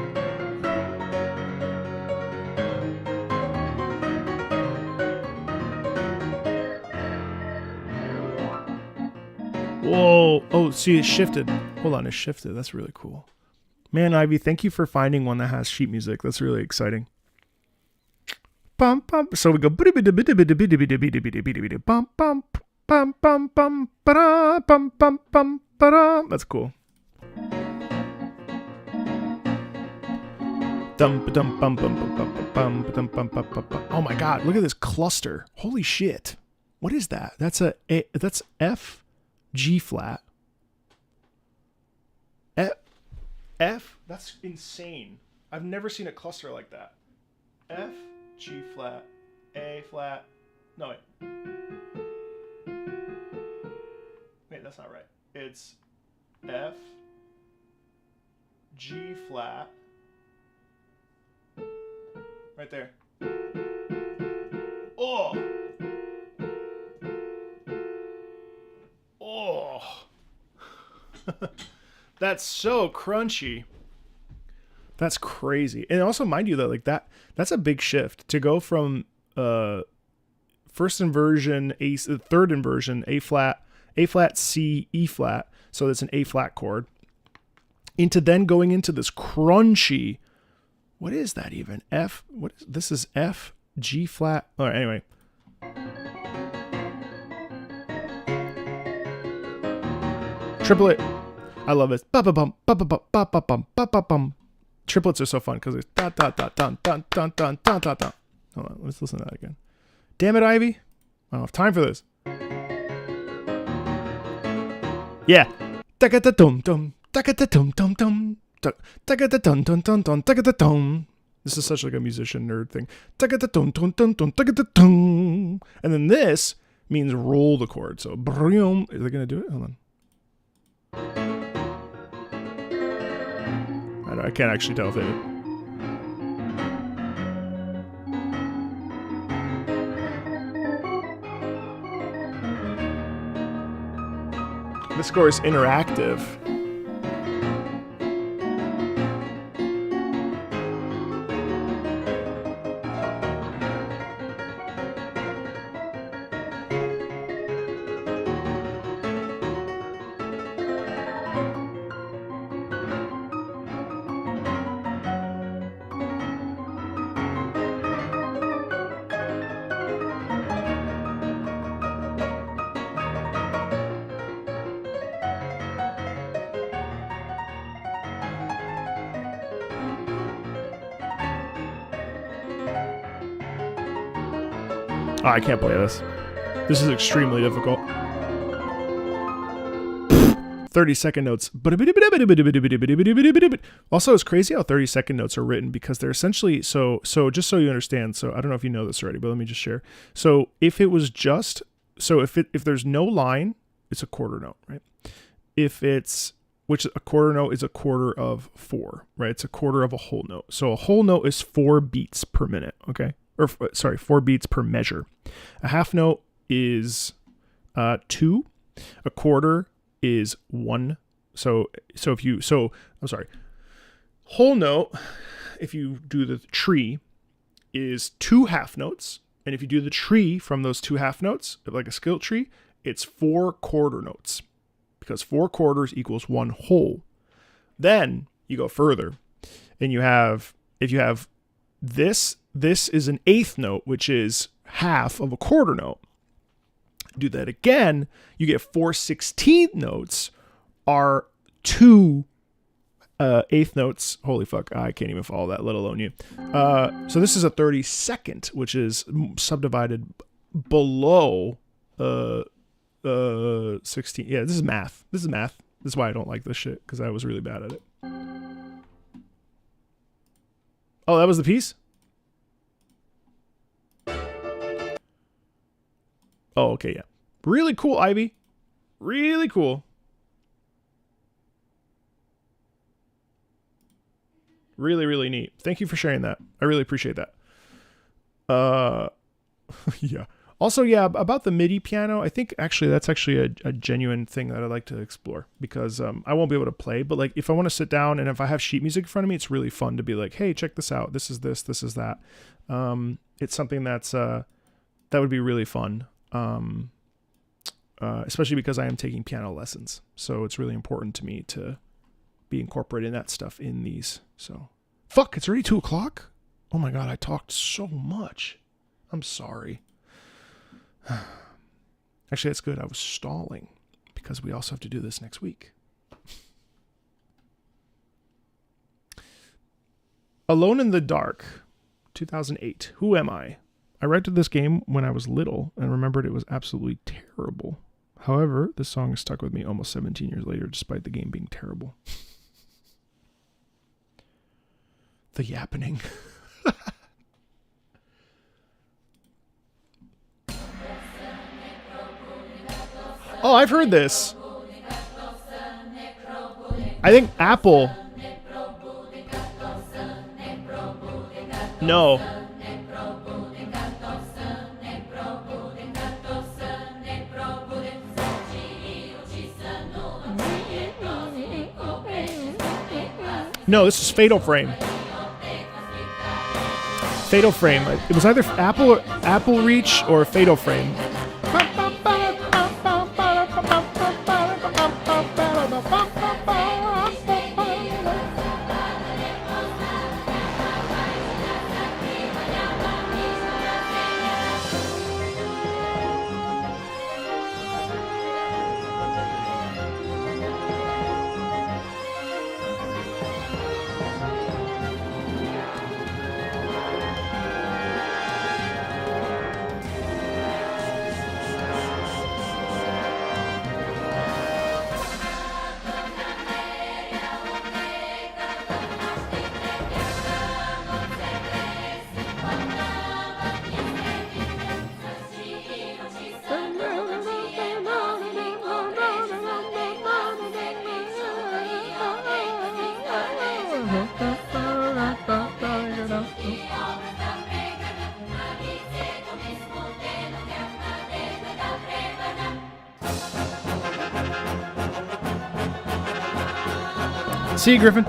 Whoa. Oh, see, it shifted. Hold on, it shifted. That's really cool. Man, Ivy, thank you for finding one that has sheet music. That's really exciting. Bum, bum. So we go. That's cool. Oh my God! Look at this cluster. Holy shit! What is that? That's F, G flat. F. That's insane. I've never seen a cluster like that. F, G flat, A flat. No wait. Wait, that's not right. It's F, G flat. Right there. Oh. Oh. That's so crunchy. That's crazy. And also, mind you, that that's a big shift to go from first inversion, third inversion, A flat, C, E flat. So that's an A flat chord. Into then going into this crunchy. What is that even? F. What is this? Is F, G flat. All right. Anyway. Triplet. I love it. Triplets are so fun because it's dun dun dun dun dun dun dun dun dun dun. Hold on, let's listen to that again. Damn it, Ivy! I don't have time for this. Yeah. This is such like a musician nerd thing. And then this means roll the chord. So, is they gonna do it? Hold on. I can't actually tell if they did. This score is interactive. Oh, I can't play this. This is extremely difficult. 30-second notes. Also, it's crazy how 30-second notes are written because they're essentially so just so you understand. So I don't know if you know this already, but let me just share. So if there's no line, it's a quarter note, right? If it's which a quarter note is a quarter of 4, right? It's a quarter of a whole note. So a whole note is 4 beats per minute, okay? Or sorry, 4 beats per measure. A half note is 2. A quarter is 1. Whole note, if you do the tree, is 2 half notes. And if you do the tree from those 2 half notes, like a skill tree, it's 4 quarter notes. Because 4 quarters equals 1 whole. Then you go further, and if you have this is an eighth note, which is half of a quarter note. Do that again, you get 4 16th notes are 2 eighth notes. Holy fuck, I can't even follow that, let alone you. So this is a 32nd, which is subdivided below 16. Yeah, this is math. This is why I don't like this shit, because I was really bad at it. Oh, that was the piece? Oh, okay, yeah. Really cool, Ivy. Really cool. Really, really neat. Thank you for sharing that. I really appreciate that. Yeah. Also, yeah, about the MIDI piano, I think actually that's actually a genuine thing that I'd like to explore, because I won't be able to play, but like if I want to sit down and if I have sheet music in front of me, it's really fun to be like, hey, check this out. This is this is that. It's something that's that would be really fun, especially because I am taking piano lessons. So it's really important to me to be incorporating that stuff in these. So, fuck, it's already 2 o'clock? Oh my God, I talked so much. I'm sorry. Actually, that's good. I was stalling because we also have to do this next week. Alone in the Dark, 2008. Who am I? I rented this game when I was little and remembered it was absolutely terrible. However, this song has stuck with me almost 17 years later, despite the game being terrible. The Yappening. Oh, I've heard this. I think Apple. No. No, this is Fatal Frame. Fatal Frame. It was either Apple Reach or Fatal Frame. See you, Griffin.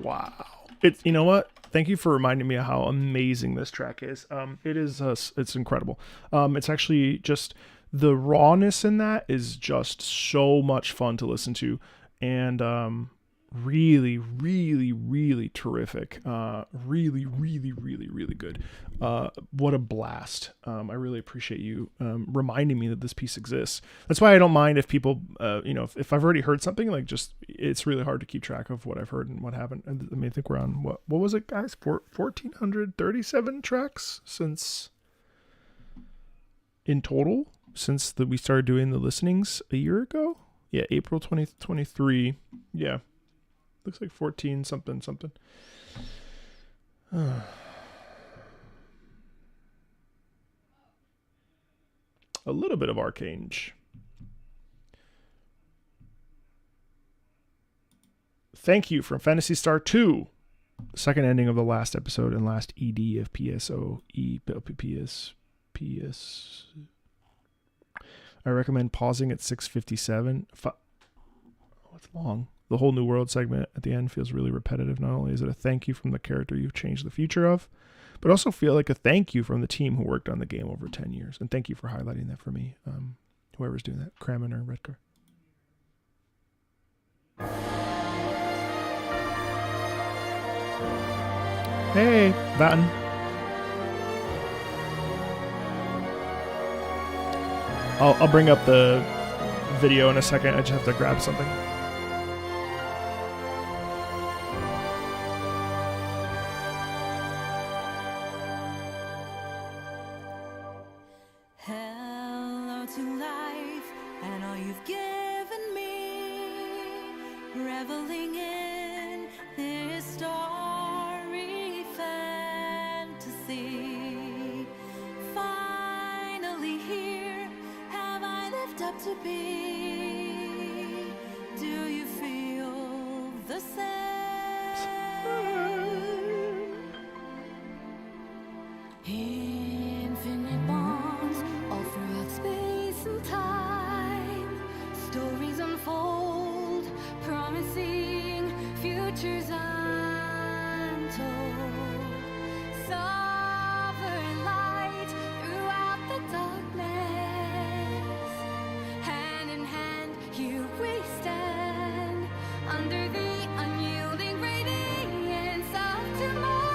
Wow. It's, you know what? Thank you for reminding me of how amazing this track is. It is, it's incredible. It's actually just, the rawness in that is just so much fun to listen to. And really, really, really terrific. Really, really, really, really good. What a blast. I really appreciate you reminding me that this piece exists. That's why I don't mind if people, if I've already heard something, like just, it's really hard to keep track of what I've heard and what haven't. I mean, I think we're on, what was it, guys? 1,437 tracks since, in total, since we started doing the listenings a year ago. Yeah, April 2023. Yeah. Looks like 14 something. A little bit of Archange. Thank you from Phantasy Star 2. Second ending of the last episode and last ED of PS. I recommend pausing at 6:57. Oh, it's long. The whole New World segment at the end feels really repetitive. Not only is it a thank you from the character you've changed the future of, but also feel like a thank you from the team who worked on the game over 10 years. And thank you for highlighting that for me. Whoever's doing that, Kramen or Redcar. Hey, Vatten. I'll bring up the video in a second. I just have to grab something. Hello to life and all you've given me, reveling in this story fantasy. Finally here, have I lived up to be? Do you feel the same? Infinite bonds all throughout space and time. Stories unfold, promising futures untold. Sovereign light throughout the darkness. Hand in hand, here we stand under the unyielding radiance of tomorrow.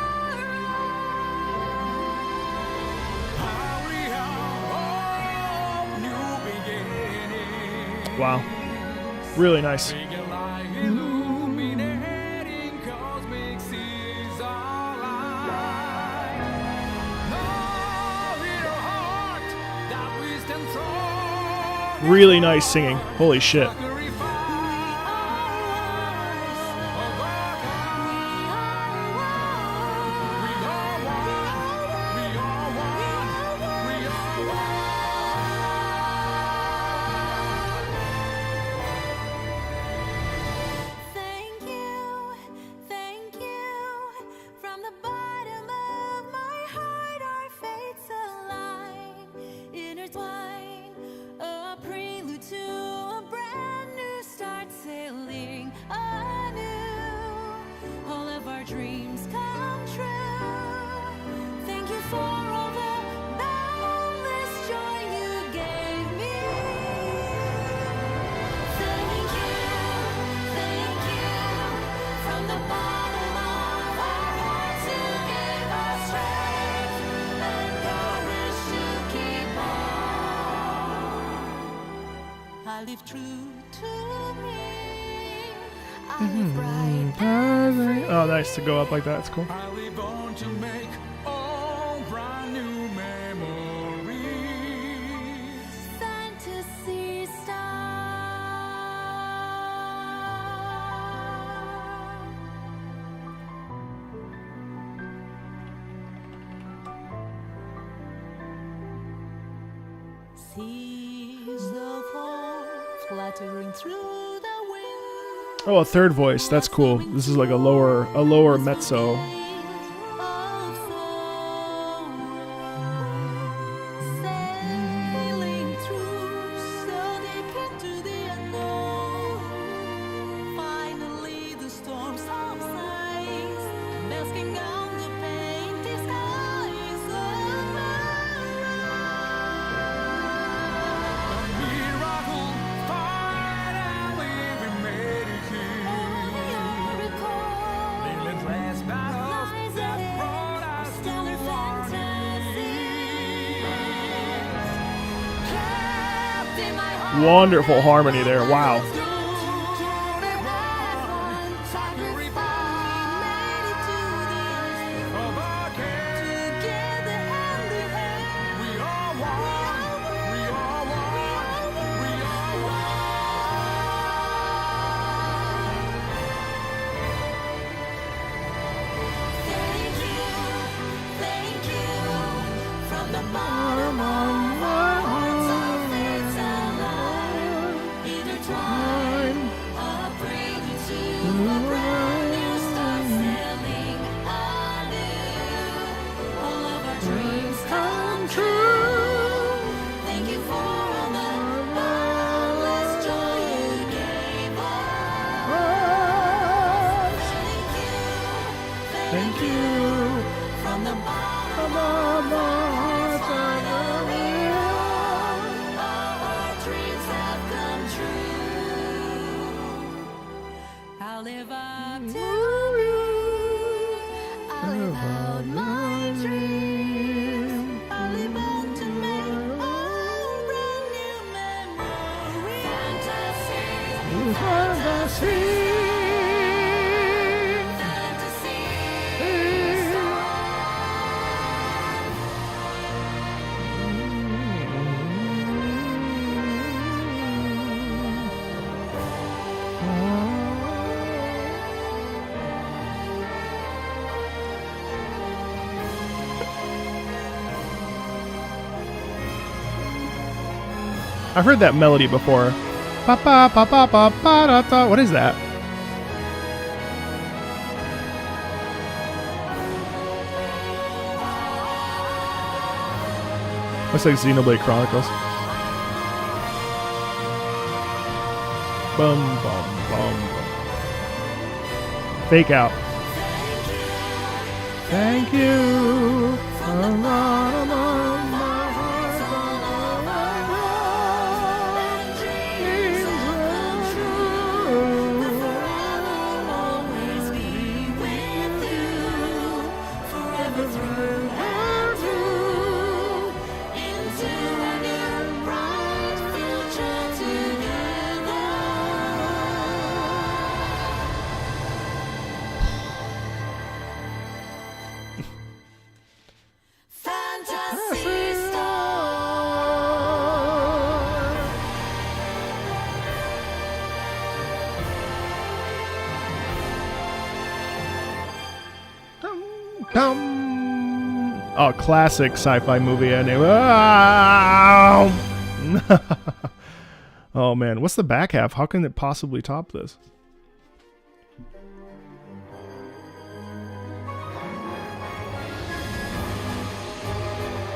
Wow. Really nice. Really nice singing. Holy shit. Thank you, from the bottom of my heart, our fates align, intertwine, a prelude to a brand new start, sailing anew, all of our dreams come true. Thank you for all the boundless joy you gave me. Thank you, from the bottom of our hearts, you gave us strength and courage to keep on. I live true to me. I live bright and free. Oh, nice to go up like that. It's cool. I live on to make all brand new memories. Fantasy star. Seas of hope fluttering through the wind. Oh, a third voice. That's cool. This is like a lower mezzo. Sailing through so deep into the unknown. Finally the storm subsides, basking on the painted skies of Miracle, finally we made it here. Wonderful harmony there. Wow. Thank you from the bottom of our hearts. Our dreams have come true. I'll live up to you. I'll live out my dreams. I'll live up to make a brand new memory. Fantasy. Fantasy. I've heard that melody before. Ba ba ba ba ba ba da da. What is that? Looks like Xenoblade Chronicles. Bum bum bum bum. Fake out. Thank you. From the bottom of my heart. Oh, classic sci-fi movie ending. Oh man, what's the back half? How can it possibly top this?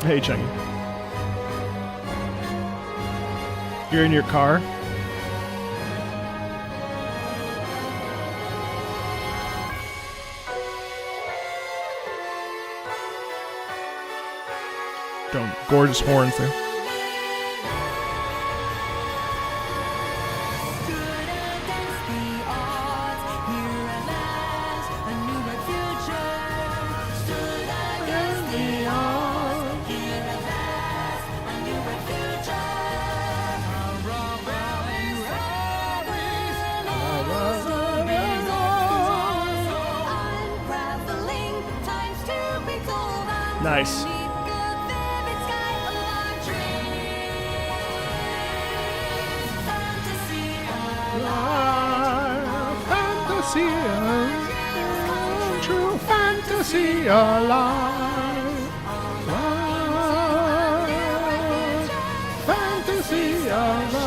Hey, Cheng. You're in your car? Don't. Gorgeous horns there. Nice. True fantasy alive. Fantasy alive.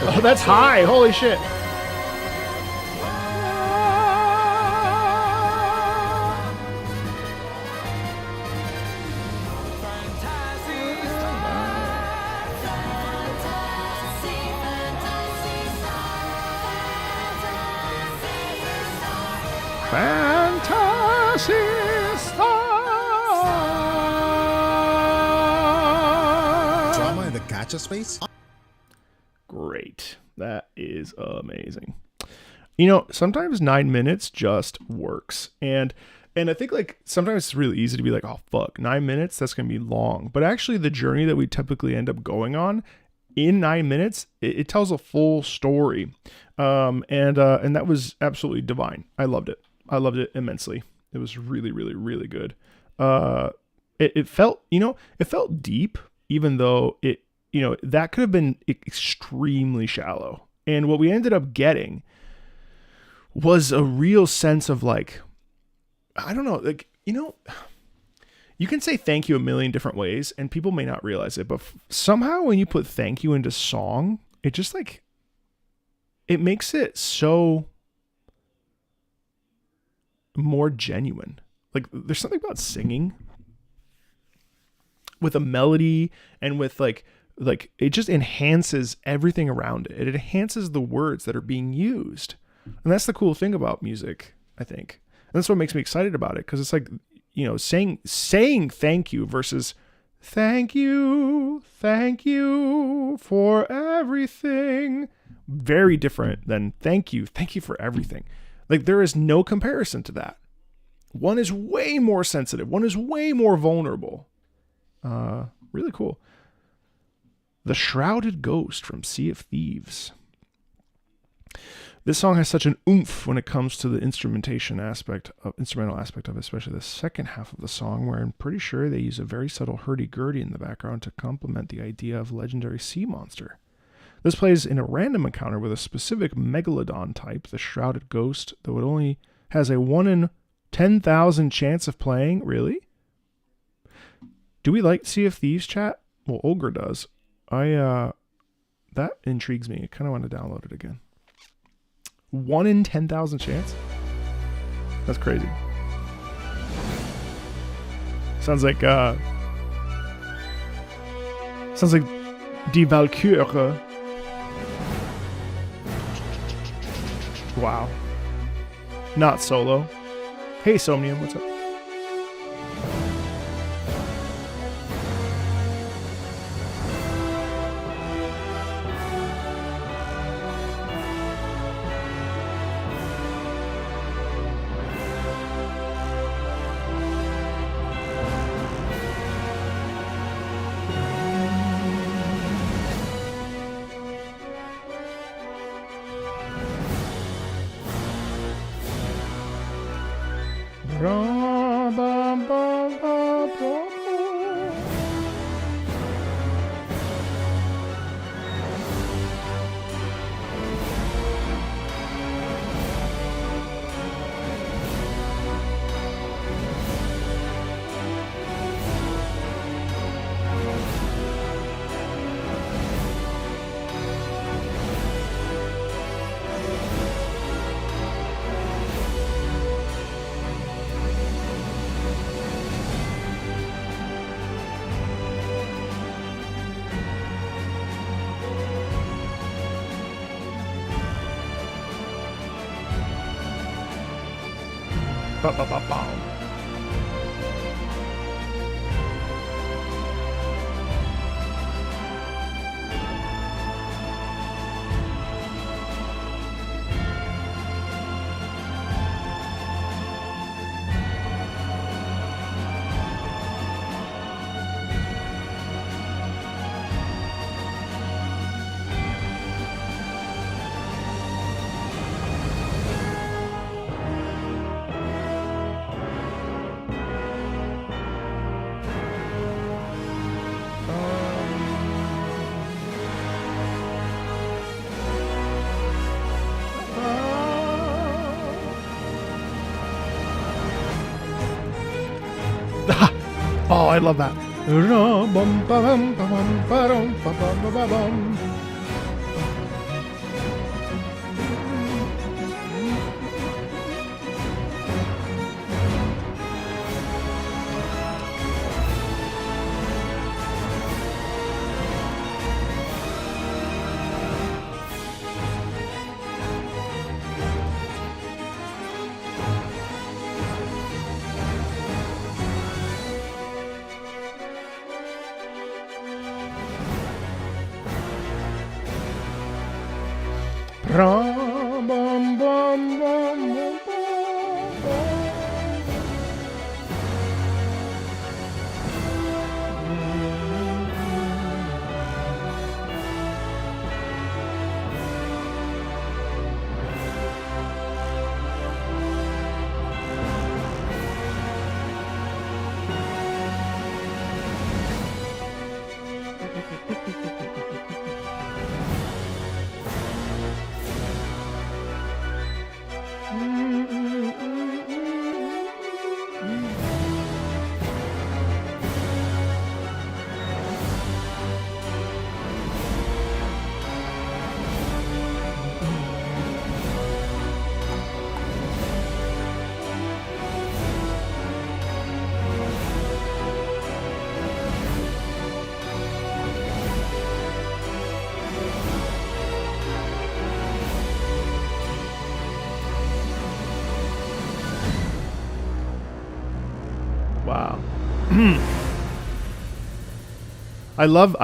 Oh, that's high. Holy shit. Phantasy Star. Drama in the gacha space? Great. That is amazing. You know, sometimes 9 minutes just works. And And I think like sometimes it's really easy to be like, oh fuck, 9 minutes, that's gonna be long. But actually the journey that we typically end up going on in 9 minutes, it tells a full story. And that was absolutely divine. I loved it. I loved it immensely. It was really, really, really good. It felt, it felt deep, even though that could have been extremely shallow. And what we ended up getting was a real sense of like, I don't know, like, you can say thank you a million different ways and people may not realize it, but somehow when you put thank you into song, it just like, it makes it so more genuine. Like there's something about singing with a melody and with like it just enhances everything around it. It enhances the words that are being used. And that's the cool thing about music, I think. And that's what makes me excited about it. Cause it's like, saying thank you versus thank you for everything. Very different than thank you for everything. Like there is no comparison to that. One is way more sensitive. One is way more vulnerable. Really cool. The Shrouded Ghost from Sea of Thieves. This song has such an oomph when it comes to the instrumental aspect of it, especially the second half of the song, where I'm pretty sure they use a very subtle hurdy-gurdy in the background to complement the idea of legendary sea monster. This plays in a random encounter with a specific megalodon type, the Shrouded Ghost, though it only has a 1 in 10,000 chance of playing. Really? Do we like Sea of Thieves, chat? Well, Ogre does. That intrigues me. I kind of want to download it again. 1 in 10,000 chance? That's crazy. Sounds like Die Valkyrie. Wow. Not solo. Hey, Somnium, what's up? Oh, I love that. I love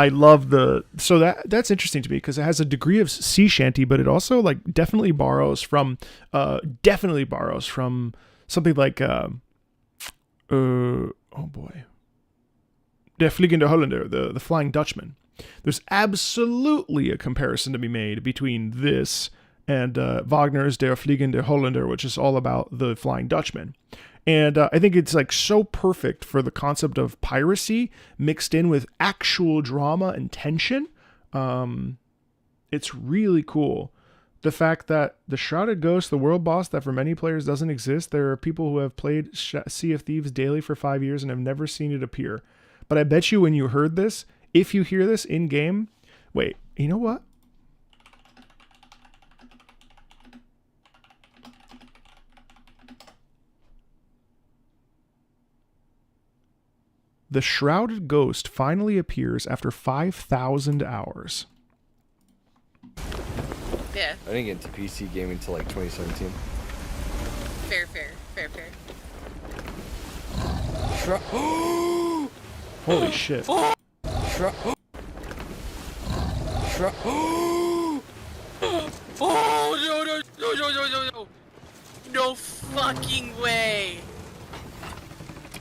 the so that's interesting to me because it has a degree of sea shanty, but it also like definitely borrows from something like oh boy, Der Fliegende Holländer, the Flying Dutchman. There's absolutely a comparison to be made between this and Wagner's Der Fliegende Holländer, which is all about the Flying Dutchman. And I think it's like so perfect for the concept of piracy mixed in with actual drama and tension. It's really cool. The fact that the Shrouded Ghost, the world boss that for many players doesn't exist, there are people who have played Sea of Thieves daily for 5 years and have never seen it appear. But I bet you when you heard this, if you hear this in game, wait, you know what? The Shrouded Ghost finally appears after 5,000 hours. Yeah. I didn't get into PC gaming until like 2017. Fair. Holy shit. Oh, no. No fucking way.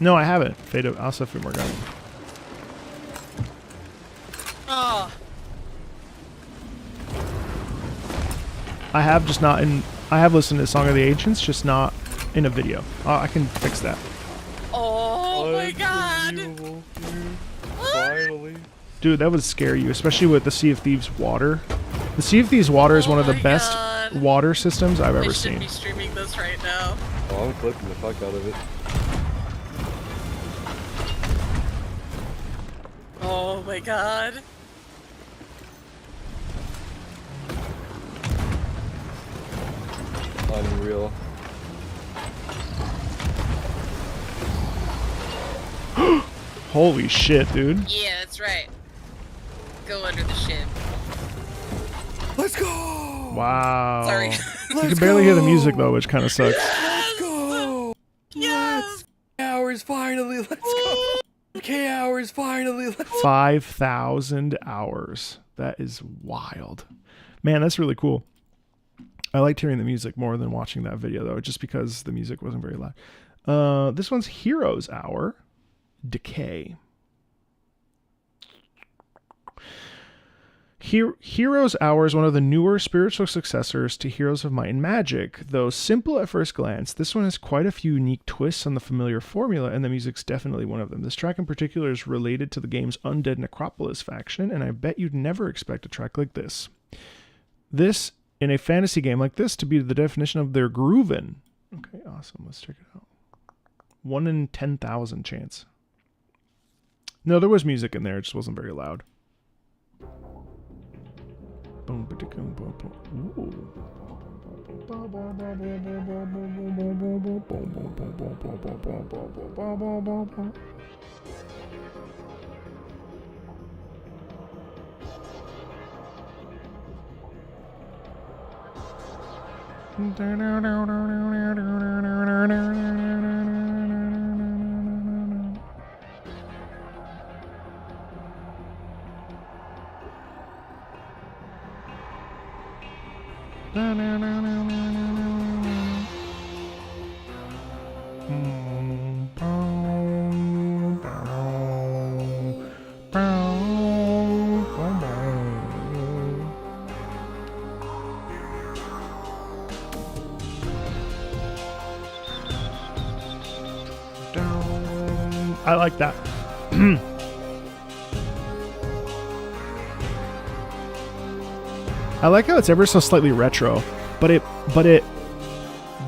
No, I haven't. Fade of Asa Morgana. Oh. I have just not in. I have listened to Song of the Ancients, just not in a video. I can fix that. Oh my god. Unbelievable, dude. Finally. Dude, that would scare you, especially with the Sea of Thieves water. The Sea of Thieves water is one of the my best God. water systems I've I ever should seen. be streaming this right now. Oh, I'm clipping the fuck out of it. Oh my god. Unreal. Holy shit, dude. Yeah, that's right. Go under the ship. Let's go! Wow. Sorry. You can barely hear the music though, which kind of sucks. Let's go! Yes! Hours finally, let's go! K hours finally, let's go! 5,000 hours. That is wild. Man, that's really cool. I liked hearing the music more than watching that video though, just because the music wasn't very loud. This one's Heroes Hour. Decay. Heroes Hour is one of the newer spiritual successors to Heroes of Might and Magic. Though simple at first glance, this one has quite a few unique twists on the familiar formula, and the music's definitely one of them. This track in particular is related to the game's Undead Necropolis faction, and I bet you'd never expect a track like this. This, in a fantasy game like this, to be the definition of their groovin'. Okay, awesome. Let's check it out. 1 in 10,000 chance. No, there was music in there. It just wasn't very loud. I like that. I like how it's ever so slightly retro, but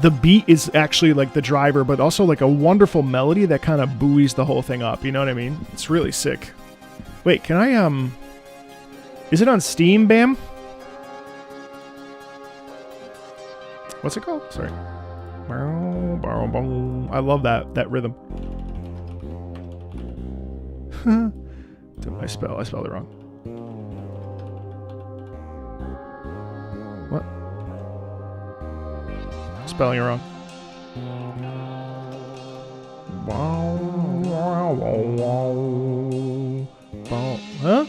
the beat is actually like the driver, but also like a wonderful melody that kind of buoys the whole thing up. You know what I mean? It's really sick. Wait, can I, is it on Steam, Bam? What's it called? Sorry. I love that rhythm. I spelled it wrong. What? Spelling it wrong. Huh?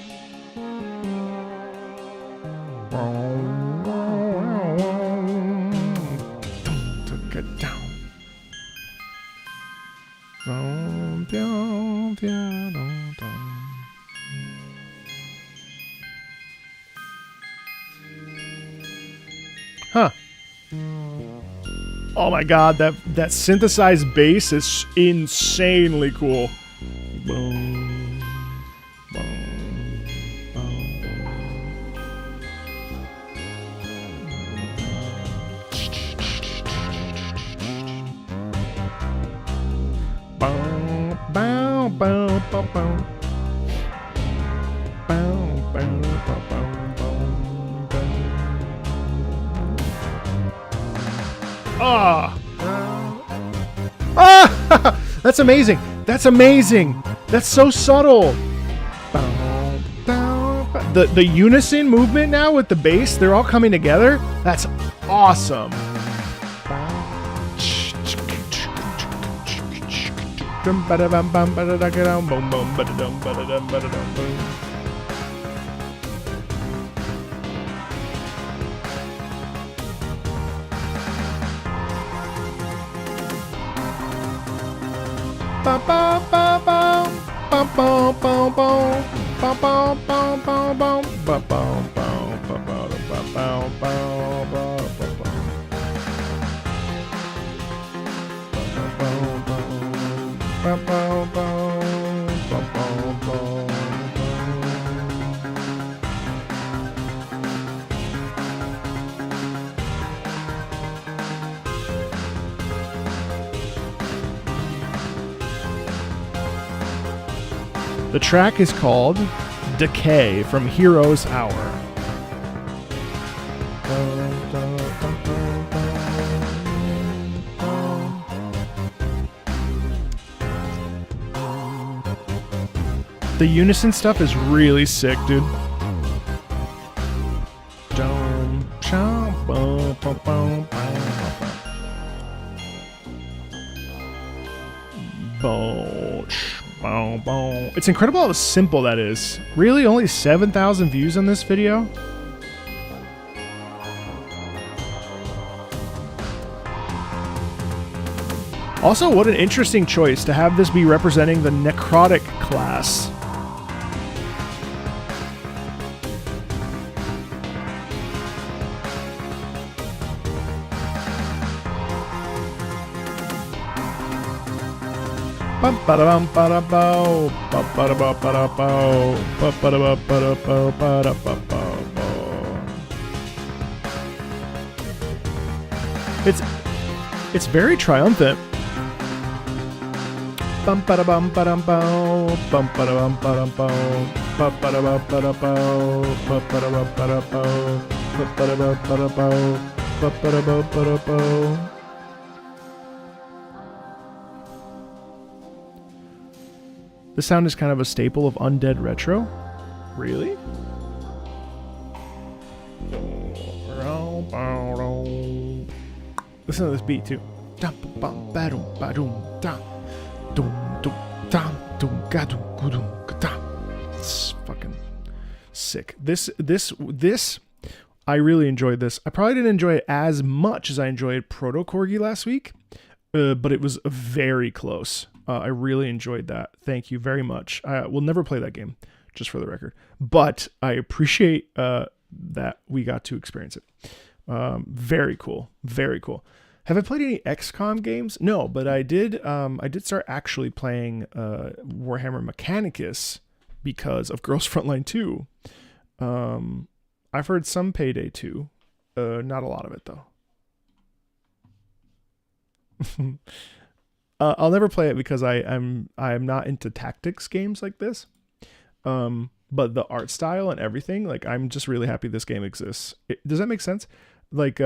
Huh. Oh my god, that synthesized bass is insanely cool. Boom, boom, boom, boom. Bow, bow, bow, bow. Bow, bow, bow, bow, bow, bow. Ah! Ah! That's amazing. That's amazing. That's so subtle. Bow, bow, bow. The unison movement now with the bass, they're all coming together. That's awesome. The track is called Decay from Hero's Hour. The unison stuff is really sick, dude. It's incredible how simple that is. Really, only 7,000 views on this video? Also, what an interesting choice to have this be representing the necrotic class. It's very triumphant. This sound is kind of a staple of Undead Retro. Really? Listen to this beat too. It's fucking sick. This, I really enjoyed this. I probably didn't enjoy it as much as I enjoyed Proto Corgi last week, but it was very close. I really enjoyed that. Thank you very much. I will never play that game, just for the record. But I appreciate that we got to experience it. Very cool. Very cool. Have I played any XCOM games? No, but I did start actually playing Warhammer Mechanicus because of Girls Frontline 2. I've heard some Payday 2. Not a lot of it, though. I'll never play it because I'm not into tactics games like this. But the art style and everything, like, I'm just really happy this game exists. Does that make sense? Like,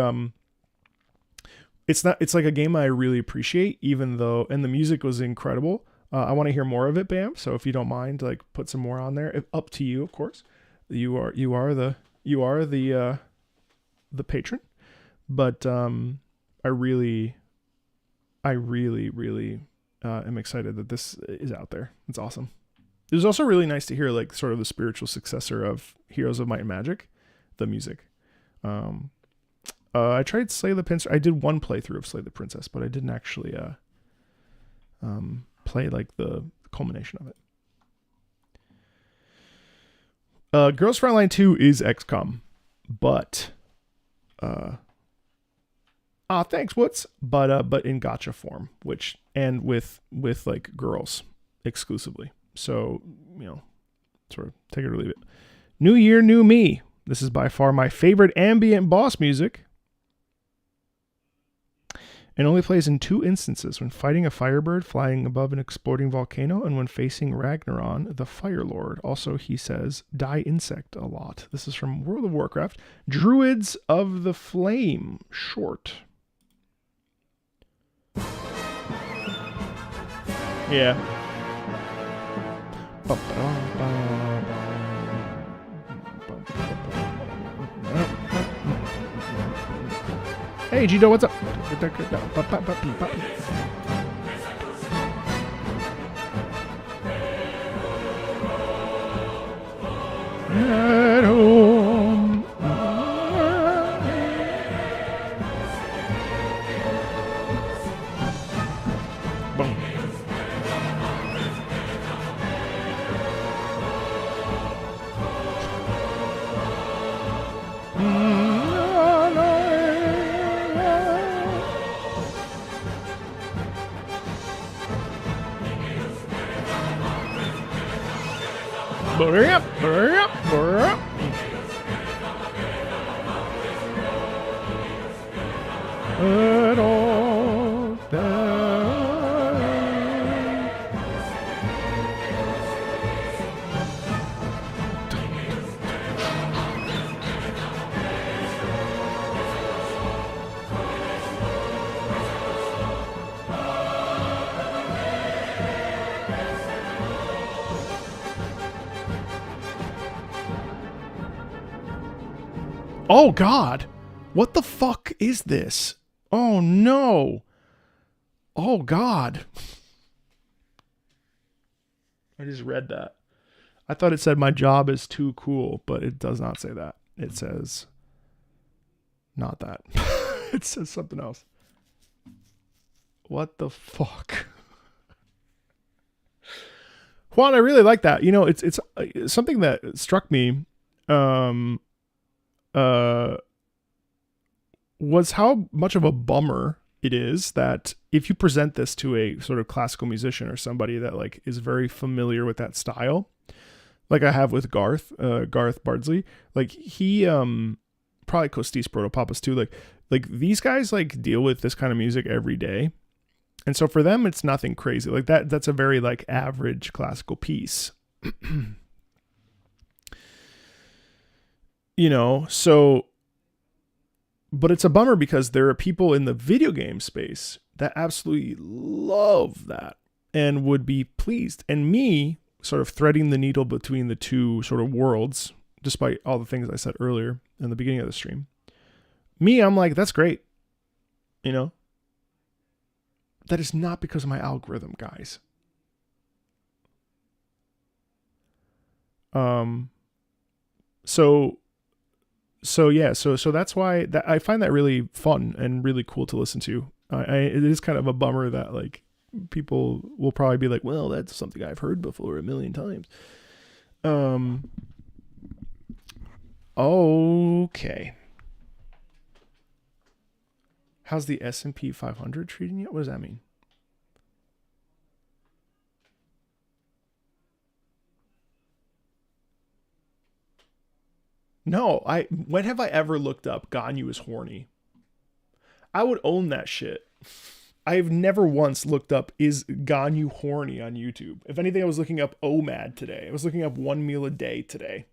it's like a game I really appreciate, even though, and the music was incredible. I want to hear more of it, Bam. So if you don't mind, like, put some more on there. Up to you, of course. You are the patron. But I really am excited that this is out there. It's awesome. It was also really nice to hear, like, sort of the spiritual successor of Heroes of Might and Magic, the music. I tried Slay the Princess. I did one playthrough of Slay the Princess, but I didn't actually play, like, the culmination of it. Girls Frontline 2 is XCOM, but Thanks, what's but in gacha form, which and with like girls exclusively. So, sort of take it or leave it. New Year, New Me. This is by far my favorite ambient boss music. It only plays in 2 instances: when fighting a firebird flying above an exploding volcano, and when facing Ragnaron, the Fire Lord. Also, he says, die insect a lot. This is from World of Warcraft. Druids of the Flame. Short. Yeah. Hey, Gito, what's up? At home. Boom. Hurry up, hurry up, hurry up. At all Oh, God. What the fuck is this? Oh, no. Oh, God. I just read that. I thought it said my job is too cool, but it does not say that. It says not that. It says something else. What the fuck? Juan, I really like that. It's something that struck me. Was how much of a bummer it is that if you present this to a sort of classical musician or somebody that like is very familiar with that style, like I have with Garth Bardsley, like he probably Costis Protopapas too, like these guys like deal with this kind of music every day, and so for them it's nothing crazy like that's a very like average classical piece. So, but it's a bummer because there are people in the video game space that absolutely love that and would be pleased. And me sort of threading the needle between the two sort of worlds, despite all the things I said earlier in the beginning of the stream. I'm like, that's great. That is not because of my algorithm, guys. So that's why I find that really fun and really cool to listen to. It is kind of a bummer that like people will probably be like, well, that's something I've heard before a million times. Okay. How's the S&P 500 treating you? What does that mean? No, when have I ever looked up Ganyu is horny? I would own that shit. I've never once looked up is Ganyu horny on YouTube. If anything, I was looking up OMAD today. I was looking up 1 meal a day today.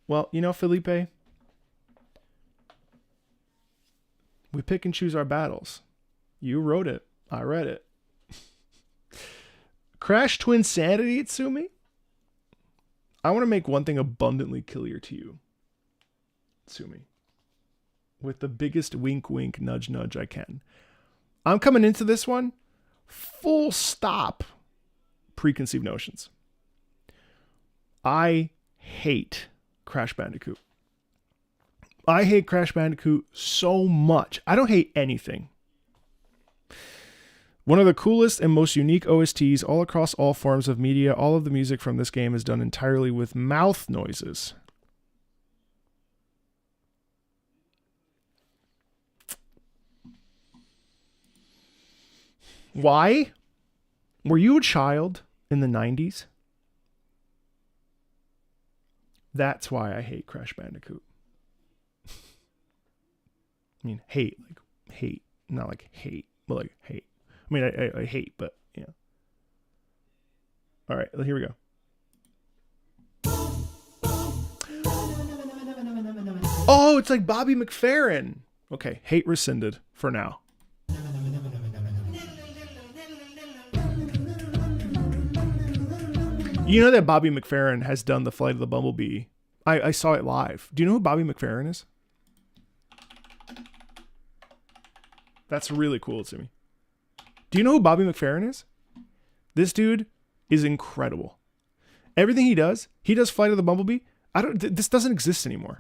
Well, Felipe, we pick and choose our battles. You wrote it. I read it. Crash Twinsanity, Itsumi? I want to make one thing abundantly clear to you, Tsumi, with the biggest wink, wink, nudge, nudge I can. I'm coming into this one full stop preconceived notions. I hate Crash Bandicoot. I hate Crash Bandicoot so much. I don't hate anything. One of the coolest and most unique OSTs all across all forms of media. All of the music from this game is done entirely with mouth noises. Why? Were you a child in the 90s? That's why I hate Crash Bandicoot. I mean, hate, like hate, not like hate, but like hate. I mean, I hate, but yeah. All right, here we go. Oh, it's like Bobby McFerrin. Okay, hate rescinded for now. You know that Bobby McFerrin has done the Flight of the Bumblebee. I saw it live. Do you know who Bobby McFerrin is? That's really cool to me. Do you know who Bobby McFerrin is? This dude is incredible. Everything he does Flight of the Bumblebee. This doesn't exist anymore.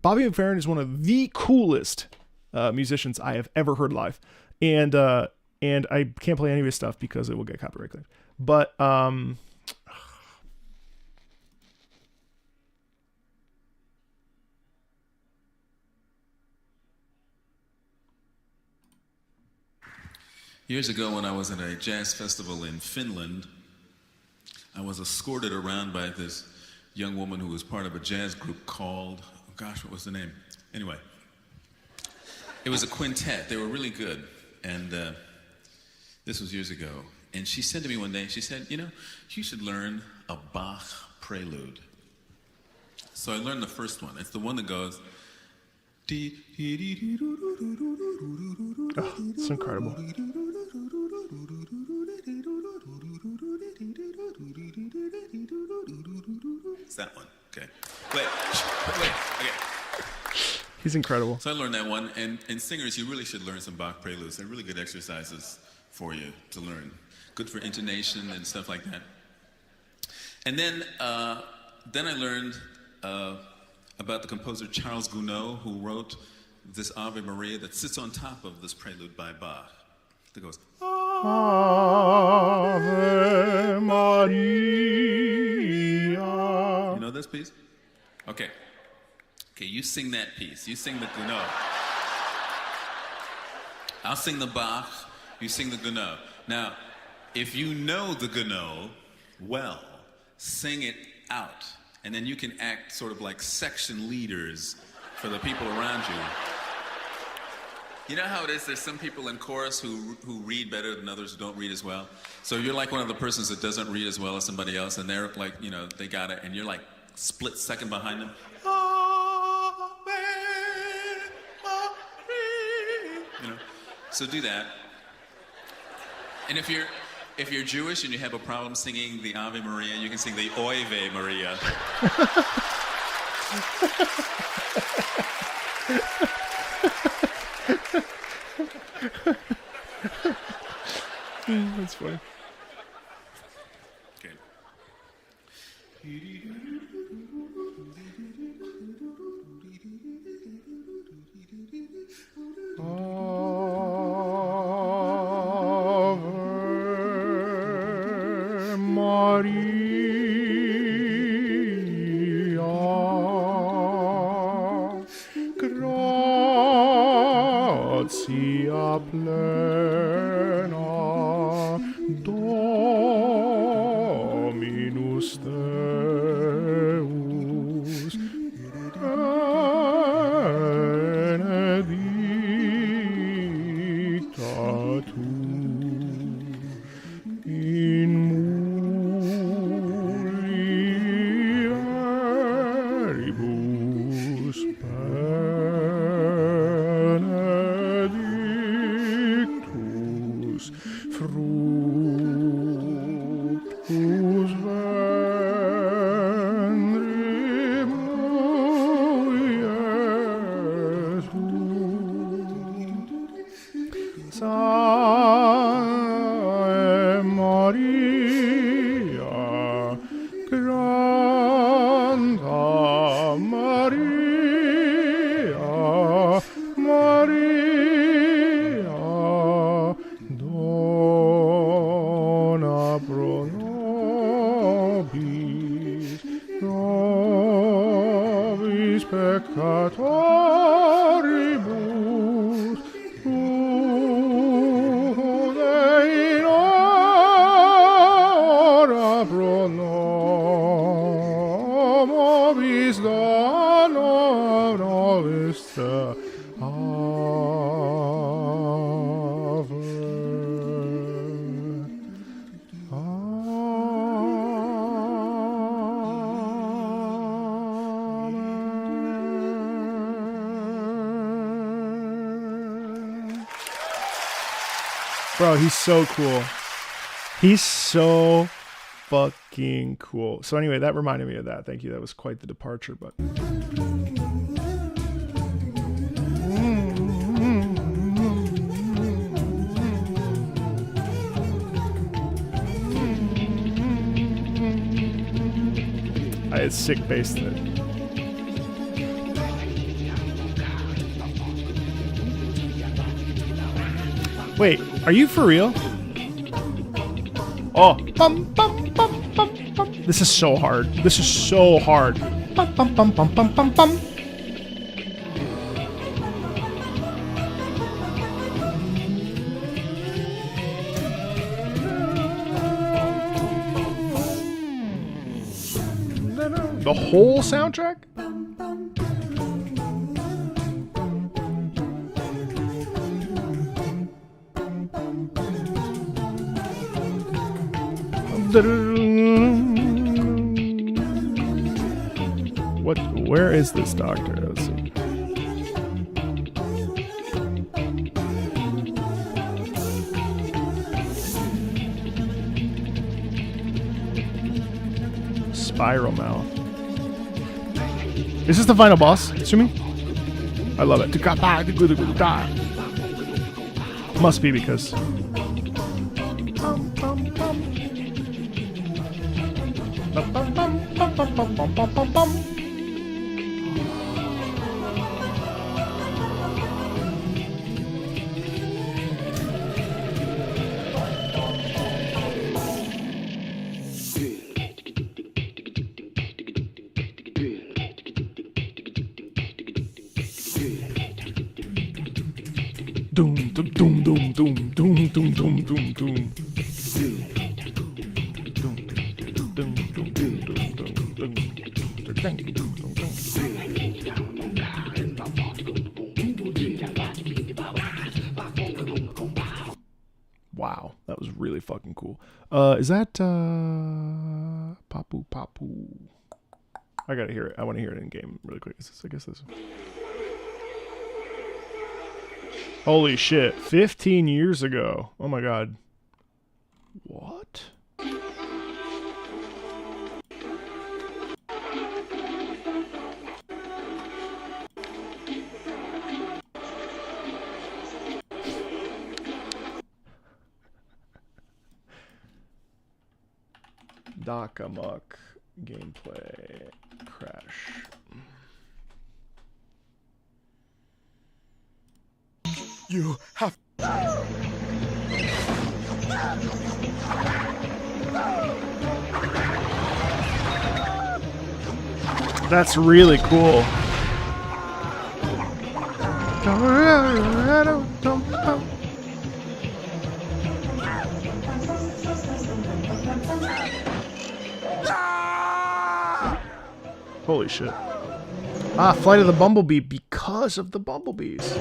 Bobby McFerrin is one of the coolest musicians I have ever heard live, and I can't play any of his stuff because it will get copyright claimed. But years ago, when I was at a jazz festival in Finland, I was escorted around by this young woman who was part of a jazz group called, oh gosh, what was the name? Anyway, it was a quintet. They were really good. And this was years ago. And she said to me one day, she said, you know, you should learn a Bach prelude. So I learned the first one. It's the one that goes... Oh, it's incredible. It's that one. Okay. Wait. Okay. He's incredible. So I learned that one, and singers, you really should learn some Bach preludes. They're really good exercises for you to learn. Good for intonation and stuff like that. And then I learned about the composer Charles Gounod, who wrote this Ave Maria that sits on top of this prelude by Bach. That goes, Ave Maria. You know this piece? Okay. Okay, you sing that piece. You sing the Gounod. I'll sing the Bach. You sing the Gounod. Now, if you know the Gounod well, sing it out. And then you can act sort of like section leaders for the people around you. You know how it is, there's some people in chorus who read better than others who don't read as well. So you're like one of the persons that doesn't read as well as somebody else, and they're like, you know, they got it, and you're like split second behind them. You know, so do that. And if you're Jewish and you have a problem singing the Ave Maria, you can sing the Oive Maria. That's funny. Okay. Ave Maria, gratia plena, Dominus Deus, benedicta tu in mulieribus benedictus fructus ventri Iesus. Salve Maria, granda Maria, Maria, dona pro nobis peccatoribus, Oh, no, no, it's the Bro, he's so cool. He's so fucking cool. So anyway, that reminded me of that. Thank you. That was quite the departure, but I had sick bass in it. Wait, are you for real? Oh, bum, bum, bum, bum, bum. This is so hard. This is so hard. Bum, bum, bum, bum, bum, bum, bum. The whole soundtrack? What? Where is this doctor? Let's see. Spiral Mouth. Is this the final boss? Assuming? I love it. Must be because. Doom, doom, doom, doom, doom, doom, doom, doom, doom, doom. Wow, that was really fucking cool. Is that Papu Papu? I gotta hear it. I want to hear it in game really quick. I guess this. Holy shit! 15 years ago. Oh my god. What? Amok gameplay crash. You have. That's really cool. Holy shit. Ah, Flight of the Bumblebee because of the bumblebees.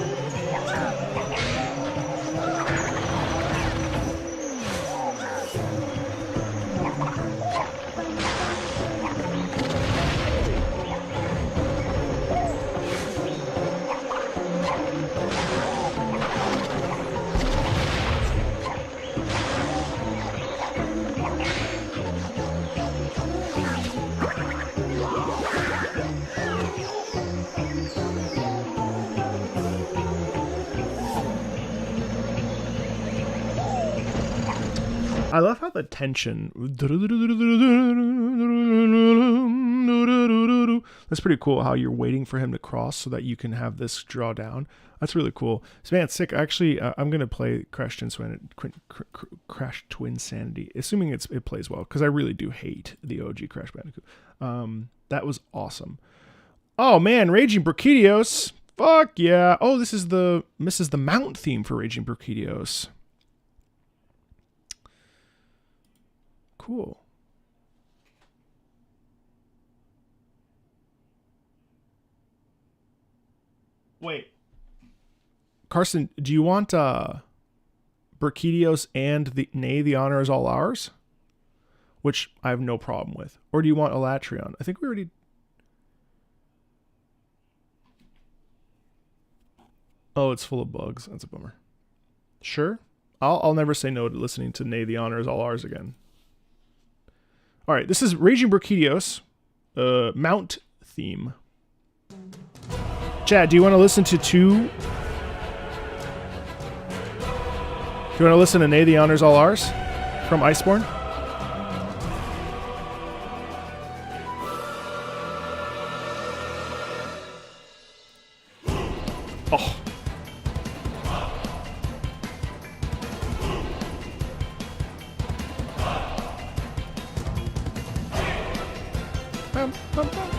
I love how the tension. That's pretty cool how you're waiting for him to cross so that you can have this draw down. That's really cool. So man, sick. Actually, I'm gonna play Crash Twinsanity, assuming it plays well, because I really do hate the OG Crash Bandicoot. That was awesome. Oh man, Raging Brachydios. Fuck yeah. Oh, this is the mount theme for Raging Brachydios. Cool. Wait. Carson, do you want Brachydios and the honor is all ours? Which I have no problem with. Or do you want Elatrion? I think we already... Oh, it's full of bugs. That's a bummer. Sure. I'll never say no to listening to Nay, the honor is all ours again. All right, this is Raging Brachydios, Mount theme. Chad, do you want to listen to two? Do you want to listen to Nay, the honor is all ours from Iceborne? Oh. Bum, bum, bum.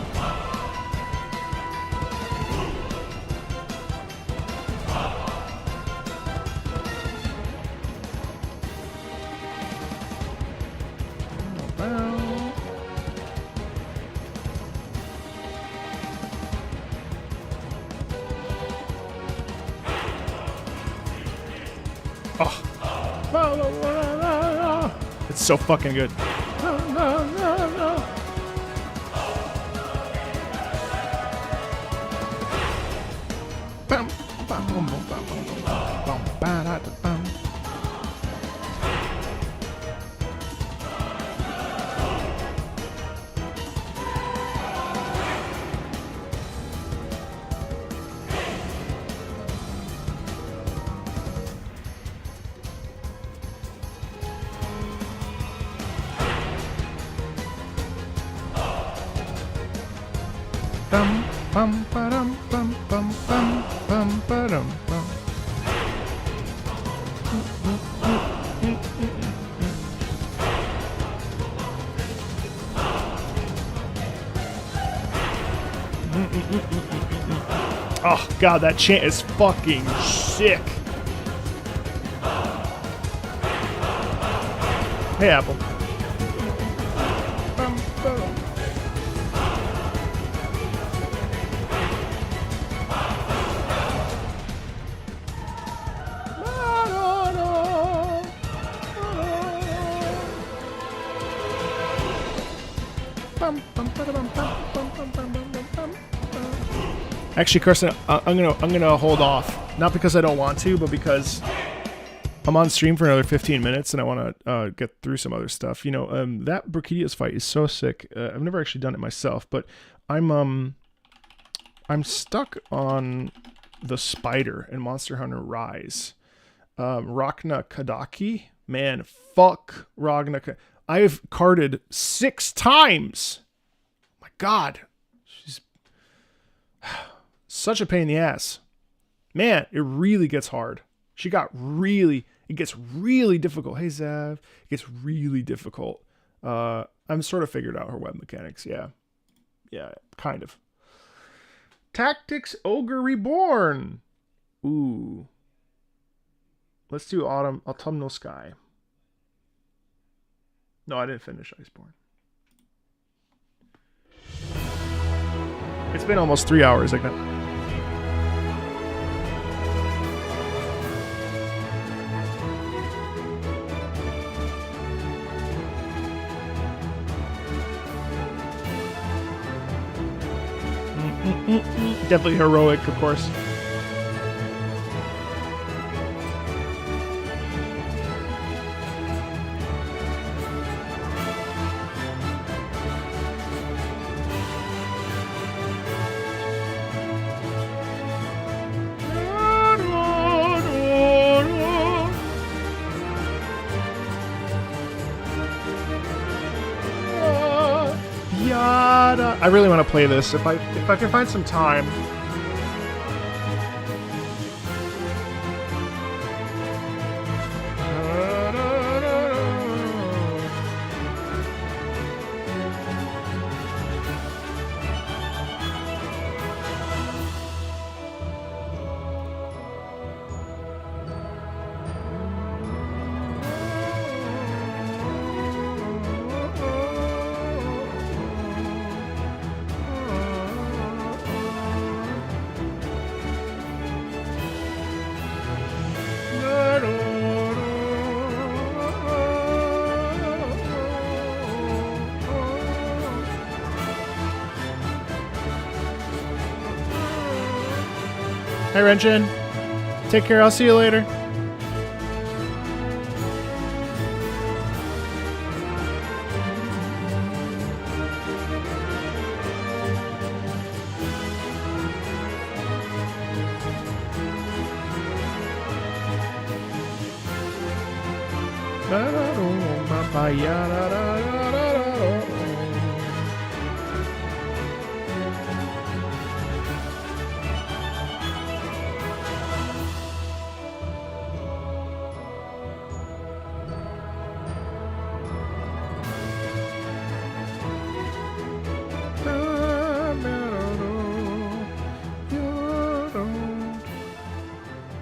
Oh. It's so fucking good. Oh god, that chant is fucking sick. Hey, Apple. Actually, Carson, I'm gonna hold off. Not because I don't want to, but because I'm on stream for another 15 minutes and I want to get through some other stuff. You know, that Brachydios fight is so sick. I've never actually done it myself, but I'm stuck on the spider in Monster Hunter Rise. Ragna Kadaki, man, fuck Ragna. I've carded 6 times. My God, she's such a pain in the ass. Man, it really gets hard. It gets really difficult. Hey, Zav. It gets really difficult. I'm sort of figured out her web mechanics. Yeah. Yeah, kind of. Tactics Ogre Reborn. Ooh. Let's do Autumnal Sky. No, I didn't finish Iceborne. It's been almost 3 hours. I got... Definitely heroic, of course. I really want to play this if I can find some time. Hi, Renshin. Take care. I'll see you later.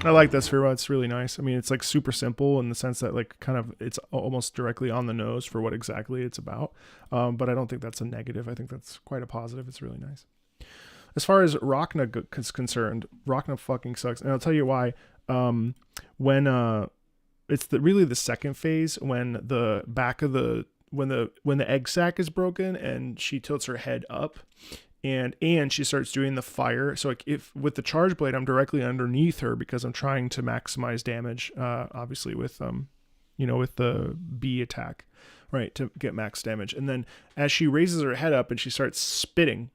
I like this Sphere. It's really nice. I mean, it's like super simple in the sense that like kind of it's almost directly on the nose for what exactly it's about. But I don't think that's a negative. I think that's quite a positive. It's really nice. As far as Rachna is concerned, Rachna fucking sucks. And I'll tell you why. When it's really the second phase when the back of when the egg sac is broken and she tilts her head up. And she starts doing the fire. So like if with the charge blade, I'm directly underneath her because I'm trying to maximize damage, obviously with with the B attack, right, to get max damage. And then as she raises her head up and she starts spitting,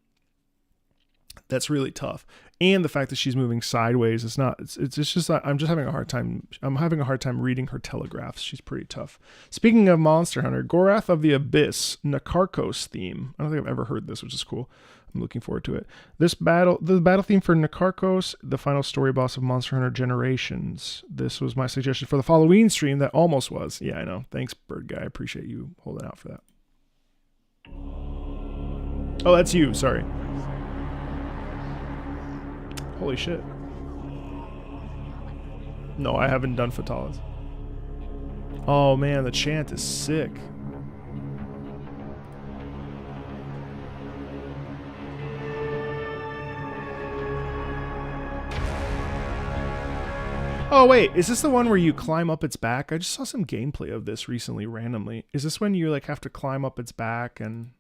that's really tough. And the fact that she's moving sideways is not. It's just I'm just having a hard time. I'm having a hard time reading her telegraphs. She's pretty tough. Speaking of Monster Hunter, Gorath of the Abyss, Nakarkos theme. I don't think I've ever heard this, which is cool. I'm looking forward to it. The battle theme for Nakarkos, the final story boss of Monster Hunter Generations. This was my suggestion for the Halloween stream that almost was. Yeah, I know. Thanks, Bird Guy. I appreciate you holding out for that. Oh, that's you. Sorry. Holy shit. No, I haven't done Fatalis. Oh man, the chant is sick. Oh wait, is this the one where you climb up its back? I just saw some gameplay of this recently randomly. Is this when you like have to climb up its back and...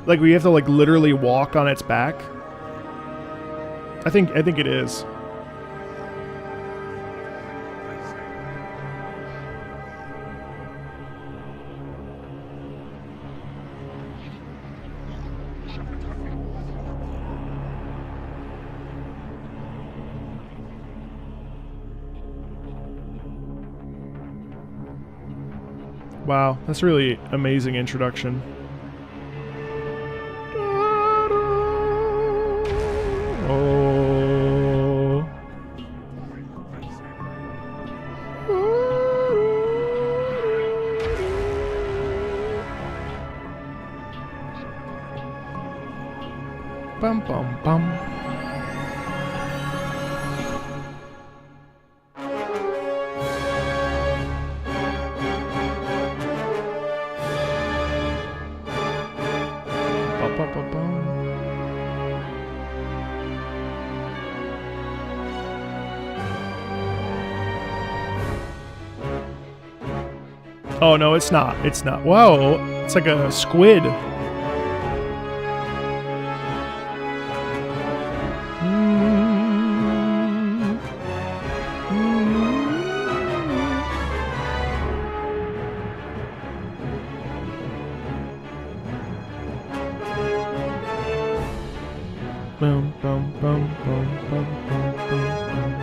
Like we have to like literally walk on its back? I think it is. Wow, that's a really amazing introduction. Oh. Bum bum bum. Oh no, it's not. It's not. Whoa, it's like a squid. Boom, boom, boom, boom, boom, boom, boom, boom.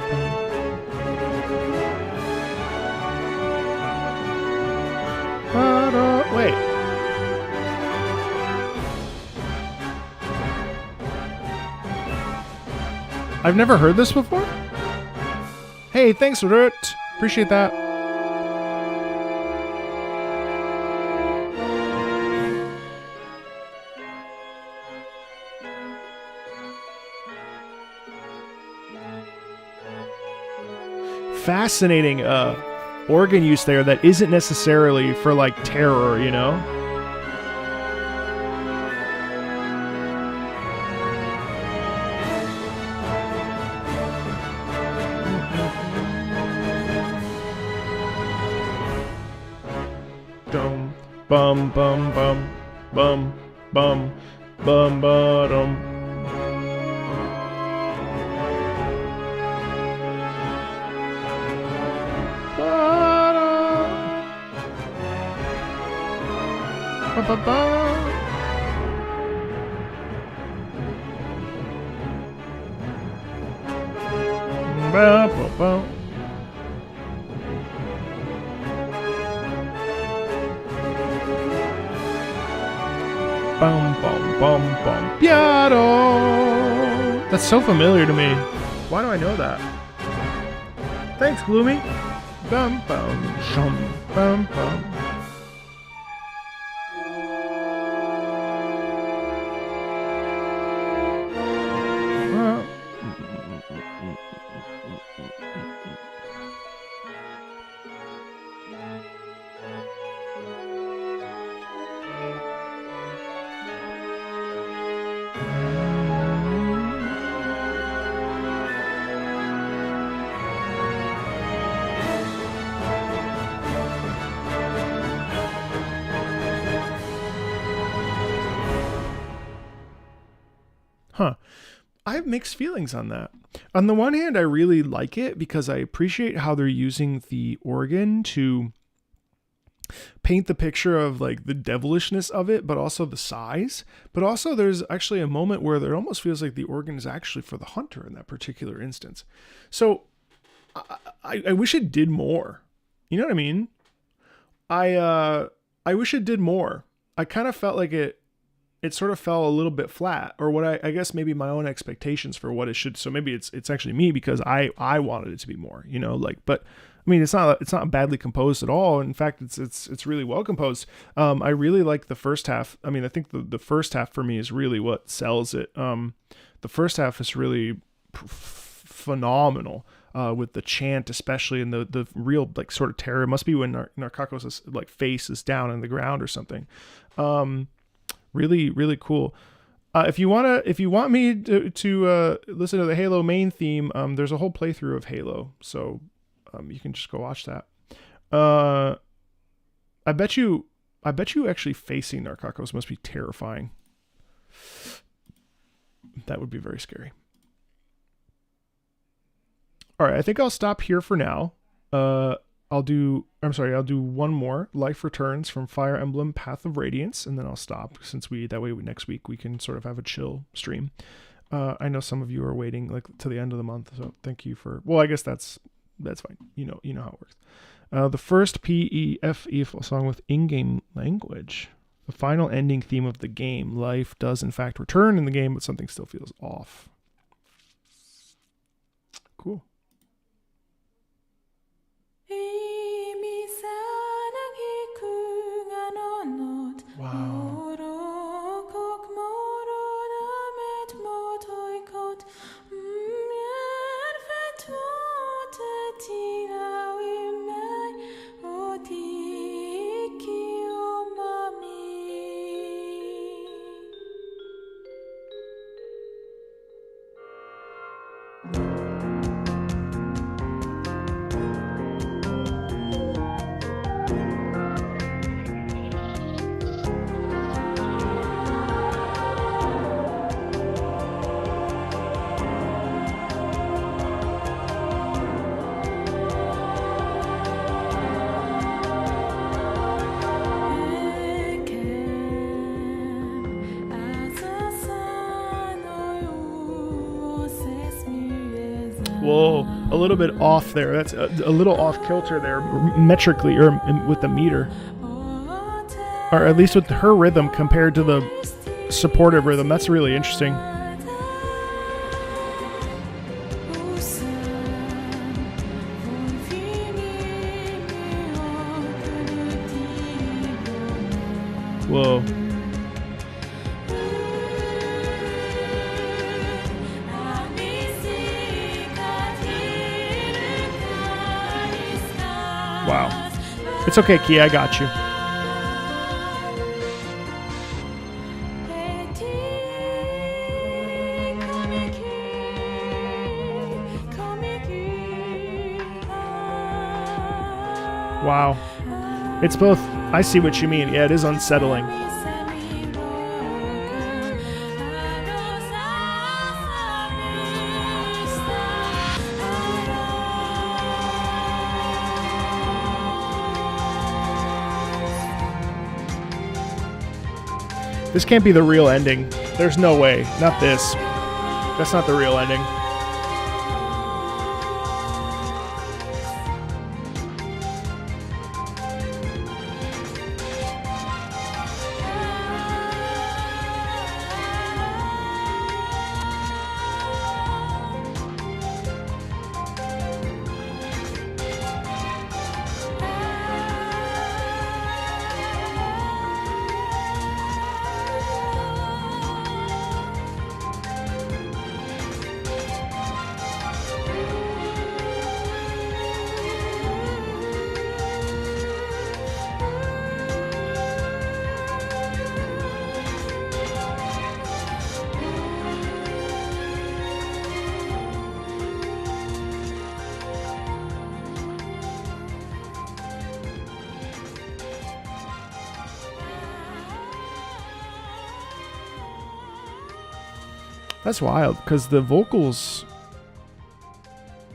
Wait. I've never heard this before? Hey, thanks, Rut. Appreciate that. Fascinating, organ use there that isn't necessarily for like terror, you know? dum bum bum bum bum bum bum ba dum. Ba ba ba. Ba ba ba. Bum bum bum bum. Piano. That's so familiar to me. Why do I know that? Thanks, Gloomy. Bum bum shum bum bum. Huh. I have mixed feelings on that. On the one hand, I really like it because I appreciate how they're using the organ to paint the picture of like the devilishness of it, but also the size. But also there's actually a moment where it almost feels like the organ is actually for the hunter in that particular instance. So I wish it did more. You know what I mean? I wish it did more. I kind of felt like it sort of fell a little bit flat, or what I guess maybe my own expectations for what it should. So maybe it's actually me because I wanted it to be more, you know, like, but I mean, it's not badly composed at all. In fact, it's really well composed. I really like the first half. I mean, I think the first half for me is really what sells it. The first half is really phenomenal. With the chant, especially, and the real like sort of terror. It must be when Narcakos' like face is down in the ground or something. Really, really cool. If you want me to listen to the Halo main theme, there's a whole playthrough of Halo, so you can just go watch that. I bet you actually facing Narcakos must be terrifying. That would be very scary. All right, I think I'll stop here for now. I'll do one more. Life Returns from Fire Emblem Path of Radiance, and then I'll stop, since next week we can sort of have a chill stream. I know some of you are waiting like to the end of the month, so thank you for, well, I guess that's fine. You know how it works. The first PEFE song with in-game language. The final ending theme of the game. Life does in fact return in the game, but something still feels off. Cool. Wow. Whoa, a little bit off there. That's a little off kilter there, metrically, or with the meter. Or at least with her rhythm compared to the supportive rhythm. That's really interesting. Whoa. Wow. It's okay, Kia, I got you. Wow. It's both, I see what you mean. Yeah, it is unsettling. This can't be the real ending. There's no way. Not this. That's not the real ending. That's wild, because the vocals,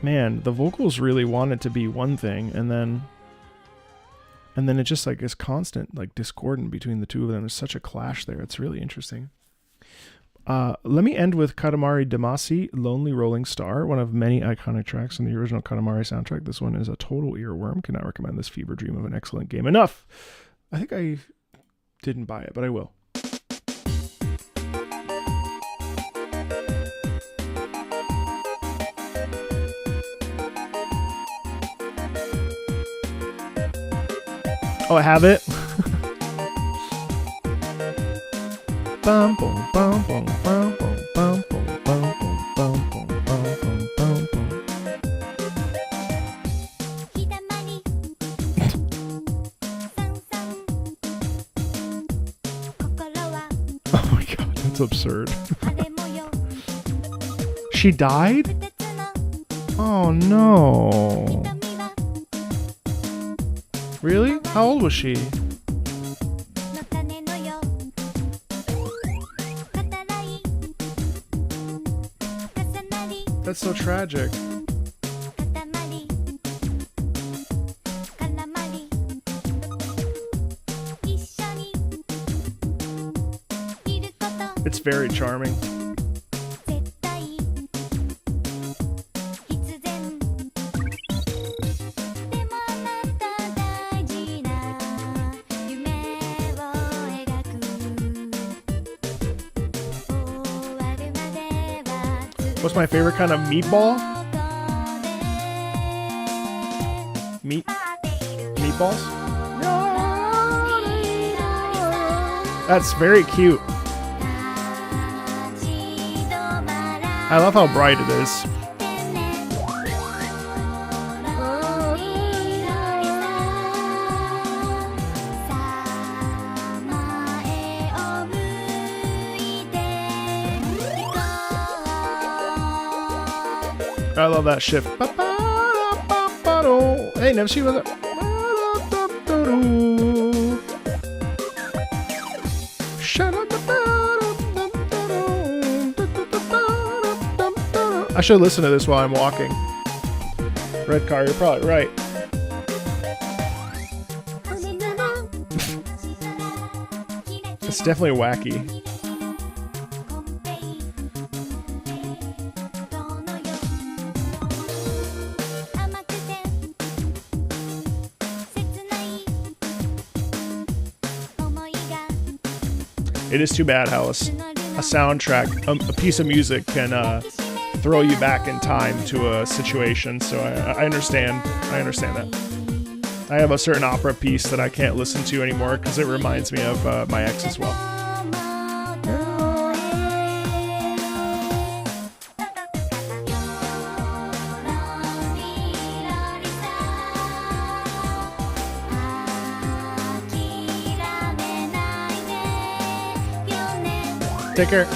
man, the vocals really want it to be one thing, and then it just like is constant, like discordant between the two of them. There's such a clash there. It's really interesting. Let me end with Katamary Damacy, Lonely Rolling Star, one of many iconic tracks in the original Katamary soundtrack. This one is a total earworm. Cannot recommend this fever dream of an excellent game enough. I think I didn't buy it, but I will. Oh, I have it. Bum, bum, bum, bum, bum, bum, bum, bum, bum, bum, bum, bum, bum, bum. Oh my god, that's absurd. She died? Oh no. Really? How old was she? That's so tragic. It's very charming. What's my favorite kind of meatball? Meatballs? That's very cute. I love how bright it is. I love that shift. Hey, never see with it. I should listen to this while I'm walking. Red car, you're probably right. It's definitely wacky. It is too bad how a soundtrack, a piece of music can throw you back in time to a situation. So I understand. I understand that. I have a certain opera piece that I can't listen to anymore because it reminds me of my ex as well. Take care.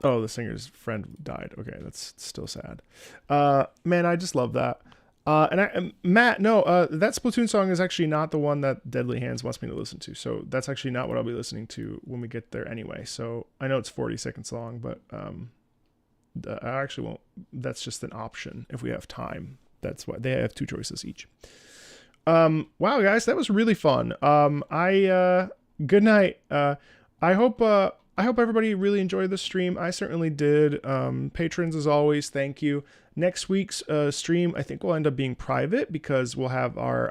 Oh, the singer's friend died. Okay, that's still sad. Man, I just love that. Matt, no, that Splatoon song is actually not the one that Deadly Hands wants me to listen to. So that's actually not what I'll be listening to when we get there anyway. So I know it's 40 seconds long, but I actually won't. That's just an option if we have time. That's why they have 2 choices each. Wow, guys, that was really fun. Good night. I hope everybody really enjoyed the stream. I certainly did. Patrons, as always, thank you. Next week's stream, I think, will end up being private because we'll have our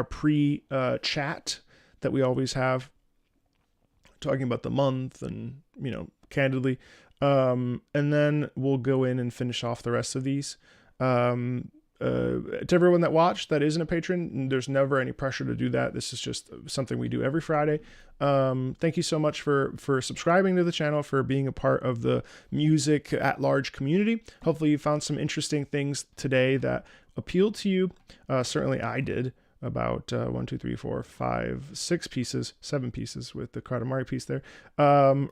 pre chat that we always have, talking about the month and, you know, candidly. And then we'll go in and finish off the rest of these. To everyone that watched that isn't a patron, there's never any pressure to do that. This is just something we do every Friday. Thank you so much for subscribing to the channel, for being a part of the music at large community. Hopefully you found some interesting things today that appealed to you. Certainly I did. About 7 pieces with the Katamary piece there.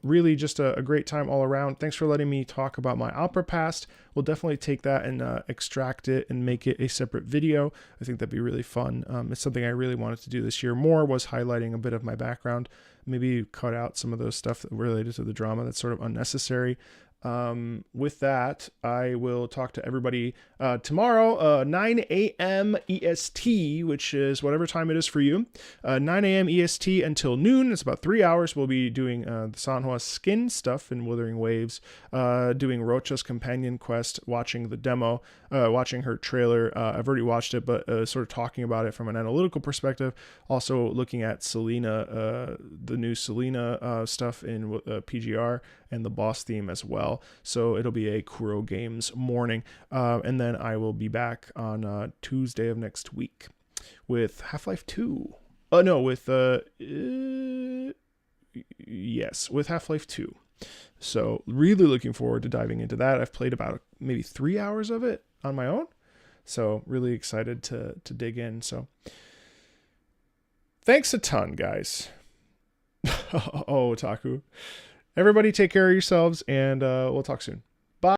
Really just a great time all around. Thanks for letting me talk about my opera past. We'll definitely take that and extract it and make it a separate video. I think that'd be really fun. It's something I really wanted to do this year more, was highlighting a bit of my background. Maybe cut out some of those stuff related to the drama that's sort of unnecessary. With that, I will talk to everybody tomorrow, 9 a.m. EST, which is whatever time it is for you. 9 a.m. EST until noon. It's about 3 hours. We'll be doing the Sanhua skin stuff in Withering Waves, doing Rocha's companion quest, watching the demo, watching her trailer. I've already watched it, but sort of talking about it from an analytical perspective. Also looking at Selena, the new Selena stuff in PGR, and the boss theme as well. So it'll be a Kuro Games morning. And then I will be back on Tuesday of next week with Half-Life 2. With Half-Life 2. So really looking forward to diving into that. I've played about maybe 3 hours of it on my own. So really excited to dig in. So thanks a ton, guys. Oh, Otaku. Everybody take care of yourselves, and we'll talk soon.